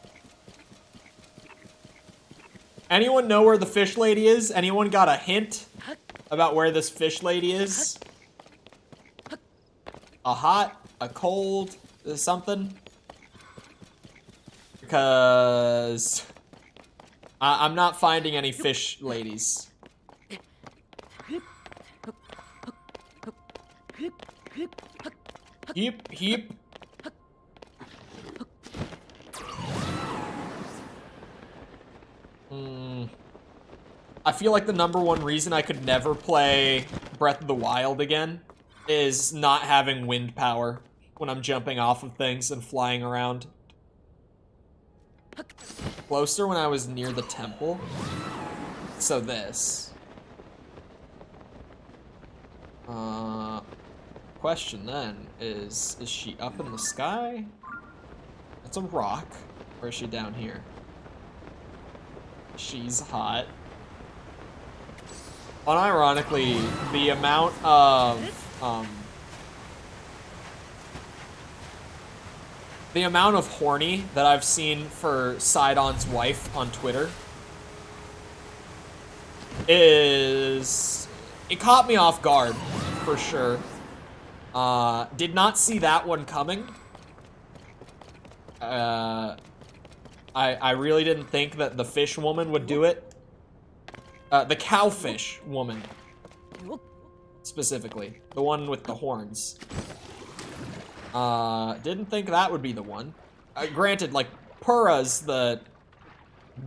Anyone know where the fish lady is? Anyone got a hint about where this fish lady is? A hot, a cold, something? Because I'm not finding any fish ladies. Heap. I feel like the #1 reason I could never play Breath of the Wild again is not having wind power when I'm jumping off of things and flying around. Closer when I was near the temple. So this. Question then is she up in the sky? That's a rock. Or is she down here? She's hot. Unironically, the amount of horny that I've seen for Sidon's wife on Twitter is... It caught me off guard, for sure. Did not see that one coming. I really didn't think that the fish woman would do it. The cowfish woman. Specifically. The one with the horns. Didn't think that would be the one. Granted, like, Purra's the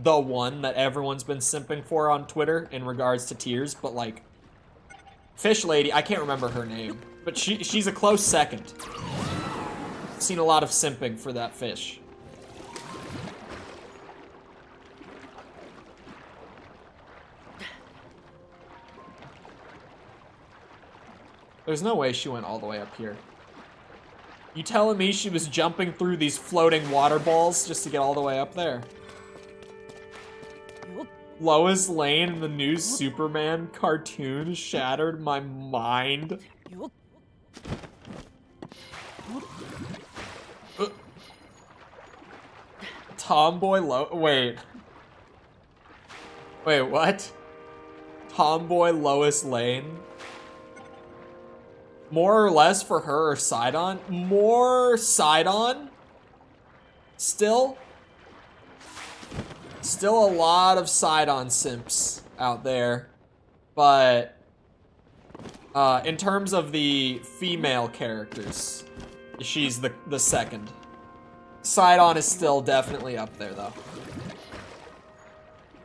one that everyone's been simping for on Twitter in regards to tears, but, like, Fish Lady, I can't remember her name, but she's a close second. Seen a lot of simping for that fish. There's no way she went all the way up here. You telling me she was jumping through these floating water balls just to get all the way up there? Lois Lane in the new Superman cartoon shattered my mind. Tomboy Wait, what? Tomboy Lois Lane? More or less for her or Sidon? More Sidon? Still a lot of Sidon simps out there. But in terms of the female characters, she's the second. Sidon is still definitely up there though.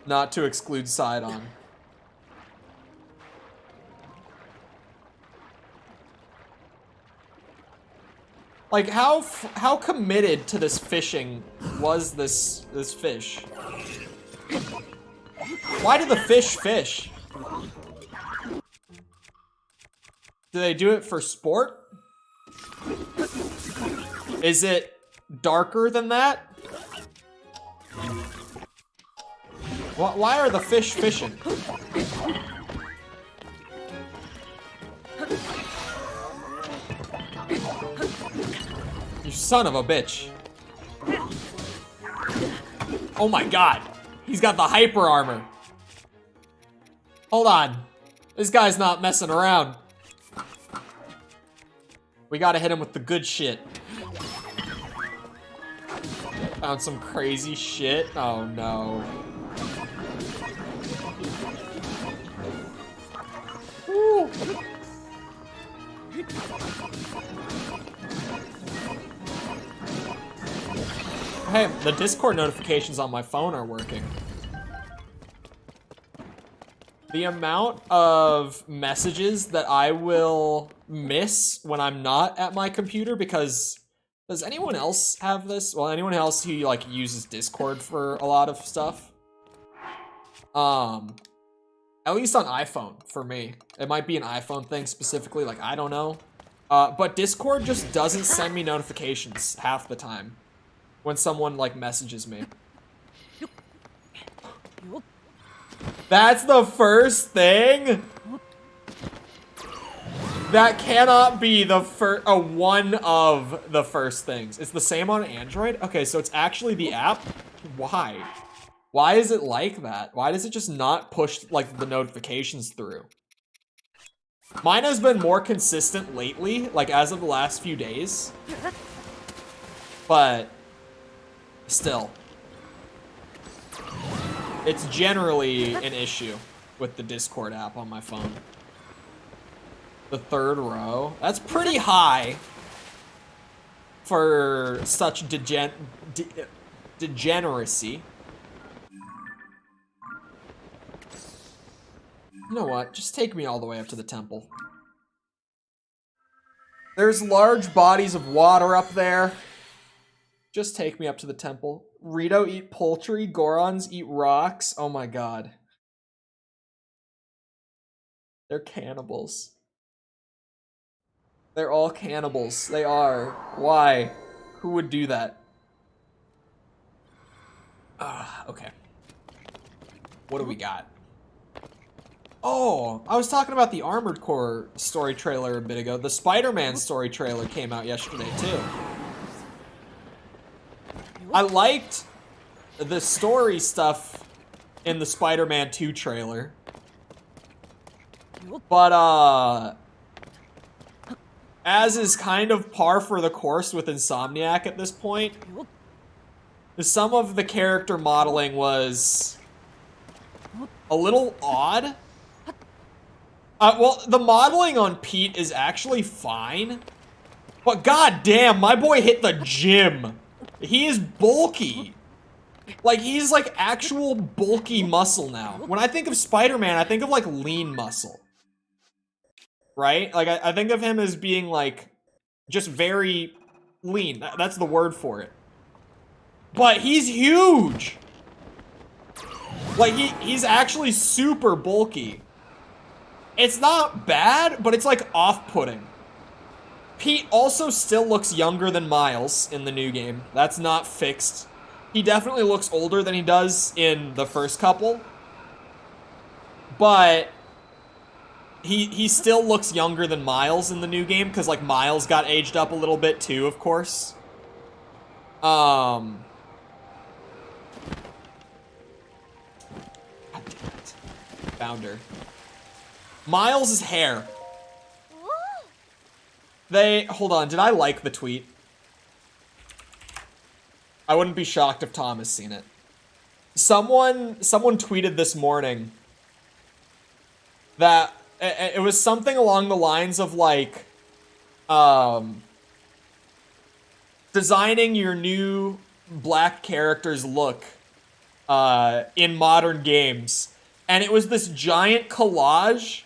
Not to exclude Sidon. Like, how committed to this fishing was this fish? Why do the fish fish? Do they do it for sport? Is it darker than that? Why are the fish fishing? You son of a bitch. Oh my god. He's got the hyper armor. Hold on. This guy's not messing around. We gotta hit him with the good shit. Found some crazy shit. Oh no. Woo. Hey, the Discord notifications on my phone are working. The amount of messages that I will miss when I'm not at my computer, because does anyone else have this? Well, anyone else who like uses Discord for a lot of stuff? At least on iPhone for me. It might be an iPhone thing specifically, like I don't know. But Discord just doesn't send me notifications half the time when someone like messages me. That's the first thing? That cannot be the one of the first things. It's the same on Android? Okay, so it's actually the app? Why? Why is it like that? Why does it just not push like the notifications through? Mine has been more consistent lately, like as of the last few days. But still. It's generally an issue with the Discord app on my phone. The third row. That's pretty high. for such degeneracy. You know what? Just take me all the way up to the temple. There's large bodies of water up there. Just take me up to the temple. Rito eat poultry. Gorons eat rocks. Oh my god. They're cannibals. They're all cannibals. They are. Why? Who would do that? Okay. What do we got? Oh, I was talking about the Armored Core story trailer a bit ago. The Spider-Man story trailer came out yesterday, too. I liked the story stuff in the Spider-Man 2 trailer. But, as is kind of par for the course with Insomniac at this point, some of the character modeling was a little odd. Well, the modeling on Pete is actually fine, but goddamn, my boy hit the gym. He is bulky. Like, he's like actual bulky muscle now. When I think of Spider-Man, I think of like lean muscle. Right? Like, I think of him as being like just very lean. That's the word for it. But he's huge. Like, he's actually super bulky. It's not bad, but it's like off-putting. Pete also still looks younger than Miles in the new game. That's not fixed. He definitely looks older than he does in the first couple. But he still looks younger than Miles in the new game, because like Miles got aged up a little bit too, of course. God damn it. Found her. Miles' hair. Hold on, did I like the tweet? I wouldn't be shocked if Tom has seen it. Someone tweeted this morning that it was something along the lines of like, designing your new black character's look in modern games. And it was this giant collage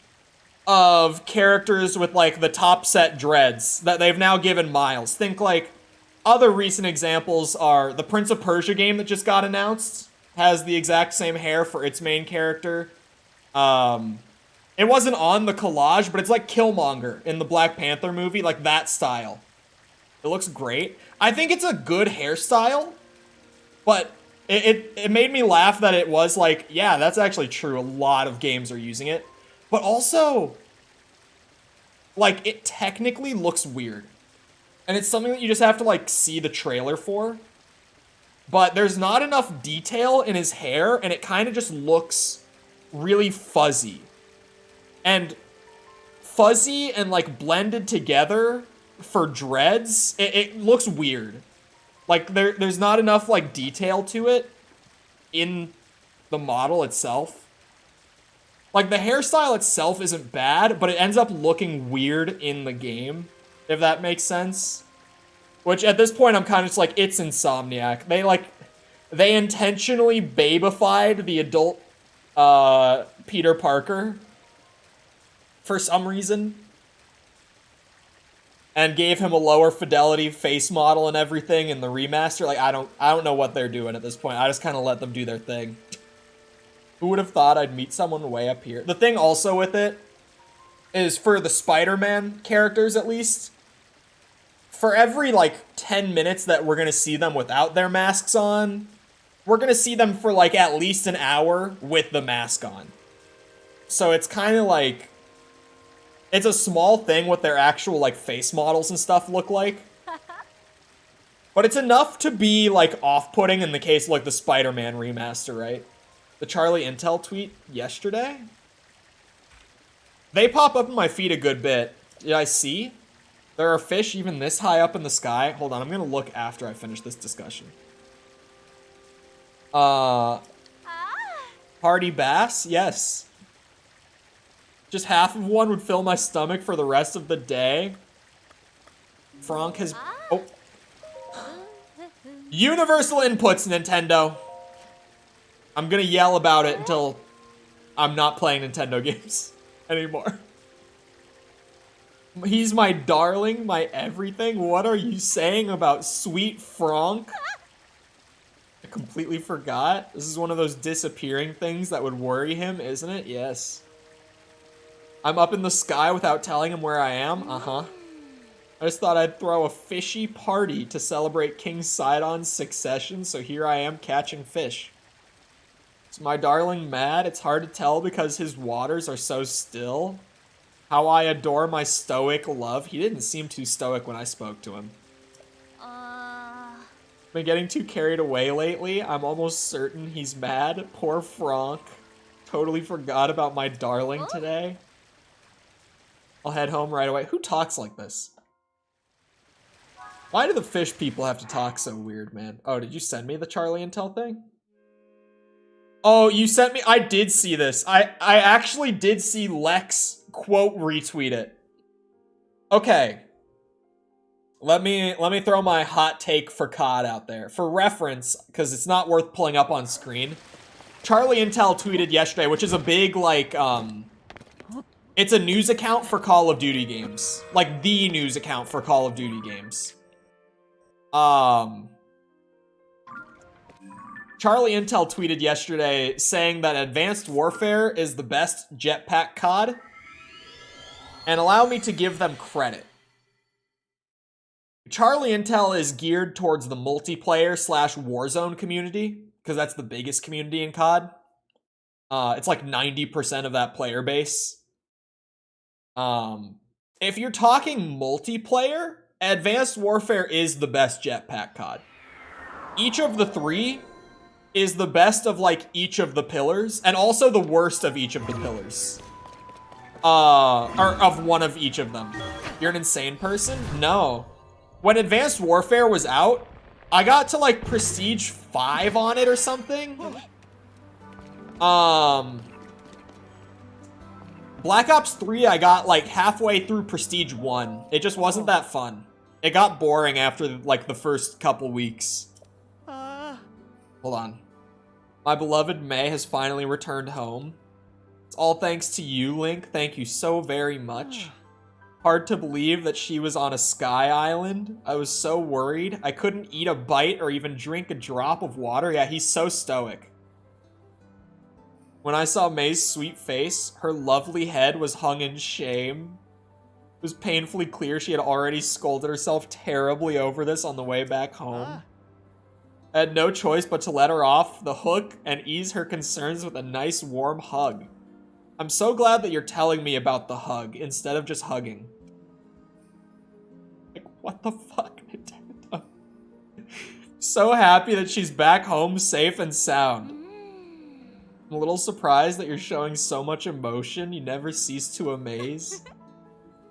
of characters with like the top set dreads that they've now given Miles. Think like other recent examples are the Prince of Persia game that just got announced has the exact same hair for its main character. It wasn't on the collage, but it's like Killmonger in the Black Panther movie, like that style. It looks great. I think it's a good hairstyle, but it made me laugh that it was like, yeah, that's actually true. A lot of games are using it. But also, like, it technically looks weird. And it's something that you just have to, like, see the trailer for. But there's not enough detail in his hair, and it kind of just looks really fuzzy. And fuzzy and, like, blended together for dreads, it looks weird. Like, there's not enough, like, detail to it in the model itself. Like, the hairstyle itself isn't bad, but it ends up looking weird in the game, if that makes sense. Which, at this point, I'm kind of just like, it's Insomniac. They intentionally babified the adult, Peter Parker for some reason. And gave him a lower fidelity face model and everything in the remaster. Like, I don't know what they're doing at this point. I just kind of let them do their thing. Who would have thought I'd meet someone way up here? The thing also with it is for the Spider-Man characters, at least, for every, like, 10 minutes that we're going to see them without their masks on, we're going to see them for, like, at least an hour with the mask on. So it's kind of like, it's a small thing what their actual, like, face models and stuff look like. But it's enough to be, like, off-putting in the case of, like, the Spider-Man remaster, right? The Charlie Intel tweet yesterday? They pop up in my feed a good bit. Did I see? There are fish even this high up in the sky. Hold on, I'm gonna look after I finish this discussion. Party bass? Yes. Just half of one would fill my stomach for the rest of the day. Franck has... Oh. Universal inputs, Nintendo. I'm gonna yell about it until I'm not playing Nintendo games anymore. He's my darling, my everything. What are you saying about Sweet Franck? I completely forgot. This is one of those disappearing things that would worry him, isn't it? Yes. I'm up in the sky without telling him where I am? Uh-huh. I just thought I'd throw a fishy party to celebrate King Sidon's succession, so here I am catching fish. Is my darling mad? It's hard to tell because his waters are so still. How I adore my stoic love. He didn't seem too stoic when I spoke to him. Been getting too carried away lately. I'm almost certain he's mad. Poor Franck. Totally forgot about my darling today. I'll head home right away. Who talks like this? Why do the fish people have to talk so weird, man? Oh, did you send me the Charlie Intel thing? Oh, you sent me? I did see this. I actually did see Lex quote retweet it. Okay. Let me throw my hot take for COD out there. For reference, because it's not worth pulling up on screen. Charlie Intel tweeted yesterday, which is a big, like, it's a news account for Call of Duty games. Like, the news account for Call of Duty games. Charlie Intel tweeted yesterday saying that Advanced Warfare is the best jetpack COD. And allow me to give them credit. Charlie Intel is geared towards the multiplayer / Warzone community, because that's the biggest community in COD. It's like 90% of that player base. If you're talking multiplayer, Advanced Warfare is the best jetpack COD. Each of the three is the best of like each of the pillars, and also the worst of each of the pillars. Or of one of each of them. You're an insane person? No. When Advanced Warfare was out, I got to like Prestige 5 on it or something. Black Ops 3, I got like halfway through Prestige 1. It just wasn't that fun. It got boring after like the first couple weeks. Hold on. My beloved May has finally returned home. It's all thanks to you, Link. Thank you so very much. Hard to believe that she was on a sky island. I was so worried. I couldn't eat a bite or even drink a drop of water. Yeah, he's so stoic. When I saw May's sweet face, her lovely head was hung in shame. It was painfully clear she had already scolded herself terribly over this on the way back home. I had no choice but to let her off the hook and ease her concerns with a nice warm hug. I'm so glad that you're telling me about the hug instead of just hugging. Like, what the fuck? So happy that she's back home safe and sound. I'm a little surprised that you're showing so much emotion. You never cease to amaze.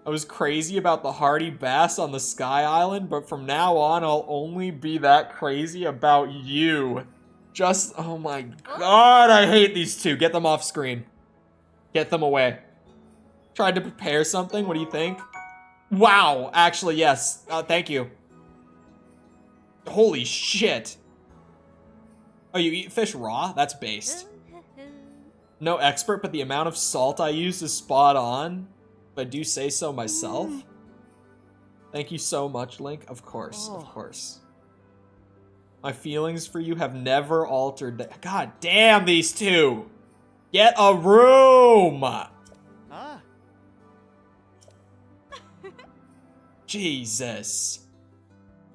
I was crazy about the hardy bass on the Sky Island, but from now on, I'll only be that crazy about you. Just, oh my god, I hate these two. Get them off screen. Get them away. Tried to prepare something, what do you think? Wow, actually, yes. Thank you. Holy shit. Oh, you eat fish raw? That's based. No expert, but the amount of salt I use is spot on. If I do say so myself. Thank you so much, Link. Of course, of course. My feelings for you have never altered. God damn these two! Get a room! Jesus.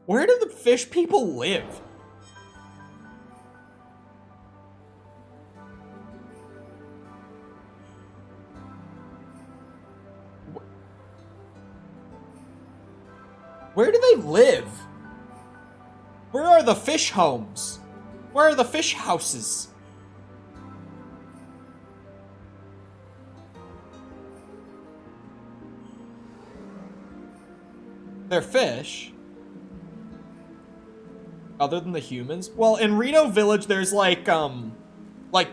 Where do the fish people live? Where do they live? Where are the fish homes? Where are the fish houses? They're fish. Other than the humans? Well, in Reno Village, there's like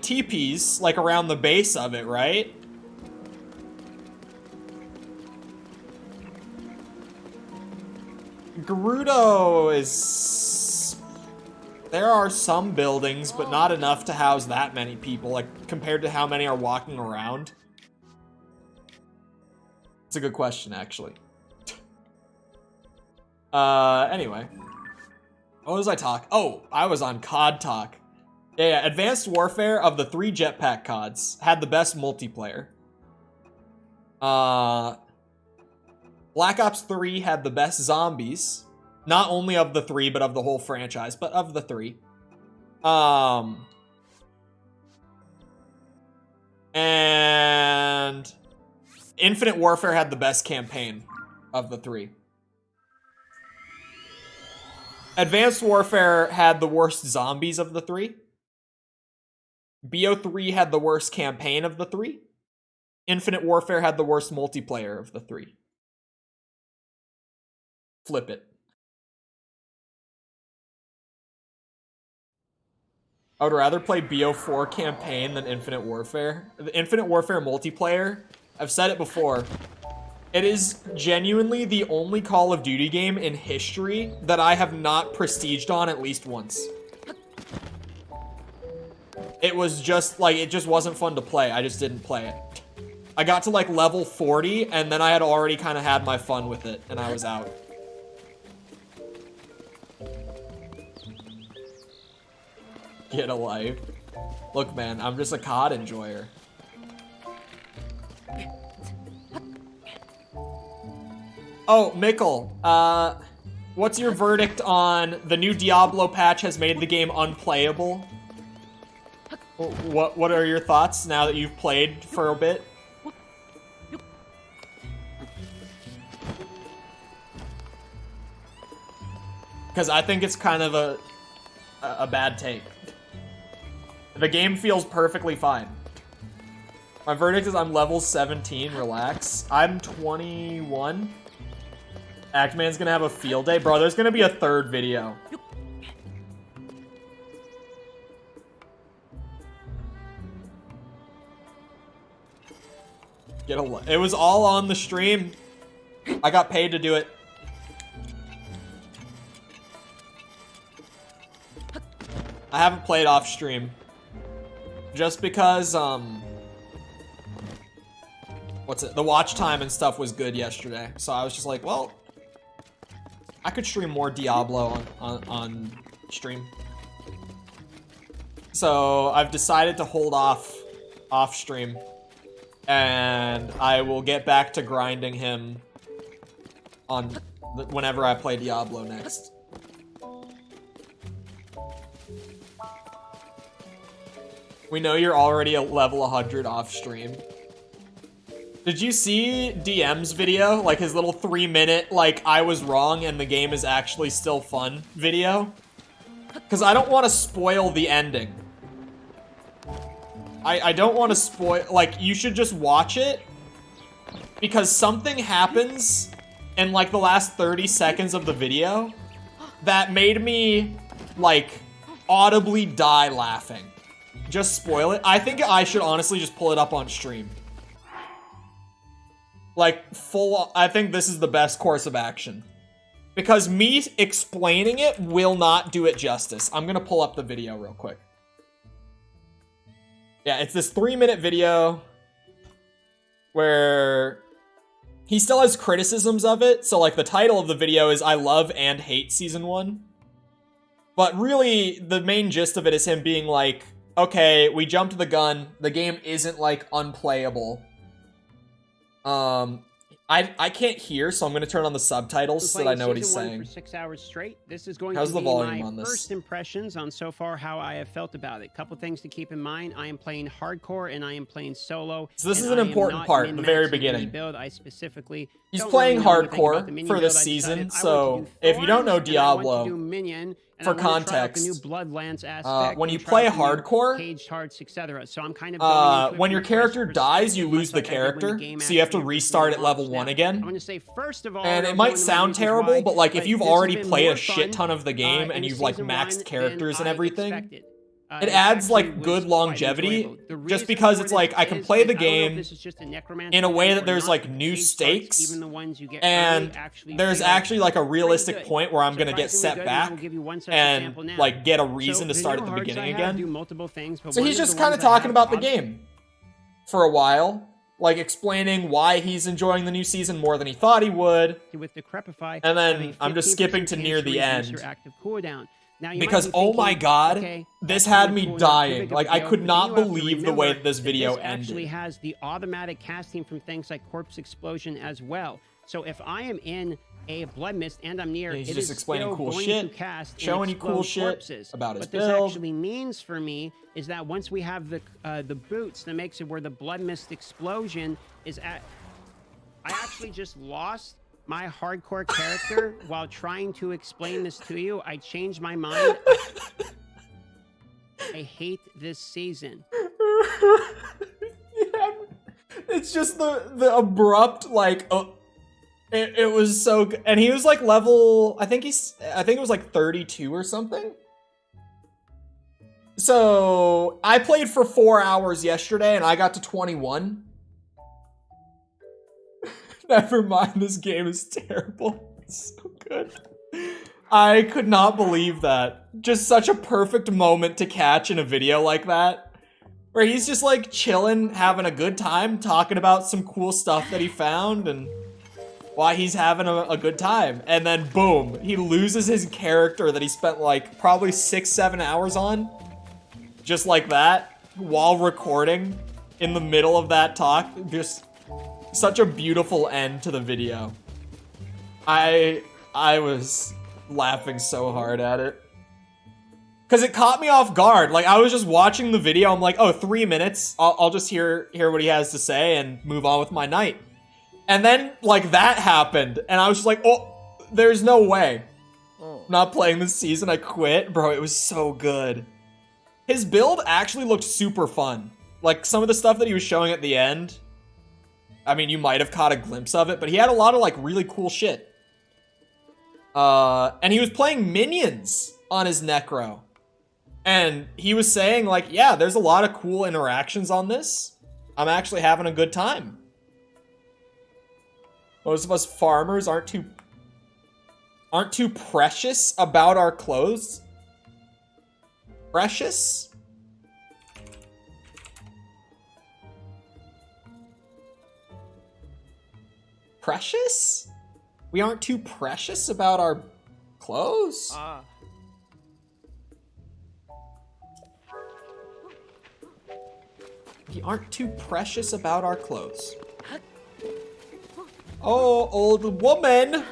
teepees, like around the base of it, right? Gerudo is There are some buildings, but not enough to house that many people, like, compared to how many are walking around. It's a good question, actually. Anyway. What was I talking? Oh, I was on COD talk. Yeah, Advanced Warfare, of the 3 jetpack CODs, had the best multiplayer. Black Ops 3 had the best zombies. Not only of the 3, but of the whole franchise, but of the 3. And Infinite Warfare had the best campaign of the 3. Advanced Warfare had the worst zombies of the 3. BO3 had the worst campaign of the 3. Infinite Warfare had the worst multiplayer of the 3. Flip it. I would rather play BO4 campaign than Infinite Warfare. The Infinite Warfare multiplayer, I've said it before, it is genuinely the only Call of Duty game in history that I have not prestiged on at least once. It was just, like, it just wasn't fun to play. I just didn't play it. I got to, like, level 40, and then I had already kind of had my fun with it, and I was out. Get a life. Look, man, I'm just a COD enjoyer. Oh, Mikkel, what's your verdict on the new Diablo patch has made the game unplayable? What are your thoughts now that you've played for a bit? Because I think it's kind of a bad take. The game feels perfectly fine. My verdict is I'm level 17, relax. I'm 21. Actman's gonna have a field day. Bro, there's gonna be a third video. It was all on the stream. I got paid to do it. I haven't played off stream. Just because, the watch time and stuff was good yesterday. So I was just like, well, I could stream more Diablo on stream. So I've decided to hold off stream. And I will get back to grinding him on whenever I play Diablo next. We know you're already at level 100 off stream. Did you see DM's video? Like his little 3-minute, like, I was wrong and the game is actually still fun video? Because I don't want to spoil the ending. I don't want to spoil, like, you should just watch it. Because something happens in, like, the last 30 seconds of the video that made me, like, audibly die laughing. Just spoil it. I think I should honestly just pull it up on stream. Like, I think this is the best course of action. Because me explaining it will not do it justice. I'm gonna pull up the video real quick. Yeah, it's this 3-minute video where he still has criticisms of it. So, like, the title of the video is I Love and Hate Season 1. But really, the main gist of it is him being like, okay, we jumped the gun. The game isn't, like, unplayable. I can't hear, so I'm gonna turn on the subtitles so that I know what he's saying. For 6 hours straight. This is going How's to the be volume my on this? first impressions on so far how I have felt about it. Couple things to keep in mind. I am playing hardcore and I am playing solo. So this is an important part, the very beginning. Build. I specifically He's don't playing really know anything about the hardcore minion for build. this I season, decided I so want to do if you don't know Thorns, and I want to Diablo, do Minion, and for I want to try out context, the new Bloodlands aspect, when you and try play out the new hardcore, Caged Hearts, etc. So I'm kind of going into it when from your a fresh character dies, you perspective, lose much the like I did when the character, game so you have to actually restart at level launched. 1 Now, again. I'm going to say, first of all, And I'll it go might into sound reasons terrible, why, but like if you've this has already been played more a shit fun, ton of the game and in you've like season maxed 1 characters than and I everything, expected. It adds like good longevity, just because it's like I can play the game in a way that there's like new stakes, and there's actually like a realistic point where I'm gonna get set back and like get a reason to start at the beginning again. So he's just kind of talking about the game for a while, like explaining why he's enjoying the new season more than he thought he would, and then I'm just skipping to near the end. Because, oh my god, okay, this had me dying. Like, I could not believe the way that this video ended. Actually has the automatic casting from things like Corpse Explosion as well. So if I am in a Blood Mist and I'm near, he's it just is explaining still cool going shit, to cast showing you cool shit corpses. About his build. What this actually means for me is that once we have the boots, that makes it where the Blood Mist explosion is at. I actually just lost my hardcore character while trying to explain this to you. I changed my mind. I hate this season. Yeah, it's just the abrupt, like, it was so good. And he was like level, I think it was like 32 or something. So I played for 4 hours yesterday and I got to 21. Never mind, this game is terrible. It's so good. I could not believe that. Just such a perfect moment to catch in a video like that. Where he's just like chilling, having a good time, talking about some cool stuff that he found and why he's having a good time. And then boom, he loses his character that he spent like probably 6-7 hours on. Just like that, while recording in the middle of that talk. Just such a beautiful end to the video. I was laughing so hard at it. Cause it caught me off guard. Like I was just watching the video, I'm like, oh, 3 minutes. I'll just hear what he has to say and move on with my night. And then like that happened and I was just like, oh, there's no way. Not playing this season, I quit. Bro, it was so good. His build actually looked super fun. Like some of the stuff that he was showing at the end, I mean, you might have caught a glimpse of it, but he had a lot of like really cool shit. And he was playing minions on his Necro. And he was saying like, yeah, there's a lot of cool interactions on this. I'm actually having a good time. Most of us farmers aren't too precious about our clothes. Precious? Precious? We aren't too precious about our clothes? We aren't too precious about our clothes. Oh, old woman!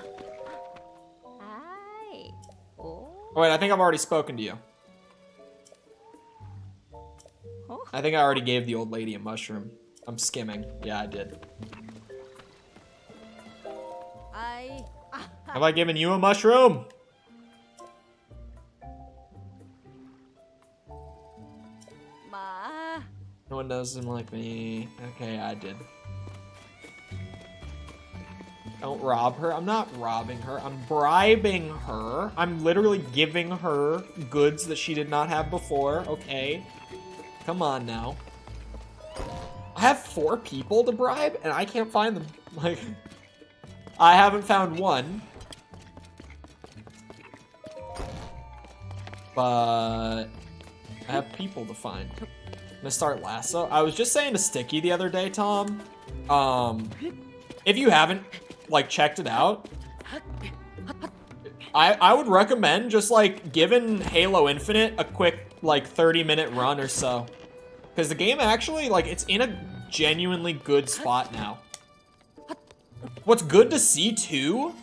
Hi. Oh, wait, I think I've already spoken to you. I think I already gave the old lady a mushroom. I'm skimming. Yeah, I did. Have I given you a mushroom? Ma. No one does him like me. Okay, I did. Don't rob her. I'm not robbing her. I'm bribing her. I'm literally giving her goods that she did not have before. Okay. Come on now. I have 4 people to bribe and I can't find them. Like, I haven't found one. But I have people to find. I'm gonna start Lasso. I was just saying to Sticky the other day, Tom. If you haven't like checked it out, I would recommend just like giving Halo Infinite a quick like 30-minute run or so. Because the game actually, like, it's in a genuinely good spot now. What's good to see too,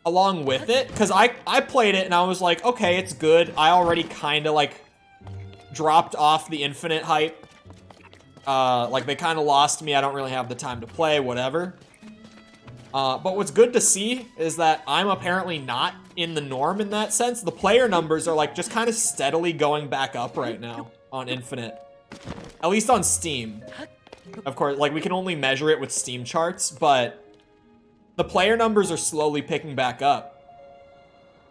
along with it, because I played it and I was like, okay, it's good. I already kind of like dropped off the Infinite hype. Like they kind of lost me. I don't really have the time to play, whatever. But what's good to see is that I'm apparently not in the norm in that sense. The player numbers are like just kind of steadily going back up right now on Infinite. At least on Steam. Of course, like we can only measure it with Steam charts, but the player numbers are slowly picking back up.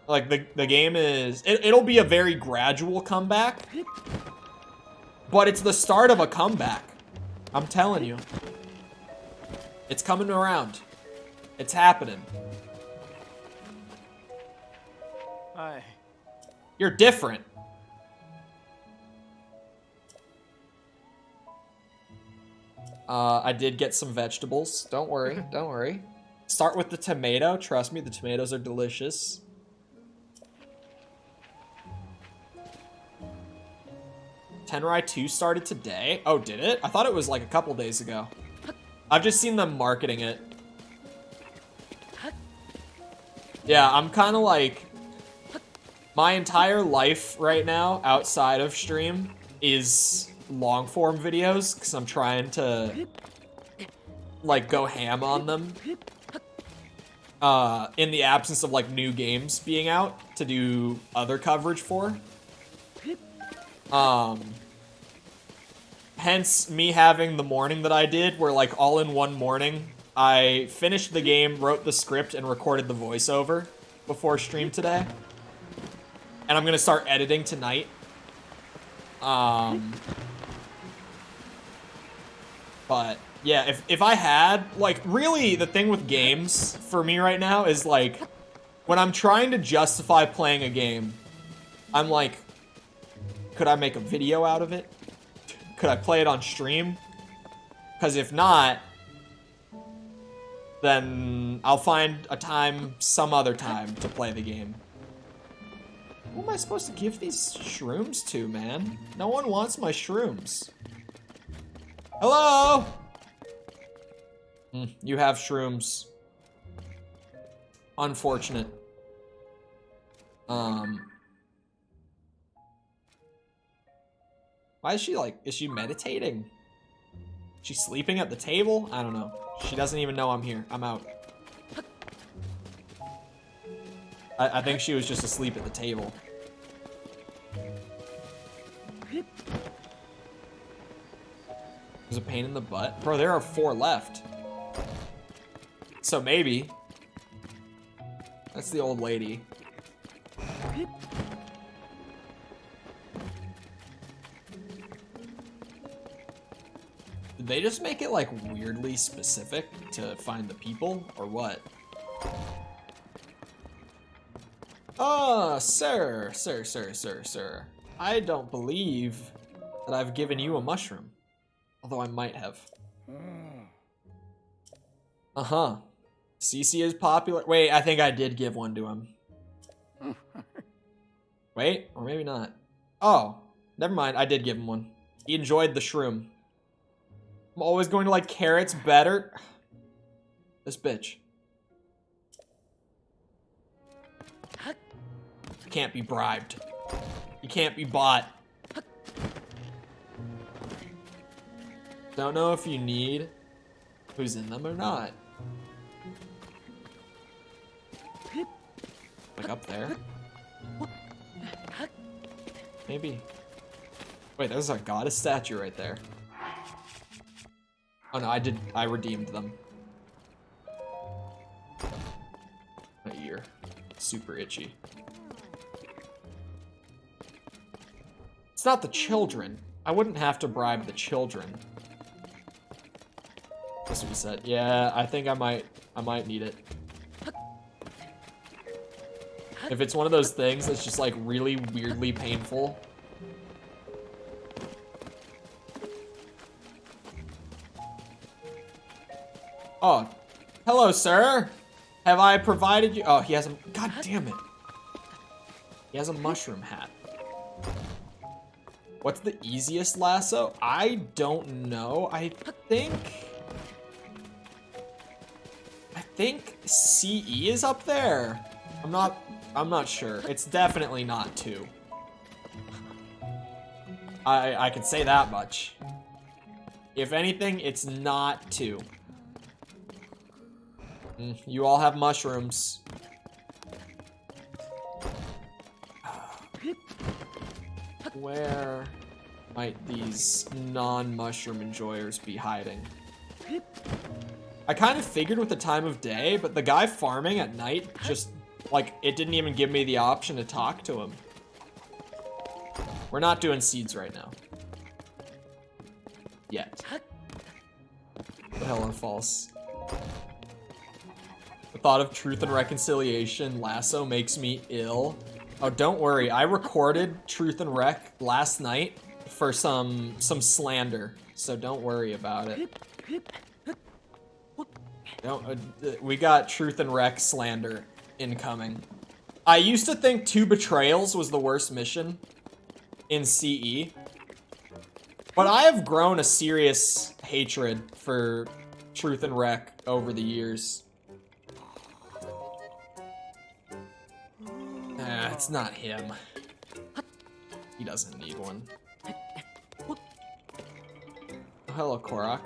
Like the game is, it'll be a very gradual comeback, But it's the start of a comeback. I'm telling you. It's coming around. It's happening. Hi. You're different. I did get some vegetables. Don't worry, don't worry. Start with the tomato. Trust me, the tomatoes are delicious. Tenrai 2 started today. Oh, did it? I thought it was like a couple days ago. I've just seen them marketing it. Yeah, I'm kind of like... My entire life right now, outside of stream, is long-form videos, because I'm trying to, like, go ham on them. In the absence of, like, new games being out to do other coverage for. Hence, me having the morning that I did, where, like, all in one morning, I finished the game, wrote the script, and recorded the voiceover before stream today. And I'm gonna start editing tonight. But, yeah, if I had, like, really, the thing with games, for me right now, is, like, when I'm trying to justify playing a game, I'm like, could I make a video out of it? Could I play it on stream? Because if not, then I'll find a time, some other time, to play the game. Who am I supposed to give these shrooms to, man? No one wants my shrooms. Hello? You have shrooms. Unfortunate. Why is she like, is she meditating? She's sleeping at the table? I don't know. She doesn't even know I'm here. I'm out. I think she was just asleep at the table. There's a pain in the butt. Bro, there are 4 left. So maybe. That's the old lady. Did they just make it like weirdly specific to find the people or what? Sir. I don't believe that I've given you a mushroom. Although I might have. Uh-huh. CC is popular. Wait, I think I did give one to him. Wait, or maybe not. Oh, never mind. I did give him one. He enjoyed the shroom. I'm always going to like carrots better. This bitch. You can't be bribed. You can't be bought. Don't know if you need who's in them or not. Like up there? Maybe. Wait, there's a goddess statue right there. Oh no, I redeemed them. My ear. Super itchy. It's not the children. I wouldn't have to bribe the children. That's what he said. Yeah, I think I might need it. If it's one of those things that's just like really weirdly painful. Oh, hello, sir. Have I provided you? Oh, he has a, god damn it. He has a mushroom hat. What's the easiest lasso? I don't know. I think CE is up there. I'm not sure. It's definitely not 2. I can say that much. If anything, it's not 2. You all have mushrooms. Where might these non-mushroom enjoyers be hiding? I kind of figured with the time of day, but the guy farming at night just, like, it didn't even give me the option to talk to him. We're not doing seeds right now. Yet. The hell are false? The thought of truth and reconciliation lasso makes me ill. Oh, don't worry. I recorded Truth and Rec last night for some slander, so don't worry about it. We got Truth and Rec slander incoming. I used to think 2 betrayals was the worst mission in CE, but I have grown a serious hatred for Truth and Rec over the years. It's not him. He doesn't need one. Oh, hello, Korok.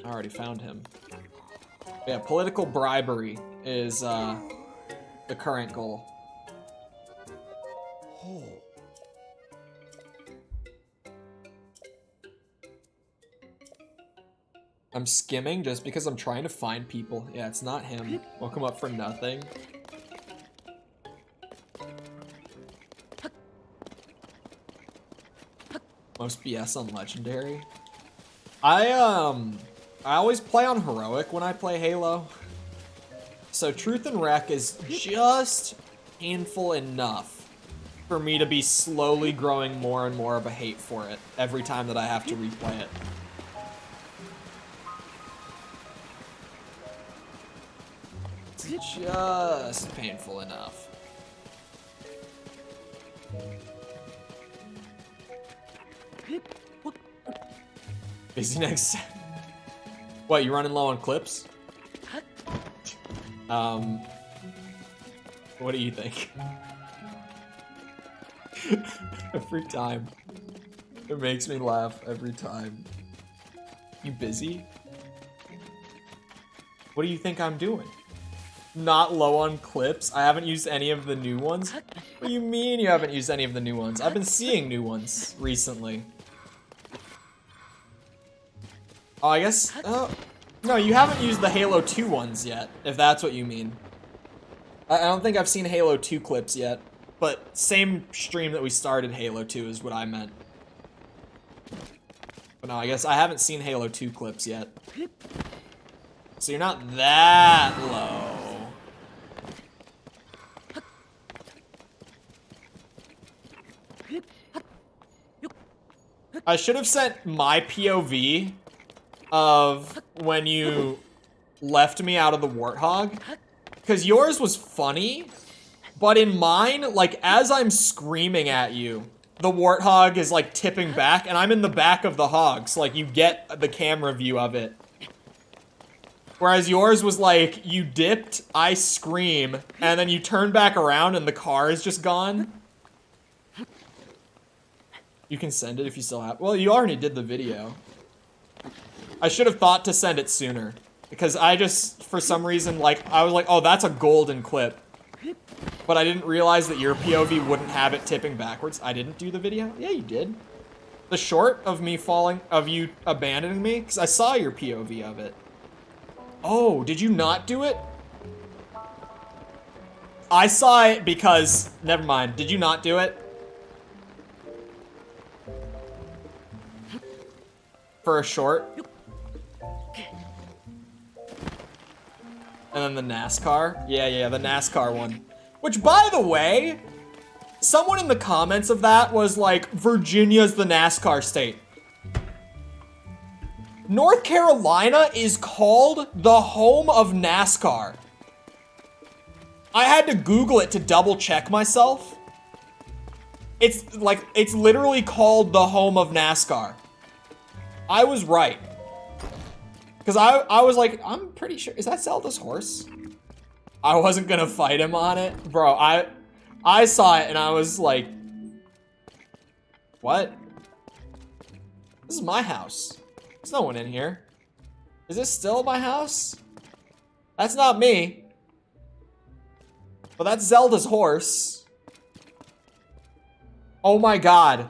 I already found him. Yeah, political bribery is the current goal. Oh. I'm skimming just because I'm trying to find people. Yeah, it's not him. Woke him up for nothing. Most BS on Legendary. I always play on Heroic when I play Halo. So Truth and Rec is just painful enough for me to be slowly growing more and more of a hate for it every time that I have to replay it. It's just painful enough. Busy next. What, you running low on clips? What do you think? Every time. It makes me laugh every time. You busy? What do you think I'm doing? Not low on clips? I haven't used any of the new ones? What do you mean you haven't used any of the new ones? I've been seeing new ones recently. Oh, I guess, no, you haven't used the Halo 2 ones yet, if that's what you mean. I don't think I've seen Halo 2 clips yet, but same stream that we started Halo 2 is what I meant. But no, I guess I haven't seen Halo 2 clips yet. So you're not that low. I should have sent my POV of when you left me out of the Warthog, because yours was funny, but in mine, like, as I'm screaming at you, the Warthog is, like, tipping back, and I'm in the back of the hog, so, like, you get the camera view of it. Whereas yours was, like, you dipped, I scream, and then you turn back around and the car is just gone. You can send it if you still have... Well, you already did the video. I should have thought to send it sooner. Because I just, for some reason, like, I was like, oh, that's a golden clip. But I didn't realize that your POV wouldn't have it tipping backwards. I didn't do the video? Yeah, you did. The short of me falling, of you abandoning me? Because I saw your POV of it. Oh, did you not do it? I saw it because, never mind. Did you not do it? For a short? And then the NASCAR? Yeah, the NASCAR one. Which, by the way, someone in the comments of that was like, Virginia's the NASCAR state. North Carolina is called the home of NASCAR. I had to Google it to double check myself. It's like, it's literally called the home of NASCAR. I was right. Because I was like, I'm pretty sure, is that Zelda's horse? I wasn't gonna fight him on it. Bro, I saw it and I was like, what? This is my house. There's no one in here. Is this still my house? That's not me. But that's Zelda's horse. Oh my god.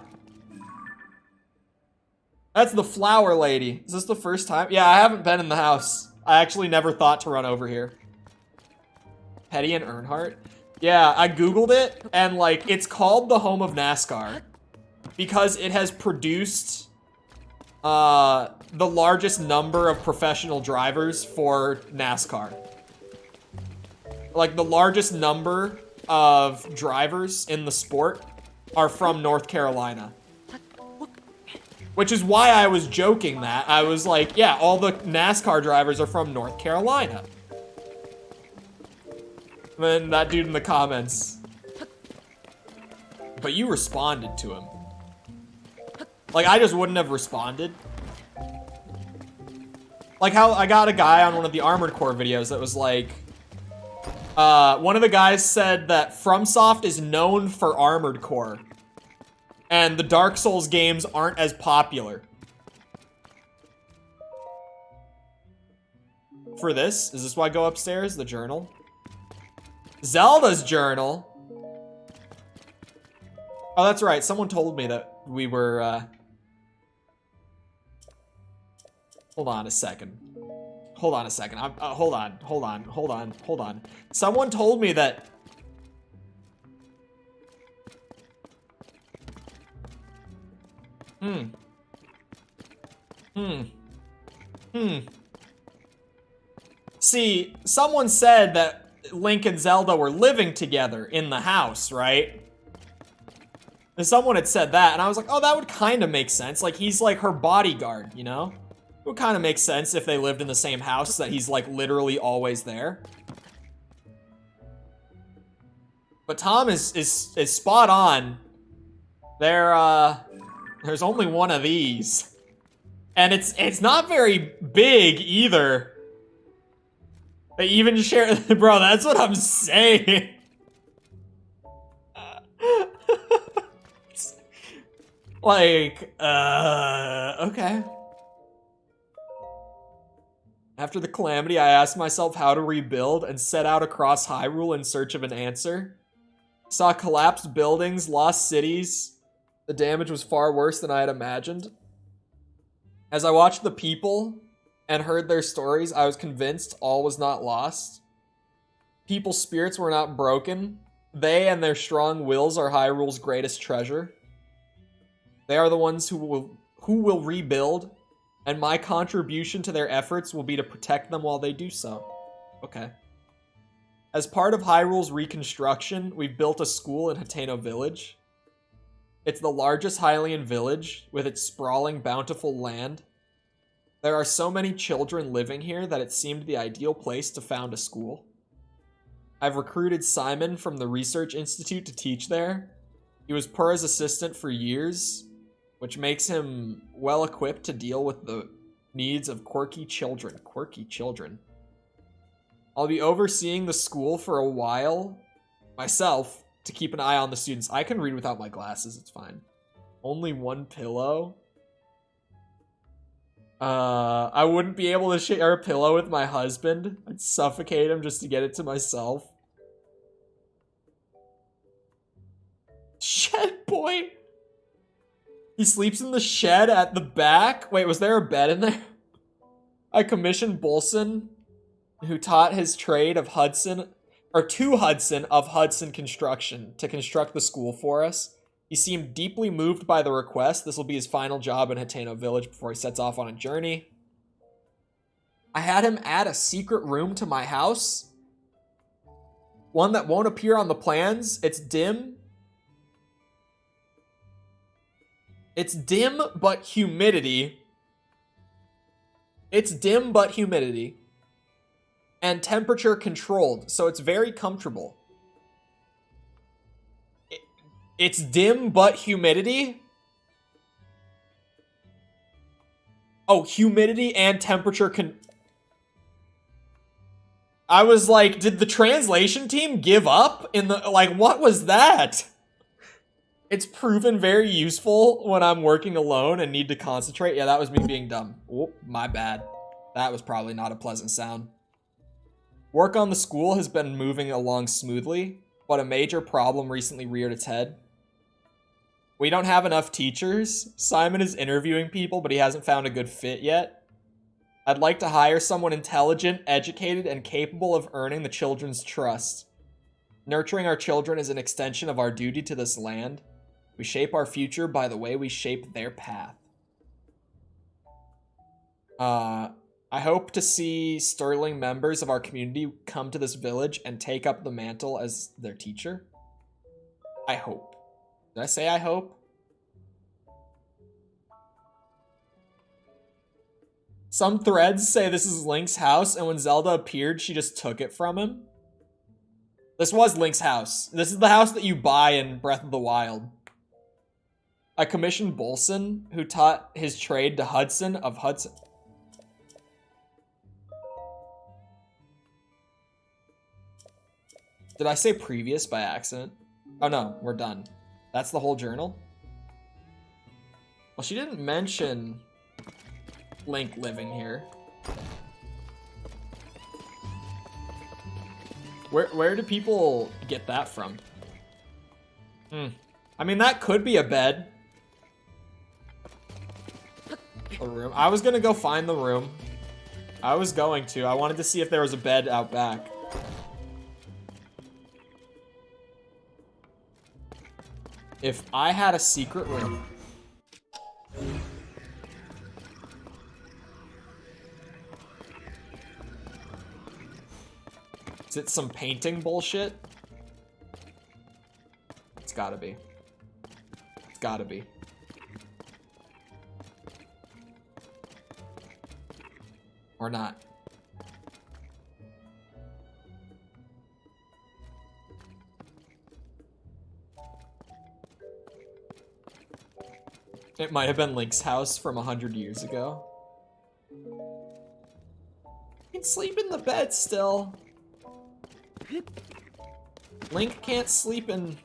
That's the flower lady. Is this the first time? Yeah, I haven't been in the house. I actually never thought to run over here. Petty and Earnhardt? Yeah, I Googled it, and like, it's called the home of NASCAR because it has produced the largest number of professional drivers for NASCAR. Like, the largest number of drivers in the sport are from North Carolina. Which is why I was joking that. I was like, yeah, all the NASCAR drivers are from North Carolina. And then that dude in the comments. But you responded to him. Like, I just wouldn't have responded. Like how I got a guy on one of the Armored Core videos that was like, one of the guys said that FromSoft is known for Armored Core, and the Dark Souls games aren't as popular. For this? Is this why I go upstairs? The journal? Zelda's journal? Oh, that's right. Someone told me that we were, Hold on a second. Hold on a second. Hold on. Someone told me that... See, someone said that Link and Zelda were living together in the house, right? And someone had said that, and I was like, oh, that would kind of make sense. Like, he's like her bodyguard, you know? It would kind of make sense if they lived in the same house, that he's like literally always there. But Tom is spot on. There's only one of these. And it's not very big either. They even share, bro, that's what I'm saying. Like, okay. After the calamity, I asked myself how to rebuild and set out across Hyrule in search of an answer. Saw collapsed buildings, lost cities. The damage was far worse than I had imagined. As I watched the people and heard their stories, I was convinced all was not lost. People's spirits were not broken. They and their strong wills are Hyrule's greatest treasure. They are the ones who will rebuild, and my contribution to their efforts will be to protect them while they do so. Okay. As part of Hyrule's reconstruction, we've built a school in Hateno Village. It's the largest Hylian village, with its sprawling, bountiful land. There are so many children living here that it seemed the ideal place to found a school. I've recruited Simon from the Research Institute to teach there. He was Purah's assistant for years, which makes him well-equipped to deal with the needs of quirky children. Quirky children. I'll be overseeing the school for a while myself to keep an eye on the students. I can read without my glasses, it's fine. Only one pillow? I wouldn't be able to share a pillow with my husband. I'd suffocate him just to get it to myself. Shed boy! He sleeps in the shed at the back? Wait, was there a bed in there? I commissioned Bolson, who taught his trade of Hudson of Hudson Construction, to construct the school for us. He seemed deeply moved by the request. This will be his final job in Hateno Village before he sets off on a journey. I had him add a secret room to my house. One that won't appear on the plans. It's dim. It's dim, but humidity. It's dim, but humidity. And temperature controlled, so it's very comfortable. It's dim, but humidity? Oh, humidity and temperature I was like, did the translation team give up in the, like, what was that? It's proven very useful when I'm working alone and need to concentrate. Yeah, that was me being dumb. Oh, my bad. That was probably not a pleasant sound. Work on the school has been moving along smoothly, but a major problem recently reared its head. We don't have enough teachers. Simon is interviewing people, but he hasn't found a good fit yet. I'd like to hire someone intelligent, educated, and capable of earning the children's trust. Nurturing our children is an extension of our duty to this land. We shape our future by the way we shape their path. I hope to see sterling members of our community come to this village and take up the mantle as their teacher. I hope. Did I say I hope? Some threads say this is Link's house, and when Zelda appeared, she just took it from him. This was Link's house. This is the house that you buy in Breath of the Wild. I commissioned Bolson, who taught his trade to Hudson of Hudson. Did I say previous by accident? Oh no, we're done. That's the whole journal? Well, she didn't mention Link living here. Where do people get that from? I mean, that could be a bed. A room. I was gonna go find the room. I was going to. I wanted to see if there was a bed out back. If I had a secret room. Is it some painting bullshit? It's gotta be. It's gotta be. Or not. It might have been Link's house from 100 years ago. You can sleep in the bed still. Link can't sleep in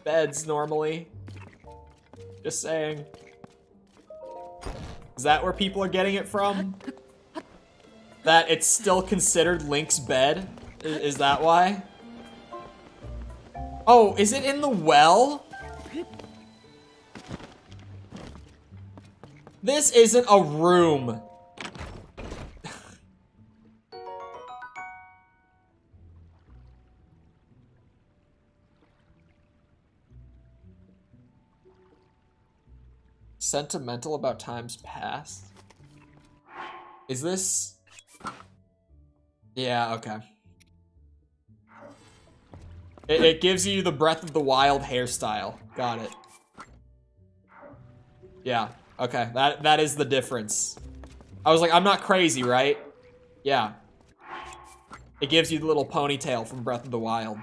beds normally. Just saying. Is that where people are getting it from? That it's still considered Link's bed? Is that why? Oh, is it in the well? This isn't a room. Sentimental about times past? Is this... Yeah, okay. It gives you the Breath of the Wild hairstyle. Got it. Yeah, okay. That is the difference. I was like, I'm not crazy, right? Yeah. It gives you the little ponytail from Breath of the Wild.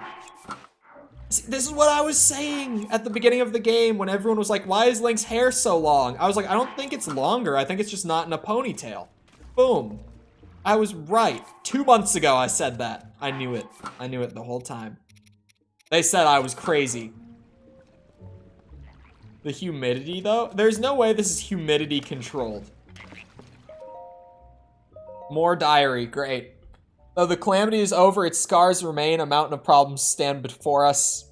See, this is what I was saying at the beginning of the game when everyone was like, why is Link's hair so long? I was like, I don't think it's longer. I think it's just not in a ponytail. Boom. I was right. 2 months ago, I said that. I knew it. I knew it the whole time. They said I was crazy. The humidity, though? There's no way this is humidity controlled. More diary. Great. Though the calamity is over, its scars remain. A mountain of problems stand before us,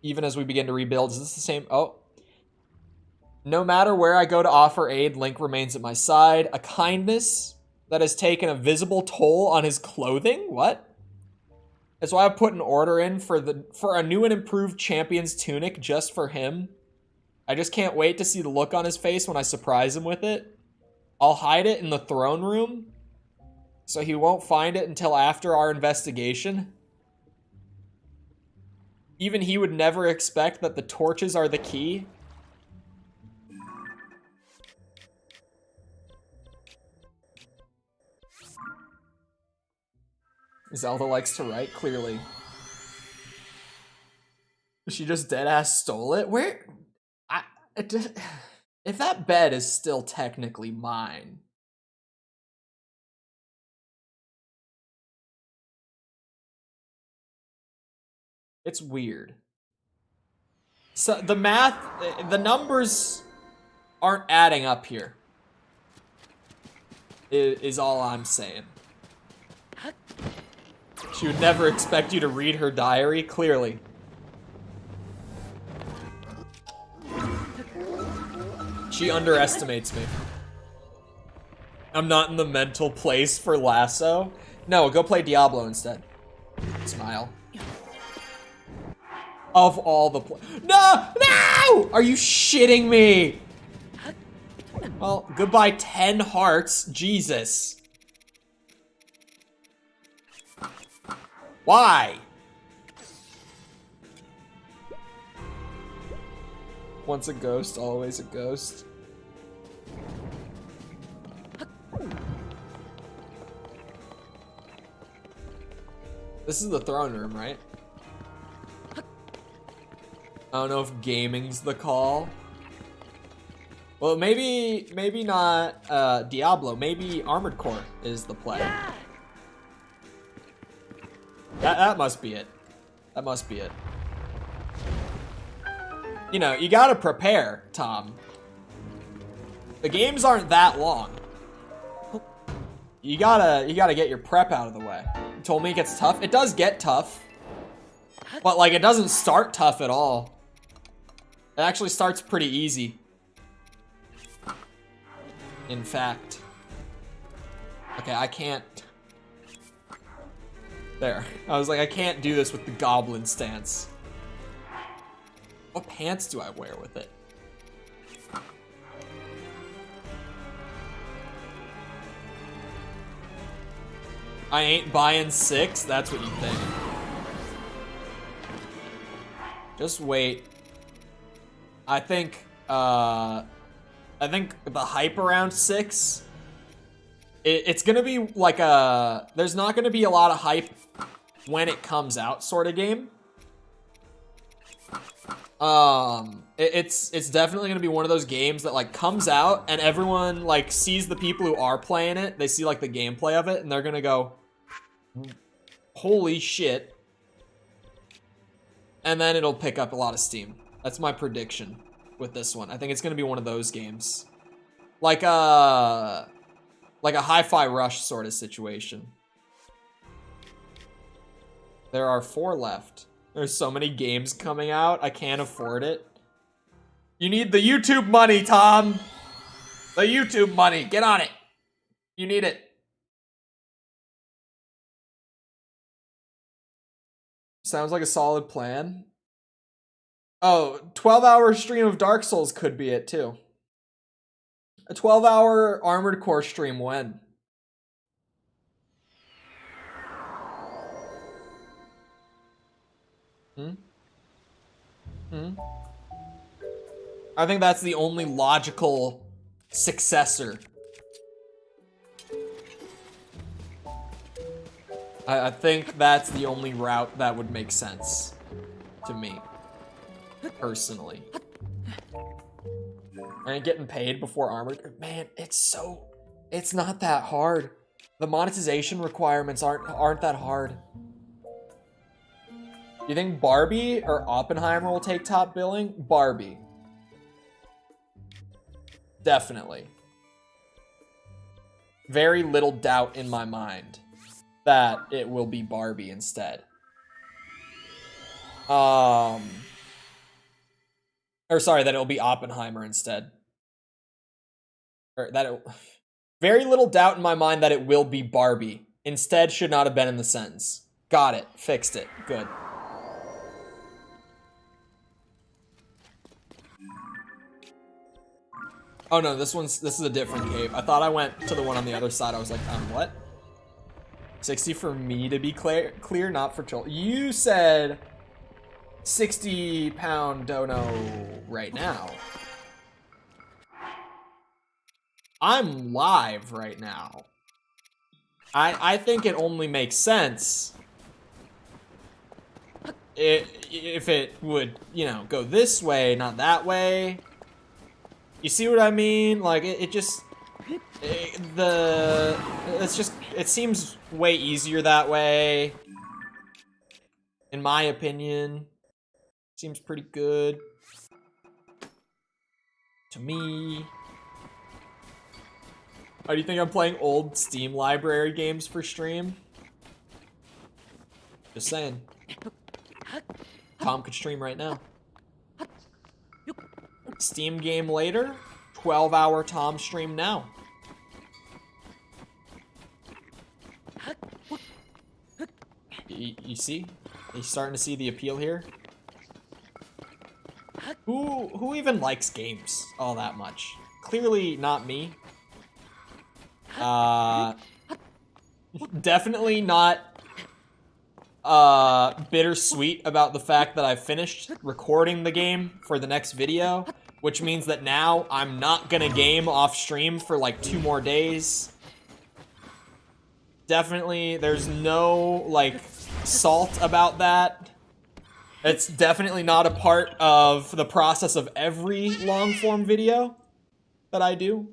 even as we begin to rebuild. Is this the same? Oh. No matter where I go to offer aid, Link remains at my side. A kindness that has taken a visible toll on his clothing? What? That's why I put an order in for a new and improved champion's tunic just for him. I just can't wait to see the look on his face when I surprise him with it. I'll hide it in the throne room, so he won't find it until after our investigation. Even he would never expect that the torches are the key. Zelda likes to write, clearly. She just deadass stole it? Where? If that bed is still technically mine. It's weird. So the math, the numbers aren't adding up here. Is all I'm saying. She would never expect you to read her diary, clearly. She underestimates me. I'm not in the mental place for Lasso. No, go play Diablo instead. Smile. Of all the No! No! Are you shitting me? Well, goodbye 10 hearts. Jesus. Why? Once a ghost, always a ghost. This is the throne room, right? I don't know if gaming's the call. Well, maybe not Diablo. Maybe Armored Core is the play. That must be it. That must be it. You know, you gotta prepare, Tom. The games aren't that long. You gotta get your prep out of the way. You told me it gets tough. It does get tough. But like, it doesn't start tough at all. It actually starts pretty easy. In fact. Okay, I can't. There. I was like, I can't do this with the goblin stance. What pants do I wear with it? I ain't buying 6? That's what you think. Just wait. I think the hype around 6, it's gonna be like there's not gonna be a lot of hype when it comes out sort of game. It's definitely gonna be one of those games that like comes out and everyone like sees the people who are playing it, they see like the gameplay of it, and they're gonna go, holy shit. And then it'll pick up a lot of steam. That's my prediction with this one. I think it's gonna be one of those games. Like a Hi-Fi Rush sort of situation. There are 4 left. There's so many games coming out, I can't afford it. You need the YouTube money, Tom! The YouTube money, get on it! You need it. Sounds like a solid plan. Oh, 12-hour stream of Dark Souls could be it, too. A 12-hour Armored Core stream when? I think that's the only logical successor. I think that's the only route that would make sense to me, personally. And getting paid before Armored, man, it's not that hard. The monetization requirements aren't that hard. You think Barbie or Oppenheimer will take top billing? Barbie. Definitely. Very little doubt in my mind that it will be Barbie instead. Or sorry, that it'll be Oppenheimer instead. Or that very little doubt in my mind that it will be Barbie. Instead should not have been in the sentence. Got it. Fixed it. Good. Oh no, this is a different cave. I thought I went to the one on the other side. I was like, what? 60 for me to be clear, not for Chole. You said 60-pound dono right now. I'm live right now. I think it only makes sense if it would, you know, go this way, not that way. You see what I mean? Like, it seems way easier that way. In my opinion. Seems pretty good. To me. Oh, do you think I'm playing old Steam library games for stream? Just saying. Tom could stream right now. Steam game later, 12-hour Tom stream now. You see? Are you starting to see the appeal here? Who even likes games all that much? clearly not me. Definitely not bittersweet about the fact that I finished recording the game for the next video, which means that now I'm not gonna game off stream for like 2 more days. Definitely, there's no like salt about that. It's definitely not a part of the process of every long form video that I do.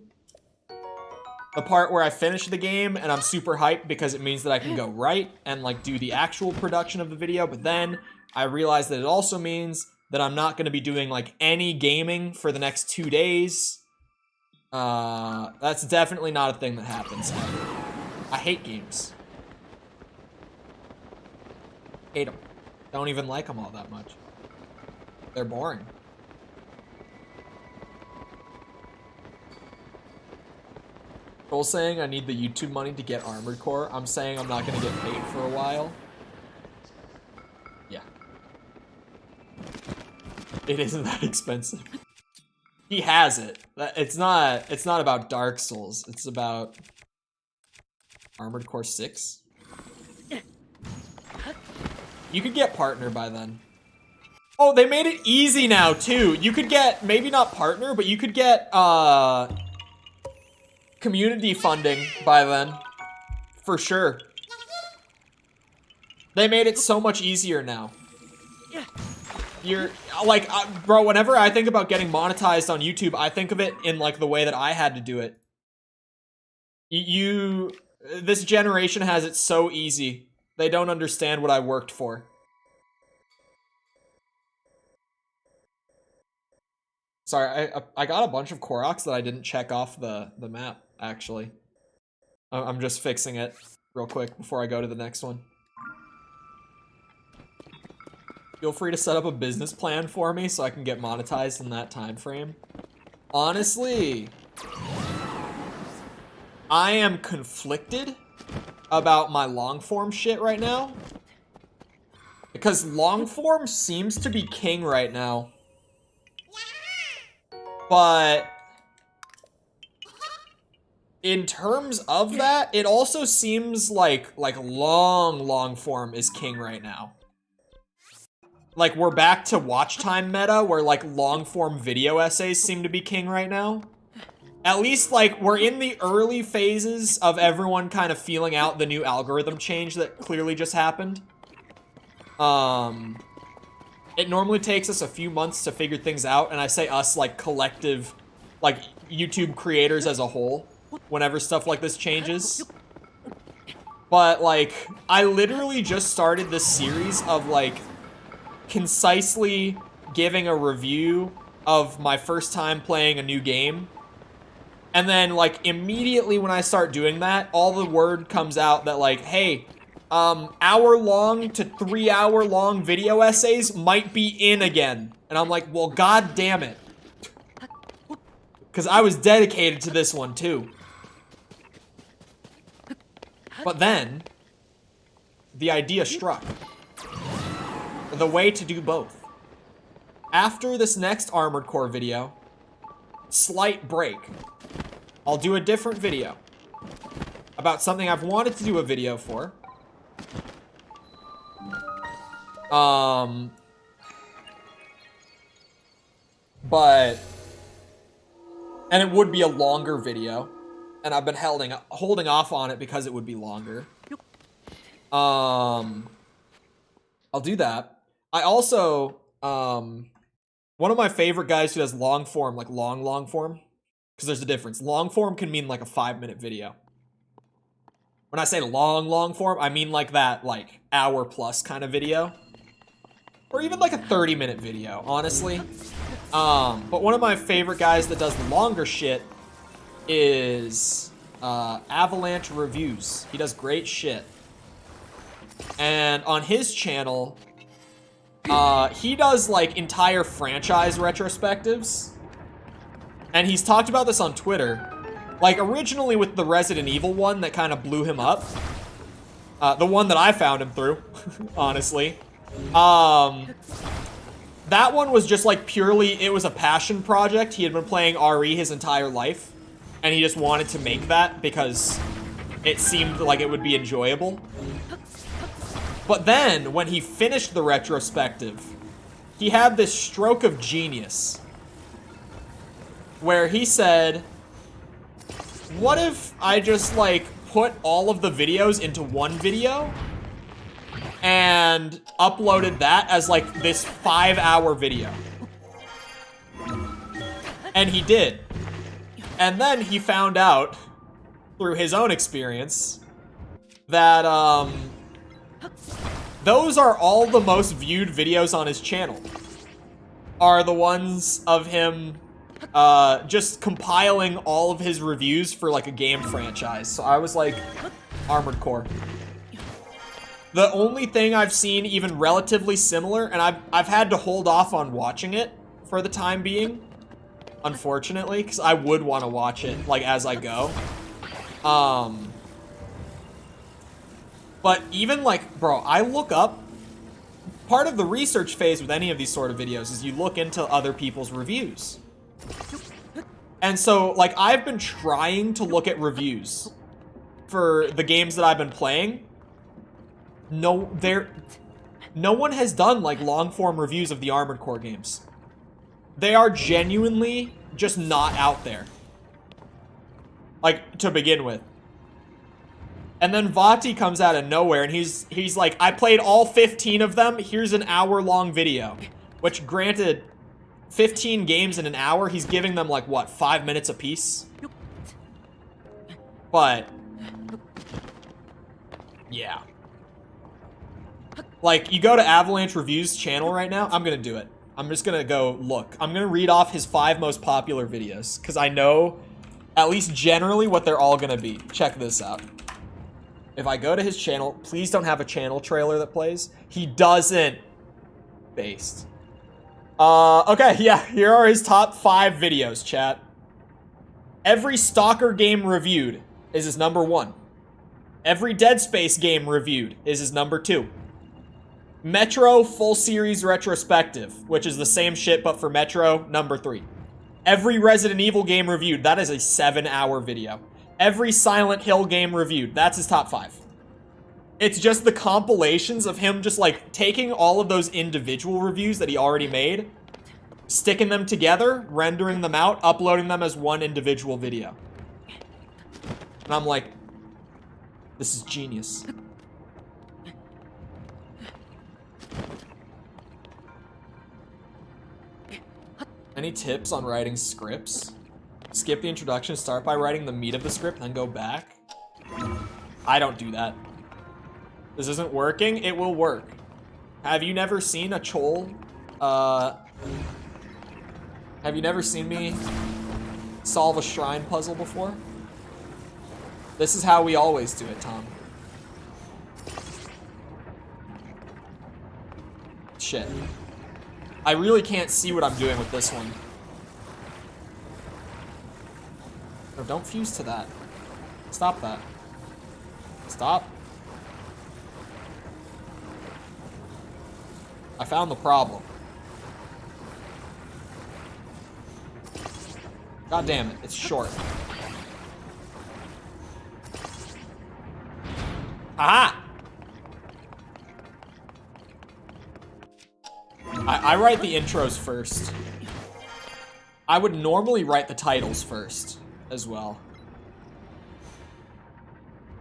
The part where I finish the game and I'm super hyped because it means that I can go right and like do the actual production of the video, but then I realize that it also means that I'm not going to be doing like any gaming for the next 2 days. That's definitely not a thing that happens ever. I hate games. Hate them. Don't even like them all that much. They're boring. Chole saying I need the YouTube money to get Armored Core. I'm saying I'm not gonna get paid for a while. Yeah. It isn't that expensive. He has it. It's not about Dark Souls. It's about Armored Core 6. You could get partner by then. Oh, they made it easy now too. You could get, maybe not partner, but you could get community funding by then. For sure. They made it so much easier now. You're like, bro, whenever I think about getting monetized on YouTube, I think of it in like the way that I had to do it. This generation has it so easy. They don't understand what I worked for. Sorry, I got a bunch of Koroks that I didn't check off the map, actually. I'm just fixing it real quick before I go to the next one. Feel free to set up a business plan for me so I can get monetized in that time frame. Honestly, I am conflicted about my long form shit right now. Because long form seems to be king right now. But in terms of that, it also seems like long form is king right now. Like we're back to watch time meta where like long form video essays seem to be king right now. At least like we're in the early phases of everyone kind of feeling out the new algorithm change that clearly just happened. It normally takes us a few months to figure things out, and I say us like collective, like YouTube creators as a whole, whenever stuff like this changes. But like, I literally just started this series of like concisely giving a review of my first time playing a new game. And then like immediately when I start doing that, all the word comes out that like, hey, hour-long to 3-hour-long video essays might be in again. And I'm like, well, god damn it. Because I was dedicated to this one, too. But then, the idea struck. The way to do both. After this next Armored Core video, slight break, I'll do a different video about something I've wanted to do a video for. And it would be a longer video, and I've been holding off on it because it would be longer. I'll do that. I also, one of my favorite guys who does long form, like long form, because there's a difference. Long form can mean like a 5-minute video. When I say long form, I mean like that, like hour-plus kind of video. Or even like a 30-minute video, honestly. But one of my favorite guys that does the longer shit is Avalanche Reviews. He does great shit. And on his channel, he does like entire franchise retrospectives. And he's talked about this on Twitter. Like originally with the Resident Evil one that kind of blew him up. The one that I found him through, honestly. That one was just like purely, it was a passion project. He had been playing RE his entire life, and he just wanted to make that because it seemed like it would be enjoyable. But then, when he finished the retrospective, he had this stroke of genius where he said, what if I just like put all of the videos into one video and uploaded that as like this 5-hour video? And he did. And then he found out through his own experience that those are all the most viewed videos on his channel, are the ones of him just compiling all of his reviews for like a game franchise. So I was like, Armored Core. The only thing I've seen even relatively similar, and I've had to hold off on watching it for the time being, unfortunately, because I would want to watch it like as I go. But even like, bro, I look up, part of the research phase with any of these sort of videos is you look into other people's reviews. And so, like, I've been trying to look at reviews for the games that I've been playing. No one has done, like, long-form reviews of the Armored Core games. They are genuinely just not out there. Like, to begin with. And then Vati comes out of nowhere, and he's like, I played all 15 of them, here's an hour-long video. Which, granted, 15 games in an hour, he's giving them, like, what, 5 minutes apiece? But, yeah. Like, you go to Avalanche Reviews channel right now, I'm gonna do it. I'm just gonna go look. I'm gonna read off his 5 most popular videos, because I know, at least generally, what they're all gonna be. Check this out. If I go to his channel, please don't have a channel trailer that plays. He doesn't. Based. Okay, yeah, here are his top 5 videos, chat. Every Stalker game reviewed is his number 1. Every Dead Space game reviewed is his number 2. Metro full series retrospective, which is the same shit but for Metro, number 3. Every Resident Evil game reviewed, that is a 7-hour video. Every Silent Hill game reviewed, that's his top 5. It's just the compilations of him just like taking all of those individual reviews that he already made, sticking them together, rendering them out, uploading them as one individual video. And I'm like, this is genius. Any tips on writing scripts? Skip the introduction, start by writing the meat of the script, then go back? I don't do that. This isn't working, it will work. Have you never seen a Chole? Have you never seen me solve a shrine puzzle before? This is how we always do it, Tom. Shit. I really can't see what I'm doing with this one. No, don't fuse to that. Stop that. Stop. I found the problem. God damn it, it's short. Aha! I write the intros first. I would normally write the titles first as well.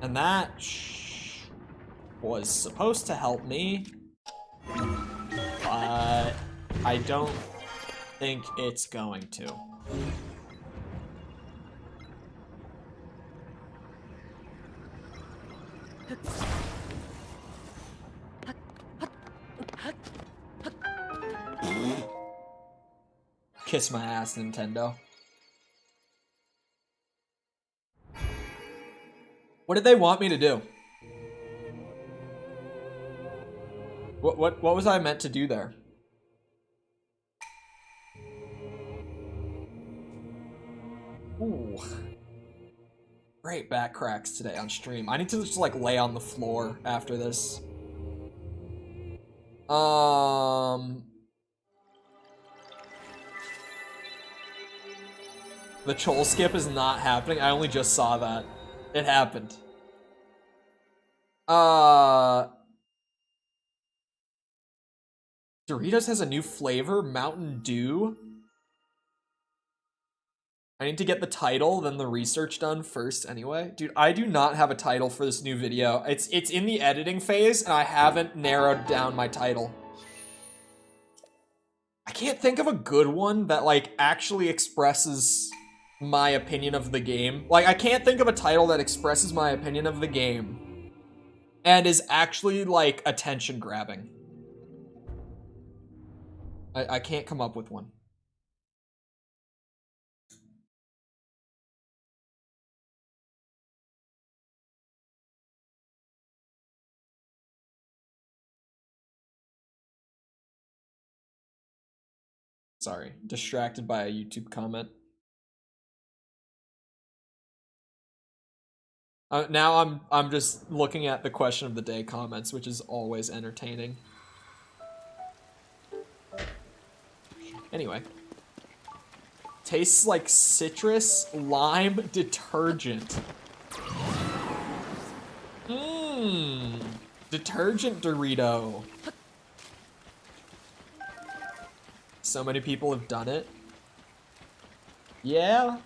And that was supposed to help me, but I don't think it's going to. Kiss my ass, Nintendo. What did they want me to do? What was I meant to do there? Ooh. Great back cracks today on stream. I need to just like lay on the floor after this. The Chole skip is not happening. I only just saw that. It happened. Doritos has a new flavor, Mountain Dew. I need to get the title, then the research done first anyway. Dude, I do not have a title for this new video. It's in the editing phase, and I haven't narrowed down my title. I can't think of a good one that, like, actually expresses my opinion of the game. Like, I can't think of a title that expresses my opinion of the game and is actually, like, attention-grabbing. I can't come up with one. Sorry, distracted by a YouTube comment. Now I'm just looking at the question of the day comments, which is always entertaining. Anyway. Tastes like citrus lime detergent. Mmm. Detergent Dorito. So many people have done it. Yeah.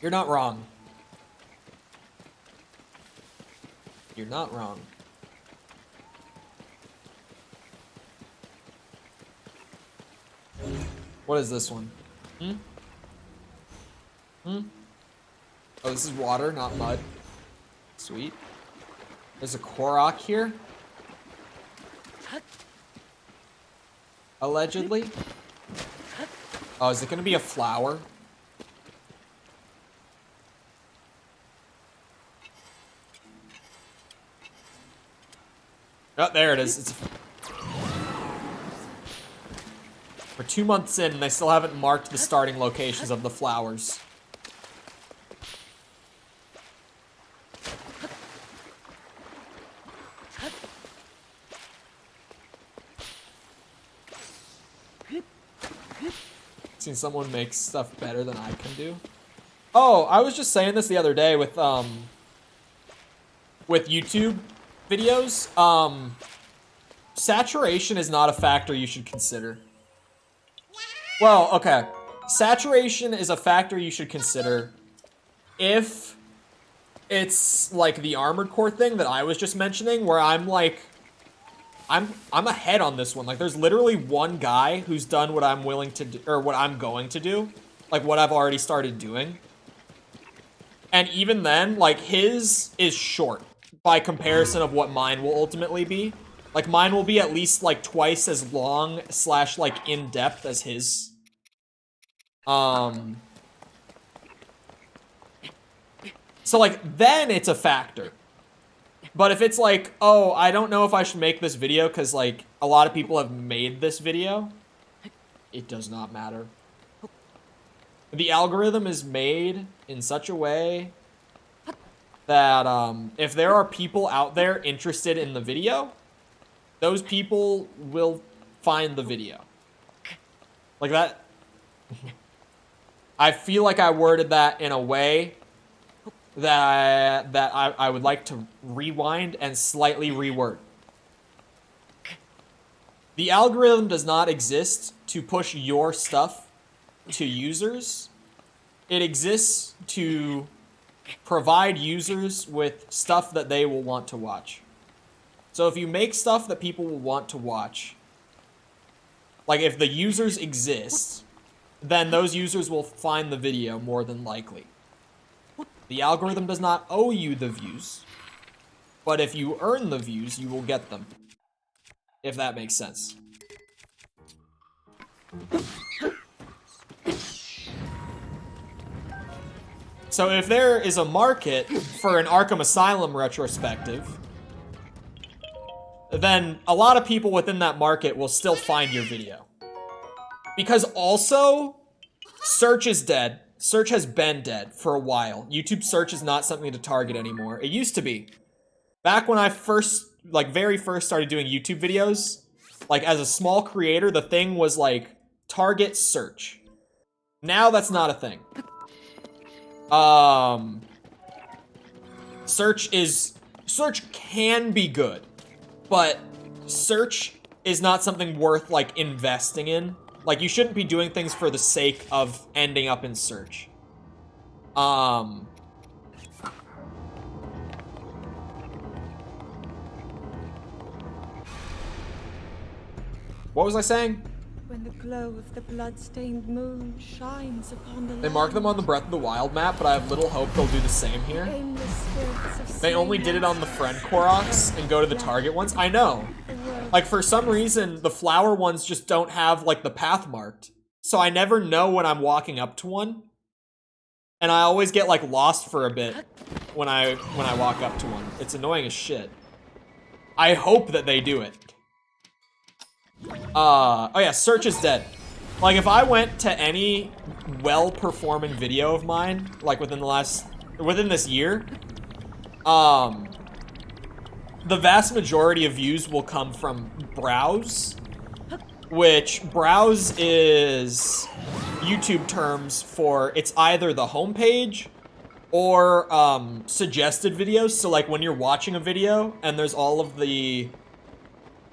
You're not wrong. You're not wrong. What is this one? Hmm? Hmm? Oh, this is water, not mud. Sweet. There's a Korok here. Allegedly. Oh, is it gonna be a flower? Oh, there it is. We're 2 months in and they still haven't marked the starting locations of the flowers. Seen someone make stuff better than I can do. Oh, I was just saying this the other day with YouTube videos. Saturation is not a factor you should consider. Well, okay. Saturation is a factor you should consider if it's like the Armored Core thing that I was just mentioning, where I'm like, I'm ahead on this one. Like, there's literally one guy who's done what I'm willing to do, or what I'm going to do, like what I've already started doing. And even then, like, his is short by comparison of what mine will ultimately be. Like, mine will be at least, like, twice as long / like, in-depth as his. So, like, then it's a factor. But if it's like, oh, I don't know if I should make this video because, like, a lot of people have made this video, it does not matter. The algorithm is made in such a way that, if there are people out there interested in the video, those people will find the video. Like that. I feel like I worded that in a way that I would like to rewind and slightly reword. The algorithm does not exist to push your stuff to users. It exists to provide users with stuff that they will want to watch. So if you make stuff that people will want to watch, like if the users exist, then those users will find the video more than likely. The algorithm does not owe you the views, but if you earn the views, you will get them. If that makes sense. So if there is a market for an Arkham Asylum retrospective, then a lot of people within that market will still find your video. Because also, search is dead. Search has been dead for a while. YouTube search is not something to target anymore. It used to be. Back when I first, like very first started doing YouTube videos, Like, as a small creator, the thing was, like, target search. Now that's not a thing. Search can be good, but search is not something worth, like, investing in. Like, you shouldn't be doing things for the sake of ending up in search. What was I saying? When the glow of the blood-stained moon shines upon the They mark them on the Breath of the Wild map, but I have little hope they'll do the same here. They only did it on the friend Koroks and go to the target ones. I know. Like, for some reason, the flower ones just don't have, like, the path marked. So I never know when I'm walking up to one. And I always get, like, lost for a bit when I walk up to one. It's annoying as shit. I hope that they do it. Oh yeah, search is dead. Like, if I went to any well-performing video of mine, like within this year, the vast majority of views will come from browse, which browse is YouTube terms for, it's either the homepage or suggested videos. So like when you're watching a video and there's all of the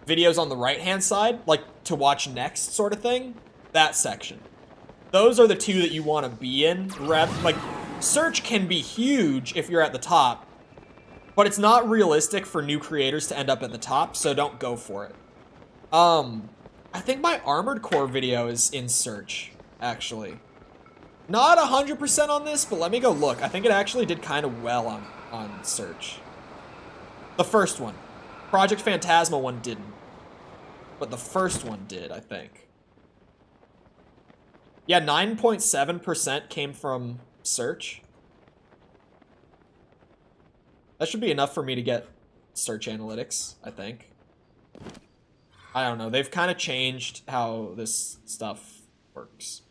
videos on the right-hand side, like to watch next sort of thing, that section. Those are the two that you want to be in. Like, search can be huge if you're at the top, but it's not realistic for new creators to end up at the top, so don't go for it. I think my Armored Core video is in search, actually. Not 100% on this, but let me go look. I think it actually did kind of well on search. The first one. Project Phantasma one didn't. But the first one did, I think. Yeah, 9.7% came from search. That should be enough for me to get search analytics, I think. I don't know. They've kind of changed how this stuff works.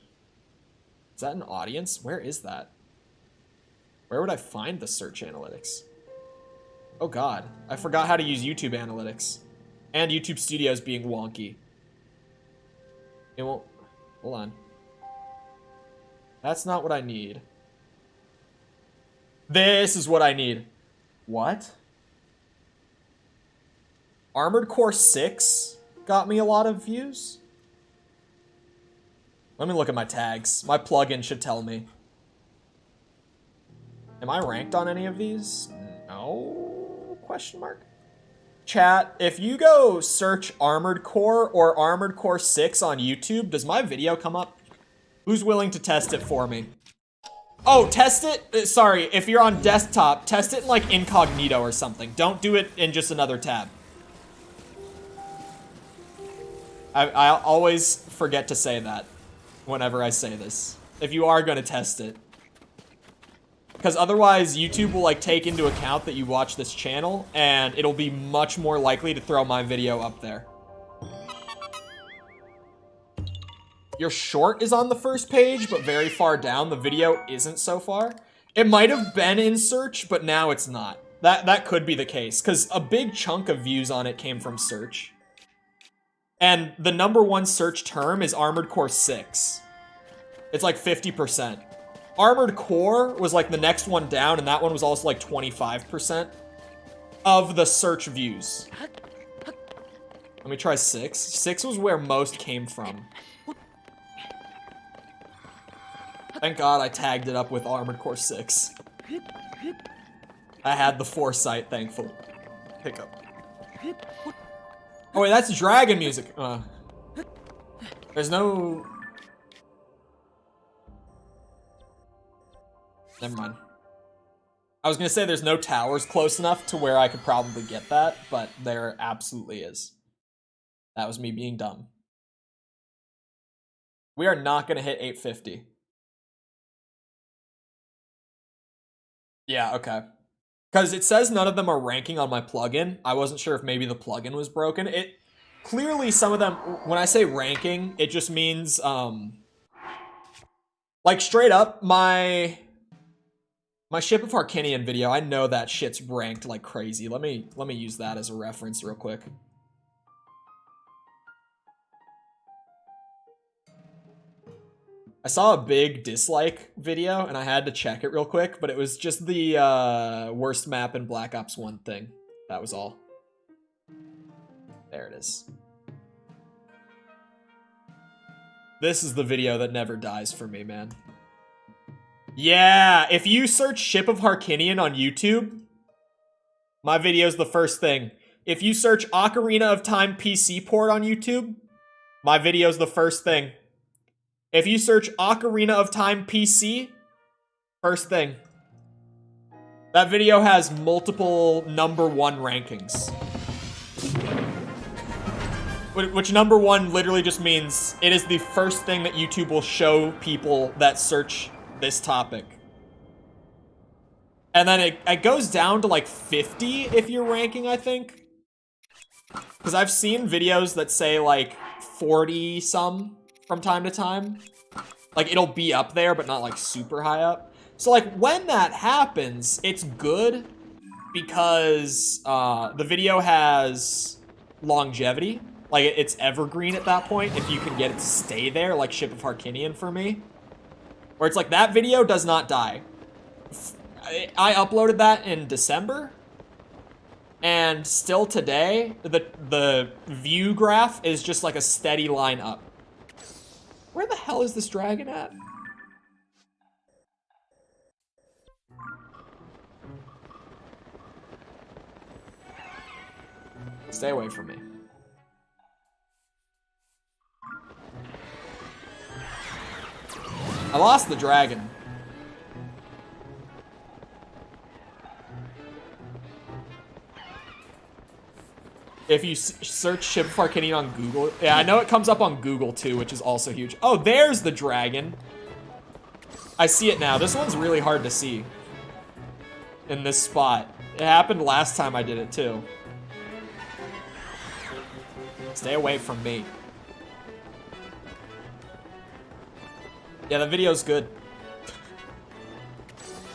Is that an audience? Where is that? Where would I find the search analytics? Oh god, I forgot how to use YouTube Analytics. And YouTube Studios being wonky. It won't... Hold on. That's not what I need. This is what I need. What? Armored Core 6 got me a lot of views? Let me look at my tags. My plugin should tell me. Am I ranked on any of these? No? Question mark. Chat, if you go search Armored Core or Armored Core 6 on YouTube, does my video come up? Who's willing to test it for me? Oh, test it? Sorry, if you're on desktop, test it in like incognito or something. Don't do it in just another tab. I always forget to say that whenever I say this. If you are gonna test it. Because otherwise, YouTube will like take into account that you watch this channel, and it'll be much more likely to throw my video up there. Your short is on the first page, but very far down. The video isn't so far. It might have been in search, but now it's not. That could be the case, because a big chunk of views on it came from search. And the #1 search term is Armored Core 6. It's like 50%. Armored Core was like the next one down, and that one was also like 25% of the search views. Let me try 6. 6 was where most came from. Thank God I tagged it up with Armored Core 6. I had the foresight, thankfully. Pick up. Oh wait, that's dragon music. There's no... Never mind. I was gonna say there's no towers close enough to where I could probably get that, but there absolutely is. That was me being dumb. We are not gonna hit 850. Yeah, okay. Because it says none of them are ranking on my plugin. I wasn't sure if maybe the plugin was broken. It clearly, some of them, when I say ranking, it just means like straight up my Ship of Harkinian video, I know that shit's ranked like crazy. Let me use that as a reference real quick. I saw a big dislike video, and I had to check it real quick, but it was just the worst map in Black Ops 1 thing. That was all. There it is. This is the video that never dies for me, man. Yeah, if you search Ship of Harkinian on YouTube, my video's the first thing. If you search Ocarina of Time PC port on YouTube, my video's the first thing. If you search Ocarina of Time PC, first thing. That video has multiple #1 rankings. Which #1 literally just means it is the first thing that YouTube will show people that search this topic. And then it goes down to like 50 if you're ranking, I think. Because I've seen videos that say like 40 some from time to time. Like it'll be up there, but not like super high up. So like when that happens, it's good because the video has longevity. Like it's evergreen at that point if you can get it to stay there, like Ship of Harkinian for me. Where it's like that video does not die. I uploaded that in December. And still today, the view graph is just like a steady line up. Where the hell is this dragon at? Stay away from me. I lost the dragon. If you search Ship of Harkinian on Google, yeah, I know it comes up on Google too, which is also huge. Oh, there's the dragon. I see it now. This one's really hard to see in this spot. It happened last time I did it too. Stay away from me. Yeah, the video's good.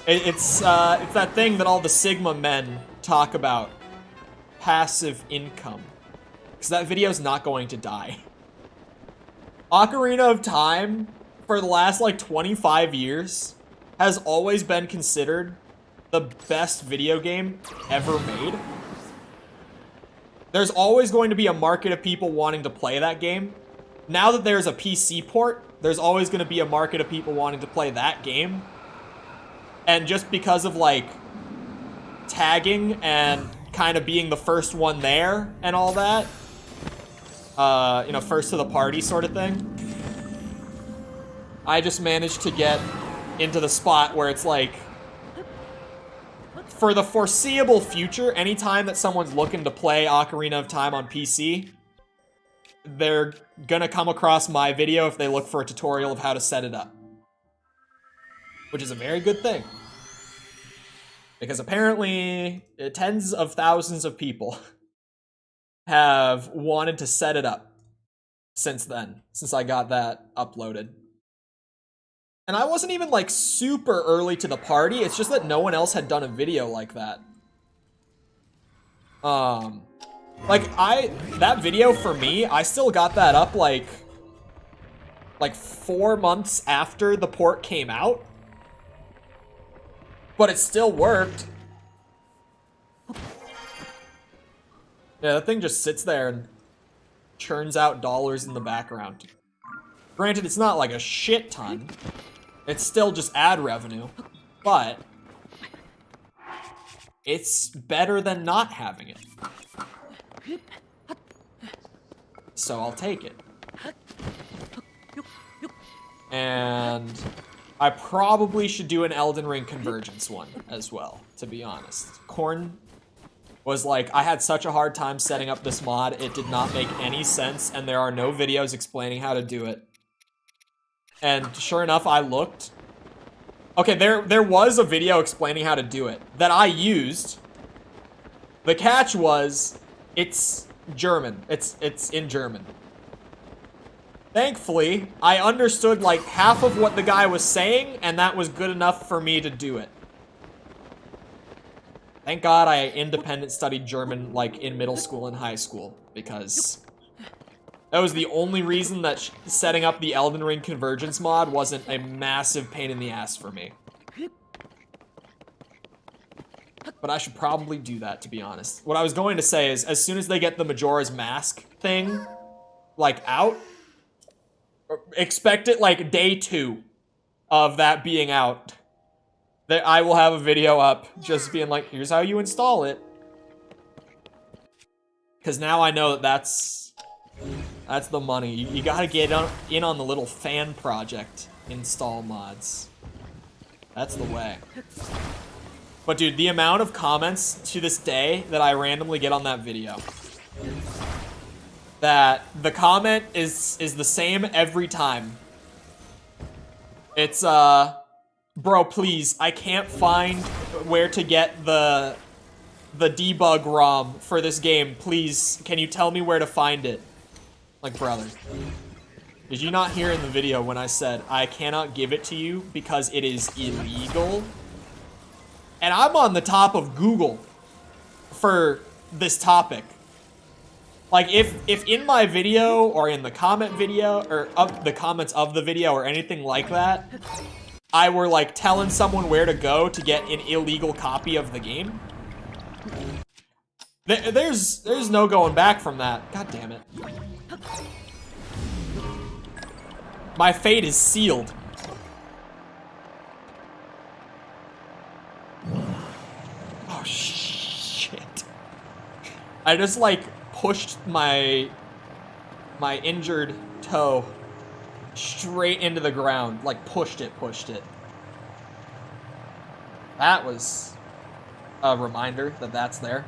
It's that thing that all the Sigma men talk about. Passive income. Because that video's not going to die. Ocarina of Time, for the last like 25 years, has always been considered the best video game ever made. There's always going to be a market of people wanting to play that game. Now that there's a PC port, there's always going to be a market of people wanting to play that game. And just because of like tagging and kind of being the first one there and all that, you know, first to the party sort of thing, I just managed to get into the spot where it's like, for the foreseeable future, anytime that someone's looking to play Ocarina of Time on PC, they're gonna come across my video if they look for a tutorial of how to set it up. Which is a very good thing. Because apparently, tens of thousands of people have wanted to set it up since then, since I got that uploaded. And I wasn't even like super early to the party, it's just that no one else had done a video like that. That video for me, I still got that up like 4 months after the port came out. But it still worked. Yeah, that thing just sits there and churns out dollars in the background. Granted, it's not like a shit ton. It's still just ad revenue. But it's better than not having it. So I'll take it. And I probably should do an Elden Ring Convergence one as well, to be honest. Korn was like, I had such a hard time setting up this mod, it did not make any sense, and there are no videos explaining how to do it. And sure enough, I looked. Okay, there was a video explaining how to do it that I used. The catch was, it's German. It's in German. Thankfully, I understood like half of what the guy was saying, and that was good enough for me to do it. Thank God I independent studied German like in middle school and high school, because That was the only reason that setting up the Elden Ring Convergence mod wasn't a massive pain in the ass for me. But I should probably do that, to be honest. What I was going to say is, as soon as they get the Majora's Mask thing, like, out, expect it, like, day 2 of that being out. That I will have a video up just being like, here's how you install it. Because now I know that that's the money. You gotta get in on the little fan project install mods. That's the way. But dude, the amount of comments to this day that I randomly get on that video. That the comment is the same every time. It's, bro, please, I can't find where to get the debug ROM for this game. Please, can you tell me where to find it? Like, brother. Did you not hear in the video when I said, I cannot give it to you because it is illegal? And I'm on the top of Google for this topic. Like, if in my video or in the comment video or of the comments of the video or anything like that, I were like telling someone where to go to get an illegal copy of the game, there's no going back from that. God damn it. My fate is sealed. Oh shit. I just like pushed my injured toe straight into the ground. Like pushed it. That was a reminder that that's there.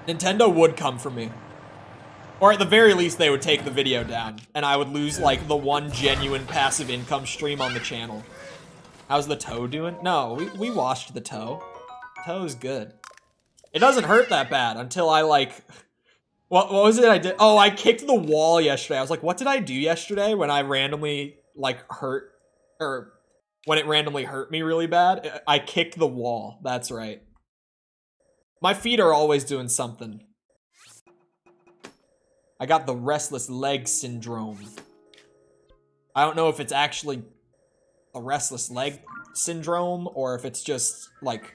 Nintendo would come for me. Or at the very least, they would take the video down, and I would lose, like, the one genuine passive income stream on the channel. How's the toe doing? No, we washed the toe. Toe's good. It doesn't hurt that bad until I, like... What was it I did? Oh, I kicked the wall yesterday. I was like, what did I do yesterday when I randomly, like, hurt... Or when it randomly hurt me really bad? I kicked the wall. That's right. My feet are always doing something. I got the restless leg syndrome. I don't know if it's actually a restless leg syndrome or if it's just like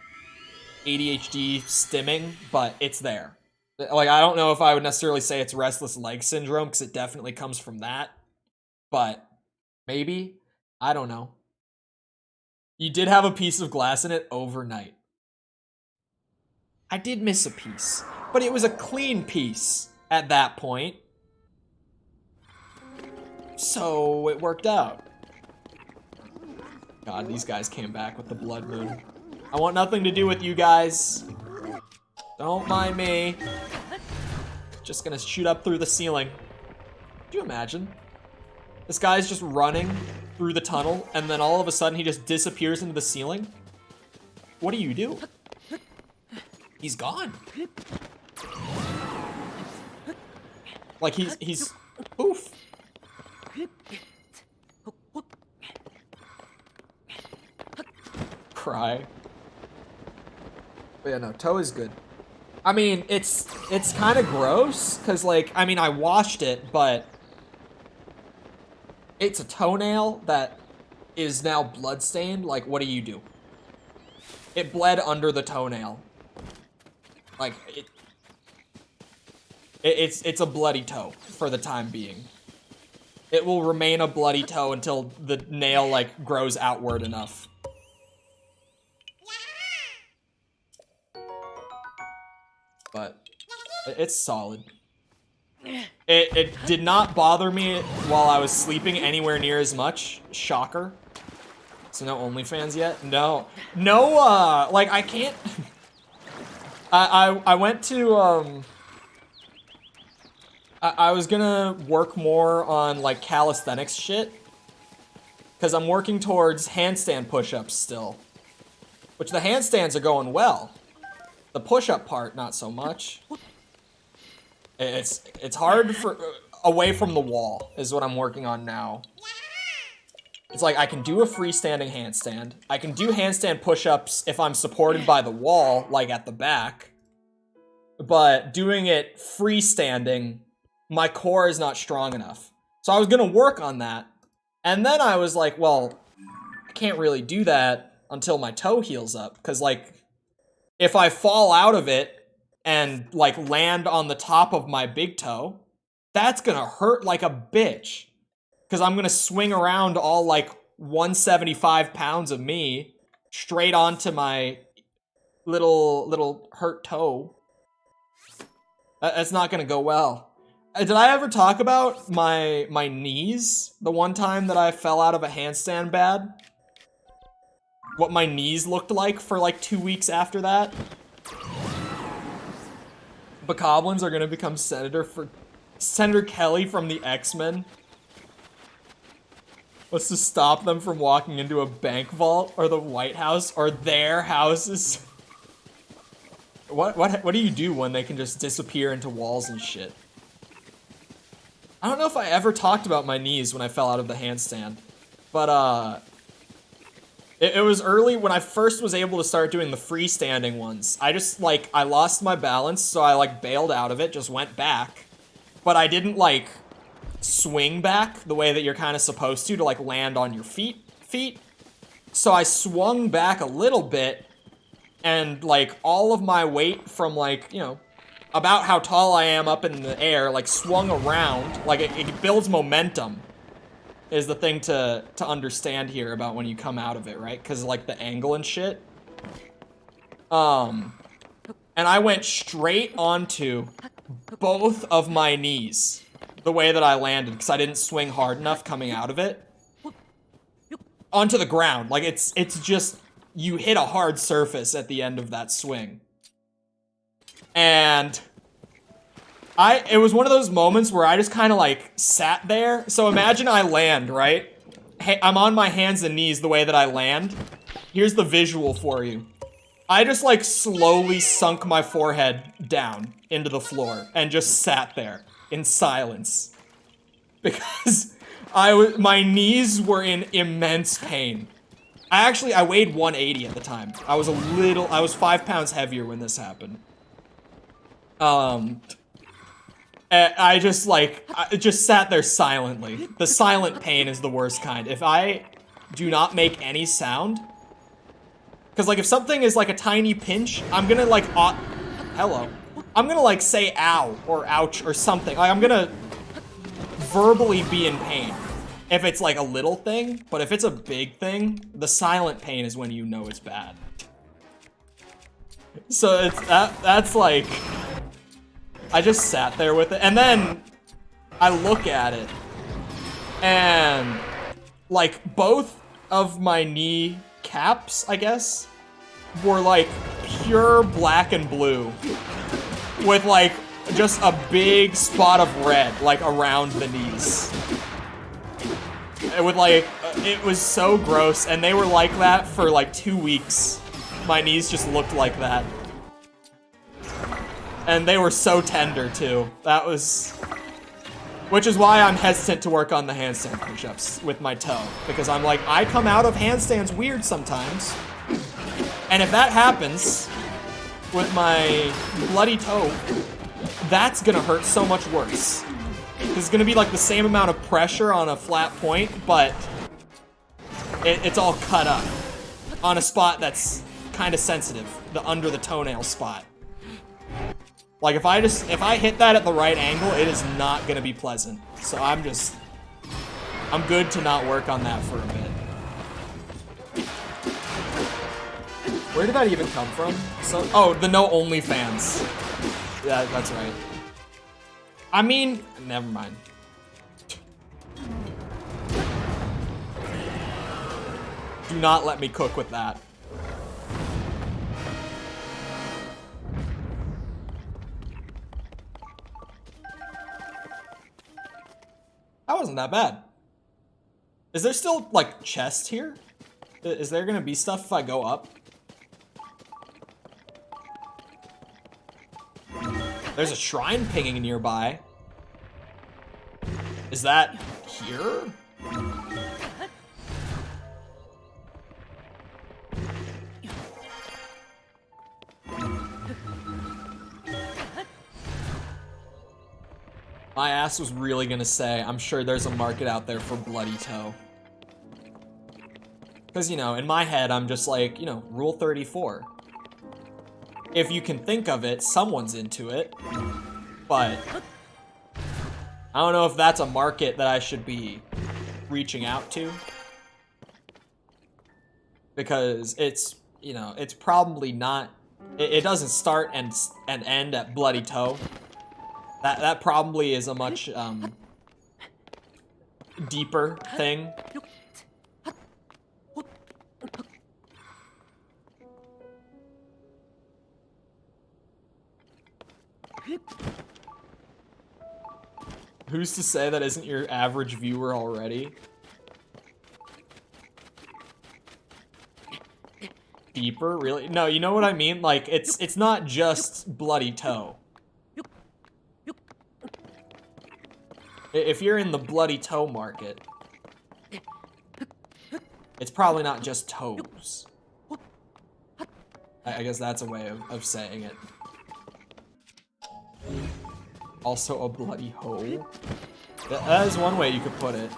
ADHD stimming, but it's there. Like, I don't know if I would necessarily say it's restless leg syndrome because it definitely comes from that, but maybe. I don't know. You did have a piece of glass in it overnight. I did miss a piece, but it was a clean piece. At that point. So it worked out. God, these guys came back with the blood moon. I want nothing to do with you guys. Don't mind me. Just gonna shoot up through the ceiling. Could you imagine? This guy's just running through the tunnel and then all of a sudden he just disappears into the ceiling? What do you do? He's gone. Like, he's oof. Cry. But yeah, no, toe is good. I mean, it's kind of gross, because, like, I mean, I washed it, but it's a toenail that is now bloodstained. Like, what do you do? It bled under the toenail. Like, it's a bloody toe for the time being. It will remain a bloody toe until the nail, like, grows outward enough. But it's solid. It did not bother me while I was sleeping anywhere near as much. Shocker. So no OnlyFans yet? No, like, I can't... I went to, I was gonna work more on, like, calisthenics shit. Because I'm working towards handstand push-ups still. Which the handstands are going well. The push-up part, not so much. It's hard for... away from the wall is what I'm working on now. It's like, I can do a freestanding handstand. I can do handstand push-ups if I'm supported by the wall, like at the back. but doing it freestanding, my core is not strong enough. So I was gonna work on that. And then I was like, well, I can't really do that until my toe heals up. Cause like, if I fall out of it and like land on the top of my big toe, that's gonna hurt like a bitch. Cause I'm gonna swing around all like 175 pounds of me straight onto my little hurt toe. That's not gonna go well. Did I ever talk about my knees? The one time that I fell out of a handstand bad? What my knees looked like for like 2 weeks after that? Bokoblins are gonna become Senator Kelly from the X-Men. What's to stop them from walking into a bank vault or the White House or their houses? What do you do when they can just disappear into walls and shit? I don't know if I ever talked about my knees when I fell out of the handstand, but it was early when I first was able to start doing the freestanding ones. I just like, I lost my balance, so I like bailed out of it, just went back, but I didn't like swing back the way that you're kind of supposed to like land on your feet. So I swung back a little bit, and like all of my weight from like, you know, about how tall I am up in the air, like swung around. Like it builds momentum is the thing to understand here about when you come out of it, right? Because like the angle and shit. And I went straight onto both of my knees the way that I landed because I didn't swing hard enough coming out of it. Onto the ground. Like it's just, you hit a hard surface at the end of that swing. And it was one of those moments where I just kind of like sat there. So imagine I land, right? Hey, I'm on my hands and knees the way that I land. Here's the visual for you. I just like slowly sunk my forehead down into the floor and just sat there in silence. Because my knees were in immense pain. I weighed 180 at the time. I was 5 pounds heavier when this happened. I just sat there silently. The silent pain is the worst kind. If I do not make any sound, because like if something is like a tiny pinch, I'm gonna like, hello. I'm gonna like say ow or ouch or something. Like I'm gonna verbally be in pain if it's like a little thing, but if it's a big thing, the silent pain is when you know it's bad. So it's that's like, I just sat there with it, and then I look at it, and like both of my knee caps, I guess, were like pure black and blue with like just a big spot of red like around the knees. With like, it was so gross, and they were like that for like 2 weeks. My knees just looked like that. And they were so tender too. That was, which is why I'm hesitant to work on the handstand push-ups with my toe, because I'm like, I come out of handstands weird sometimes, and if that happens with my bloody toe, that's gonna hurt so much worse. There's gonna be like the same amount of pressure on a flat point, but it's all cut up on a spot that's kind of sensitive, the under the toenail spot. Like if I hit that at the right angle, it is not gonna be pleasant. So I'm good to not work on that for a bit. Where did that even come from? So, oh, the no OnlyFans. Yeah, that's right. I mean, never mind. Do not let me cook with that. That wasn't that bad. Is there still, like, chest here? Is there gonna be stuff if I go up? There's a shrine pinging nearby. Is that here? My ass was really gonna say, I'm sure there's a market out there for bloody toe. Because, you know, in my head, I'm just like, you know, Rule 34. If you can think of it, someone's into it. But I don't know if that's a market that I should be reaching out to. Because it's, you know, it's probably not, it doesn't start and end at bloody toe. That probably is a much deeper thing. Who's to say that isn't your average viewer already? Deeper, really? No, you know what I mean? Like, it's not just bloody toe. If you're in the bloody toe market, it's probably not just toes. I guess that's a way of saying it. Also a bloody hoe. That is one way you could put it.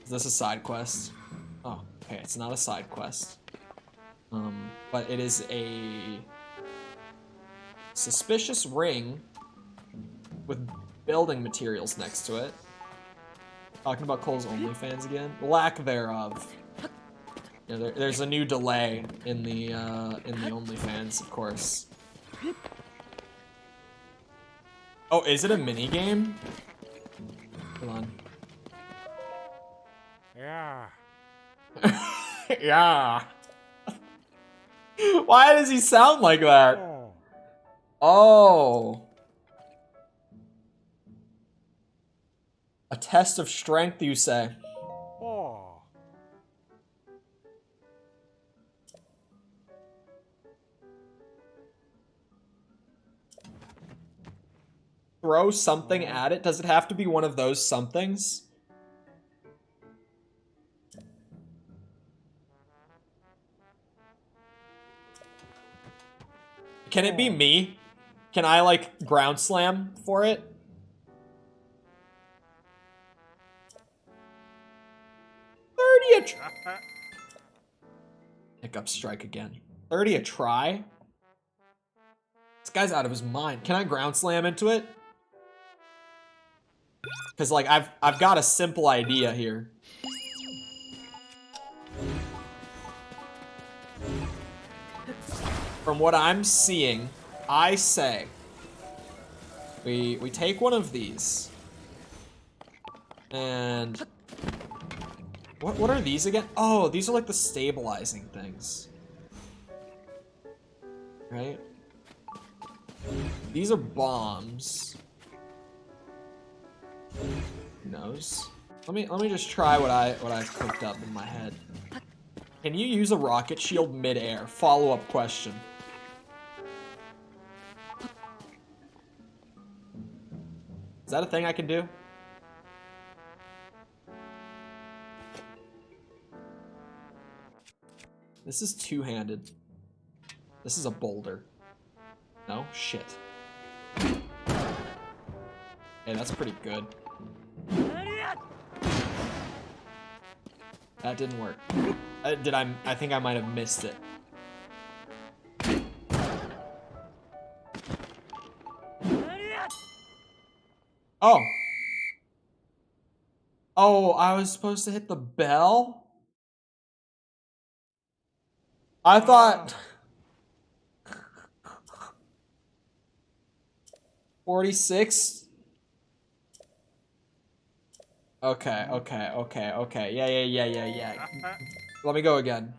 Is this a side quest? Oh, okay, it's not a side quest. But it is a suspicious ring with building materials next to it. Talking about Chole's OnlyFans again? Lack thereof. Yeah, there's a new delay in the OnlyFans, of course. Oh, is it a mini game? Hold on. Yeah. Yeah. Why does he sound like that? Oh. A test of strength, you say? Oh. Throw something at it? Does it have to be one of those somethings? Can it be me? Can I, like, ground slam for it? Hiccup strike again. 30 a try? This guy's out of his mind. Can I ground slam into it? Because, like, I've got a simple idea here. From what I'm seeing, I say we take one of these. And what are these again? Oh, these are like the stabilizing things. Right? These are bombs. Who knows? Let me just try what I've cooked up in my head. Can you use a rocket shield mid-air? Follow-up question. Is that a thing I can do? This is two-handed. This is a boulder. No? Shit. Hey, that's pretty good. That didn't work. I think I might have missed it. Oh. Oh, I was supposed to hit the bell? I thought... 46? Okay. Yeah. Let me go again.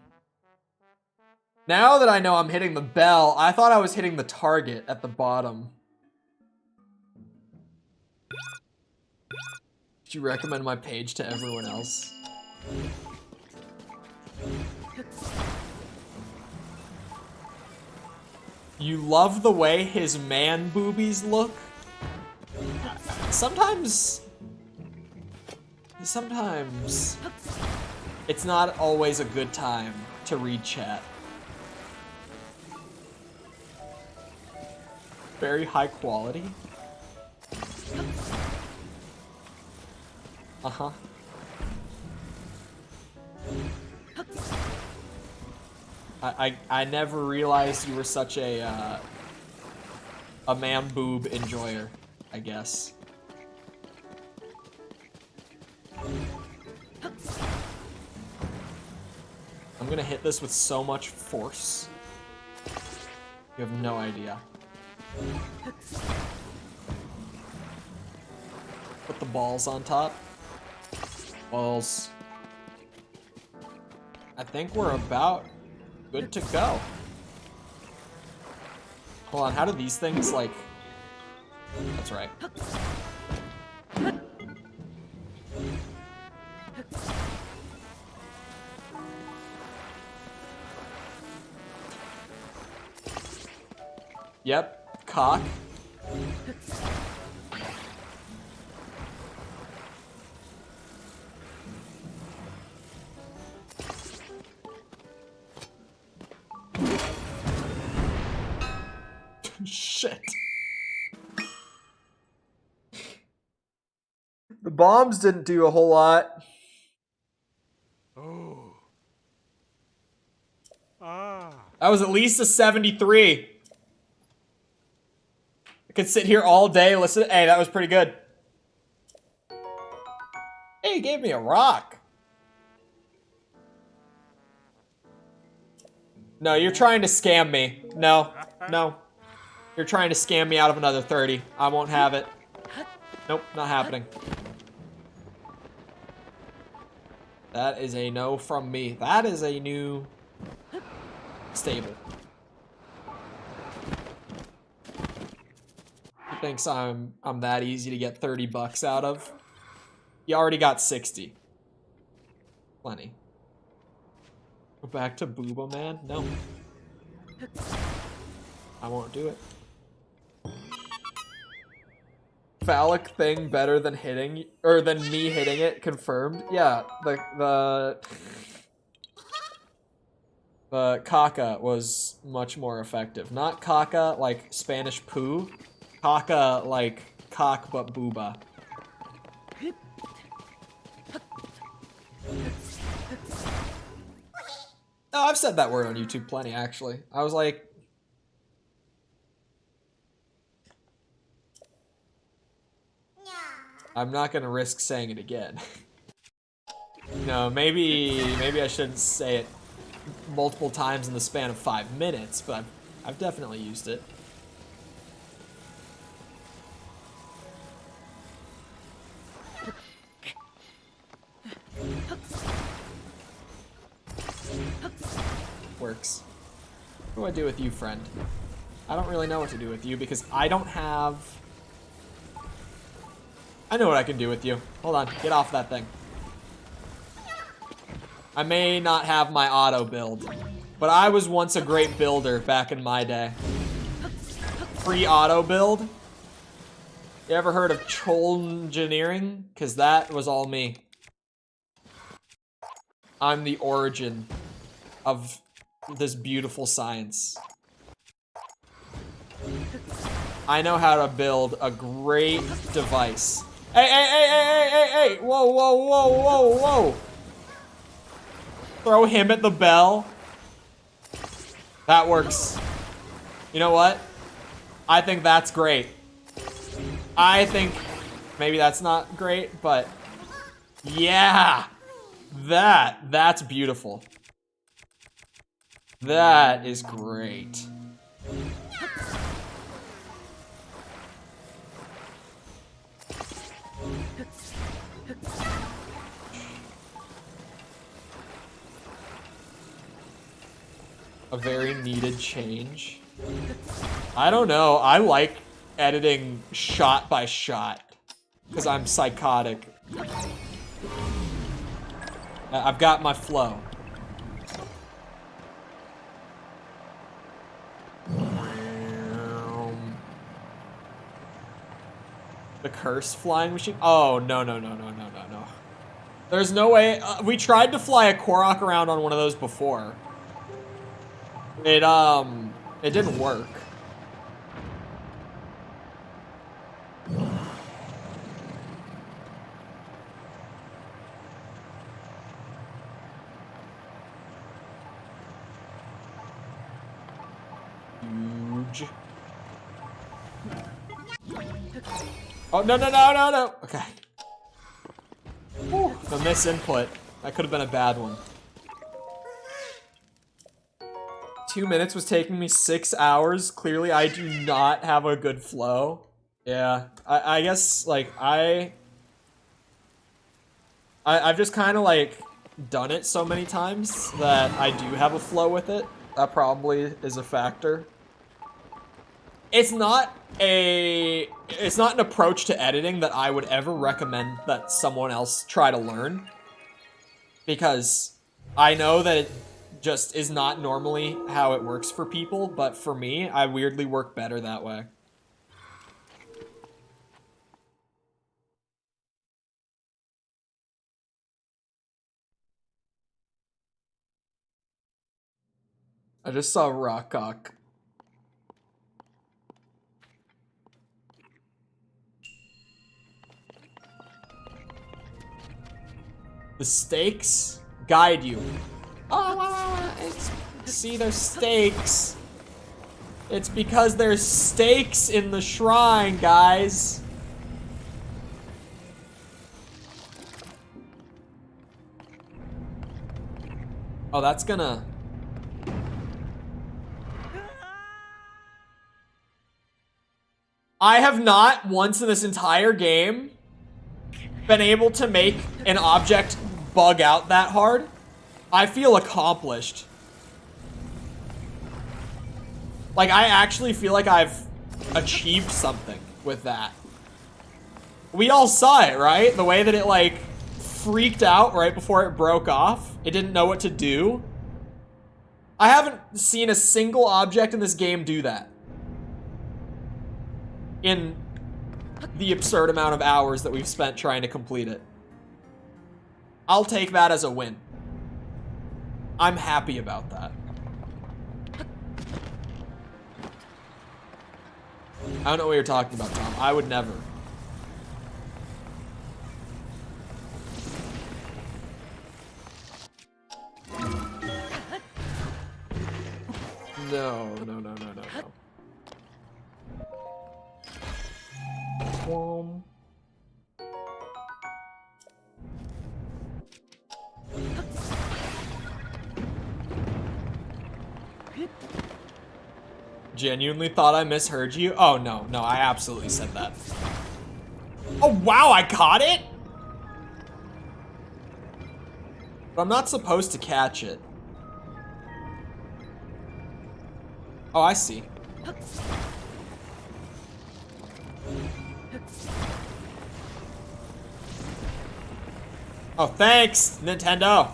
Now that I know I'm hitting the bell, I thought I was hitting the target at the bottom. Should you recommend my page to everyone else? You love the way his man boobies look? Sometimes it's not always a good time to read chat. Very high quality. Uh-huh. I never realized you were such a man boob enjoyer, I guess. I'm gonna hit this with so much force. You have no idea. Put the balls on top. Balls. I think we're about good to go. Hold on, how do these things, like... That's right. Yep, cock. Shit. The bombs didn't do a whole lot. Oh. Ah. That was at least a 73. I could sit here all day, listen. Hey, that was pretty good. Hey, he gave me a rock. No, you're trying to scam me. No, no. You're trying to scam me out of another 30. I won't have it. Nope, not happening. That is a no from me. That is a new stable. He thinks I'm that easy to get 30 bucks out of. You already got 60. Plenty. Go back to Booba Man? No. I won't do it. Phallic thing better than hitting, or than me hitting it, confirmed. Yeah, the caca was much more effective. Not caca like Spanish poo. Caca like cock but booba. Oh, I've said that word on YouTube plenty, actually. I was like... I'm not gonna risk saying it again. No, maybe I shouldn't say it multiple times in the span of 5 minutes, but I've definitely used it. Works. What do I do with you, friend? I don't really know what to do with you because I don't have... I know what I can do with you. Hold on, get off that thing. I may not have my auto build, but I was once a great builder back in my day. Free auto build? You ever heard of Chole engineering? Because that was all me. I'm the origin of this beautiful science. I know how to build a great device. Hey, hey, hey, hey, hey, hey, hey! Whoa, whoa, whoa, whoa, whoa! Throw him at the bell. That works. You know what? I think that's great. I think maybe that's not great, but yeah! That's beautiful. That is great. A very needed change. I don't know. I like editing shot by shot because I'm psychotic. I've got my flow. The cursed flying machine? Oh, no, no, no, no, no, no, no. There's no way. We tried to fly a Korok around on one of those before. It didn't work. Oh, no, no, no, no, no. Okay. Whew, the misinput. That could have been a bad one. 2 minutes was taking me 6 hours. Clearly, I do not have a good flow. Yeah, I guess, like, I've just kind of, like, done it so many times that I do have a flow with it. That probably is a factor. It's not an approach to editing that I would ever recommend that someone else try to learn. Because I know that it just is not normally how it works for people, but for me, I weirdly work better that way. I just saw Rockcock. The stakes guide you. Oh, see, there's stakes. It's because there's stakes in the shrine, guys. Oh, that's gonna... I have not once in this entire game been able to make an object bug out that hard. I feel accomplished. Like, I actually feel like I've achieved something with that. We all saw it, right? The way that it, like, freaked out right before it broke off. It didn't know what to do. I haven't seen a single object in this game do that. In the absurd amount of hours that we've spent trying to complete it. I'll take that as a win. I'm happy about that. I don't know what you're talking about, Tom. I would never. No, no, no, no, no, no. Whoa. Genuinely thought I misheard you? Oh, no, no, I absolutely said that. Oh, wow, I caught it? But I'm not supposed to catch it. Oh, I see. Oh, thanks, Nintendo.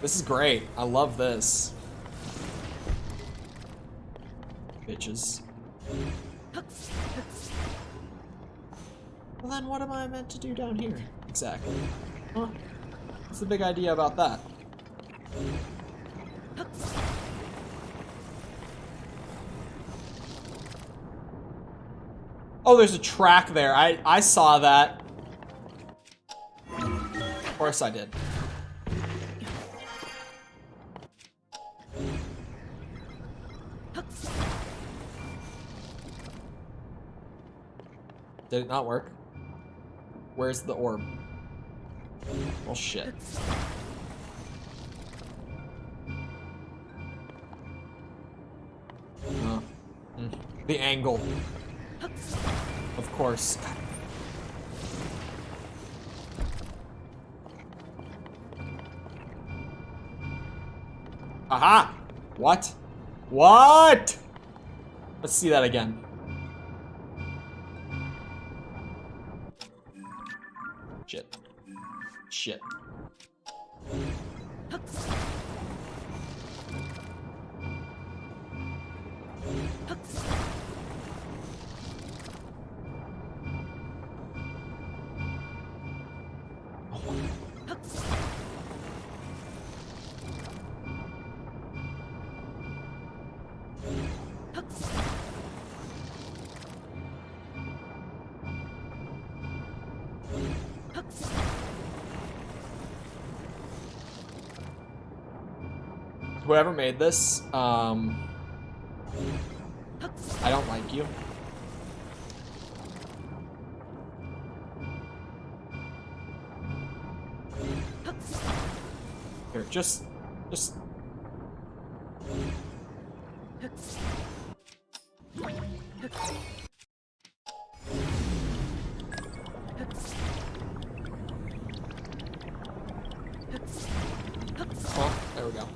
This is great. I love this. Bitches. Well, then what am I meant to do down here? Exactly. Huh? What's the big idea about that? Oh, there's a track there. I saw that. Of course I did. Did it not work? Where's the orb? Well, shit. The angle. Of course. Aha! What? What? Let's see that again. Shit. Shit. Whoever made this, I don't like you. Here, just... Oh, there we go.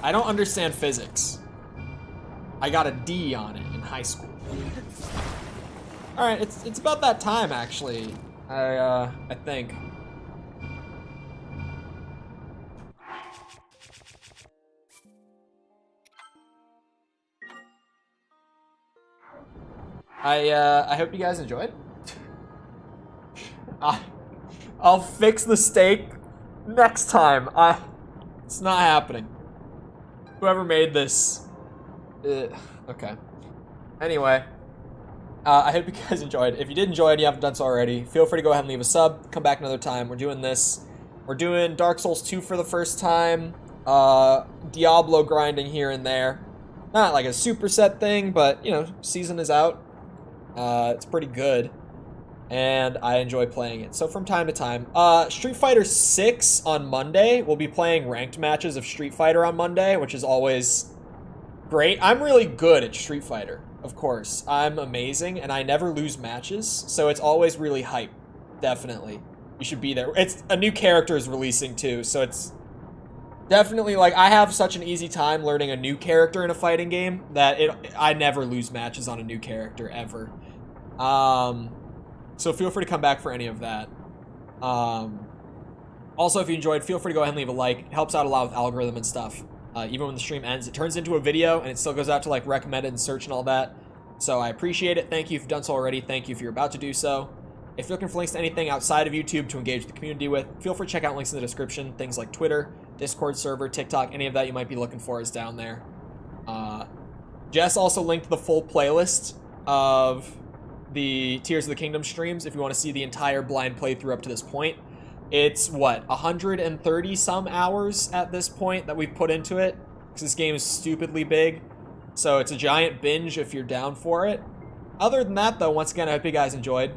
I don't understand physics. I got a D on it in high school. All right, it's about that time actually. I think. I hope you guys enjoyed. I'll fix the steak next time. It's not happening. Whoever made this. Okay. Anyway, I hope you guys enjoyed. If you did enjoy it, you haven't done so already, feel free to go ahead and leave a sub. Come back another time. We're doing this. We're doing Dark Souls 2 for the first time. Diablo grinding here and there. Not like a superset thing, but, you know, season is out. It's pretty good. And I enjoy playing it. So from time to time. Street Fighter 6 on Monday. We'll be playing ranked matches of Street Fighter on Monday, which is always great. I'm really good at Street Fighter, of course. I'm amazing, and I never lose matches, so it's always really hype. Definitely. You should be there. It's a new character is releasing too, so it's definitely like I have such an easy time learning a new character in a fighting game that I never lose matches on a new character ever. So feel free to come back for any of that. Also, if you enjoyed, feel free to go ahead and leave a like. It helps out a lot with algorithm and stuff. Even when the stream ends, it turns into a video and it still goes out to like recommended and search and all that. So I appreciate it. Thank you if you've done so already. Thank you if you're about to do so. If you're looking for links to anything outside of YouTube to engage with the community with, feel free to check out links in the description. Things like Twitter, Discord server, TikTok, any of that you might be looking for is down there. Jess also linked the full playlist of the Tears of the Kingdom streams if you want to see the entire blind playthrough up to this point. It's, what, 130 some hours at this point that we've put into it? Because this game is stupidly big. So it's a giant binge if you're down for it. Other than that, though, once again, I hope you guys enjoyed.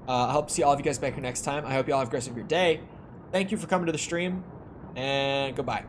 I hope to see all of you guys back here next time. I hope you all have a great rest of your day. Thank you for coming to the stream, and goodbye.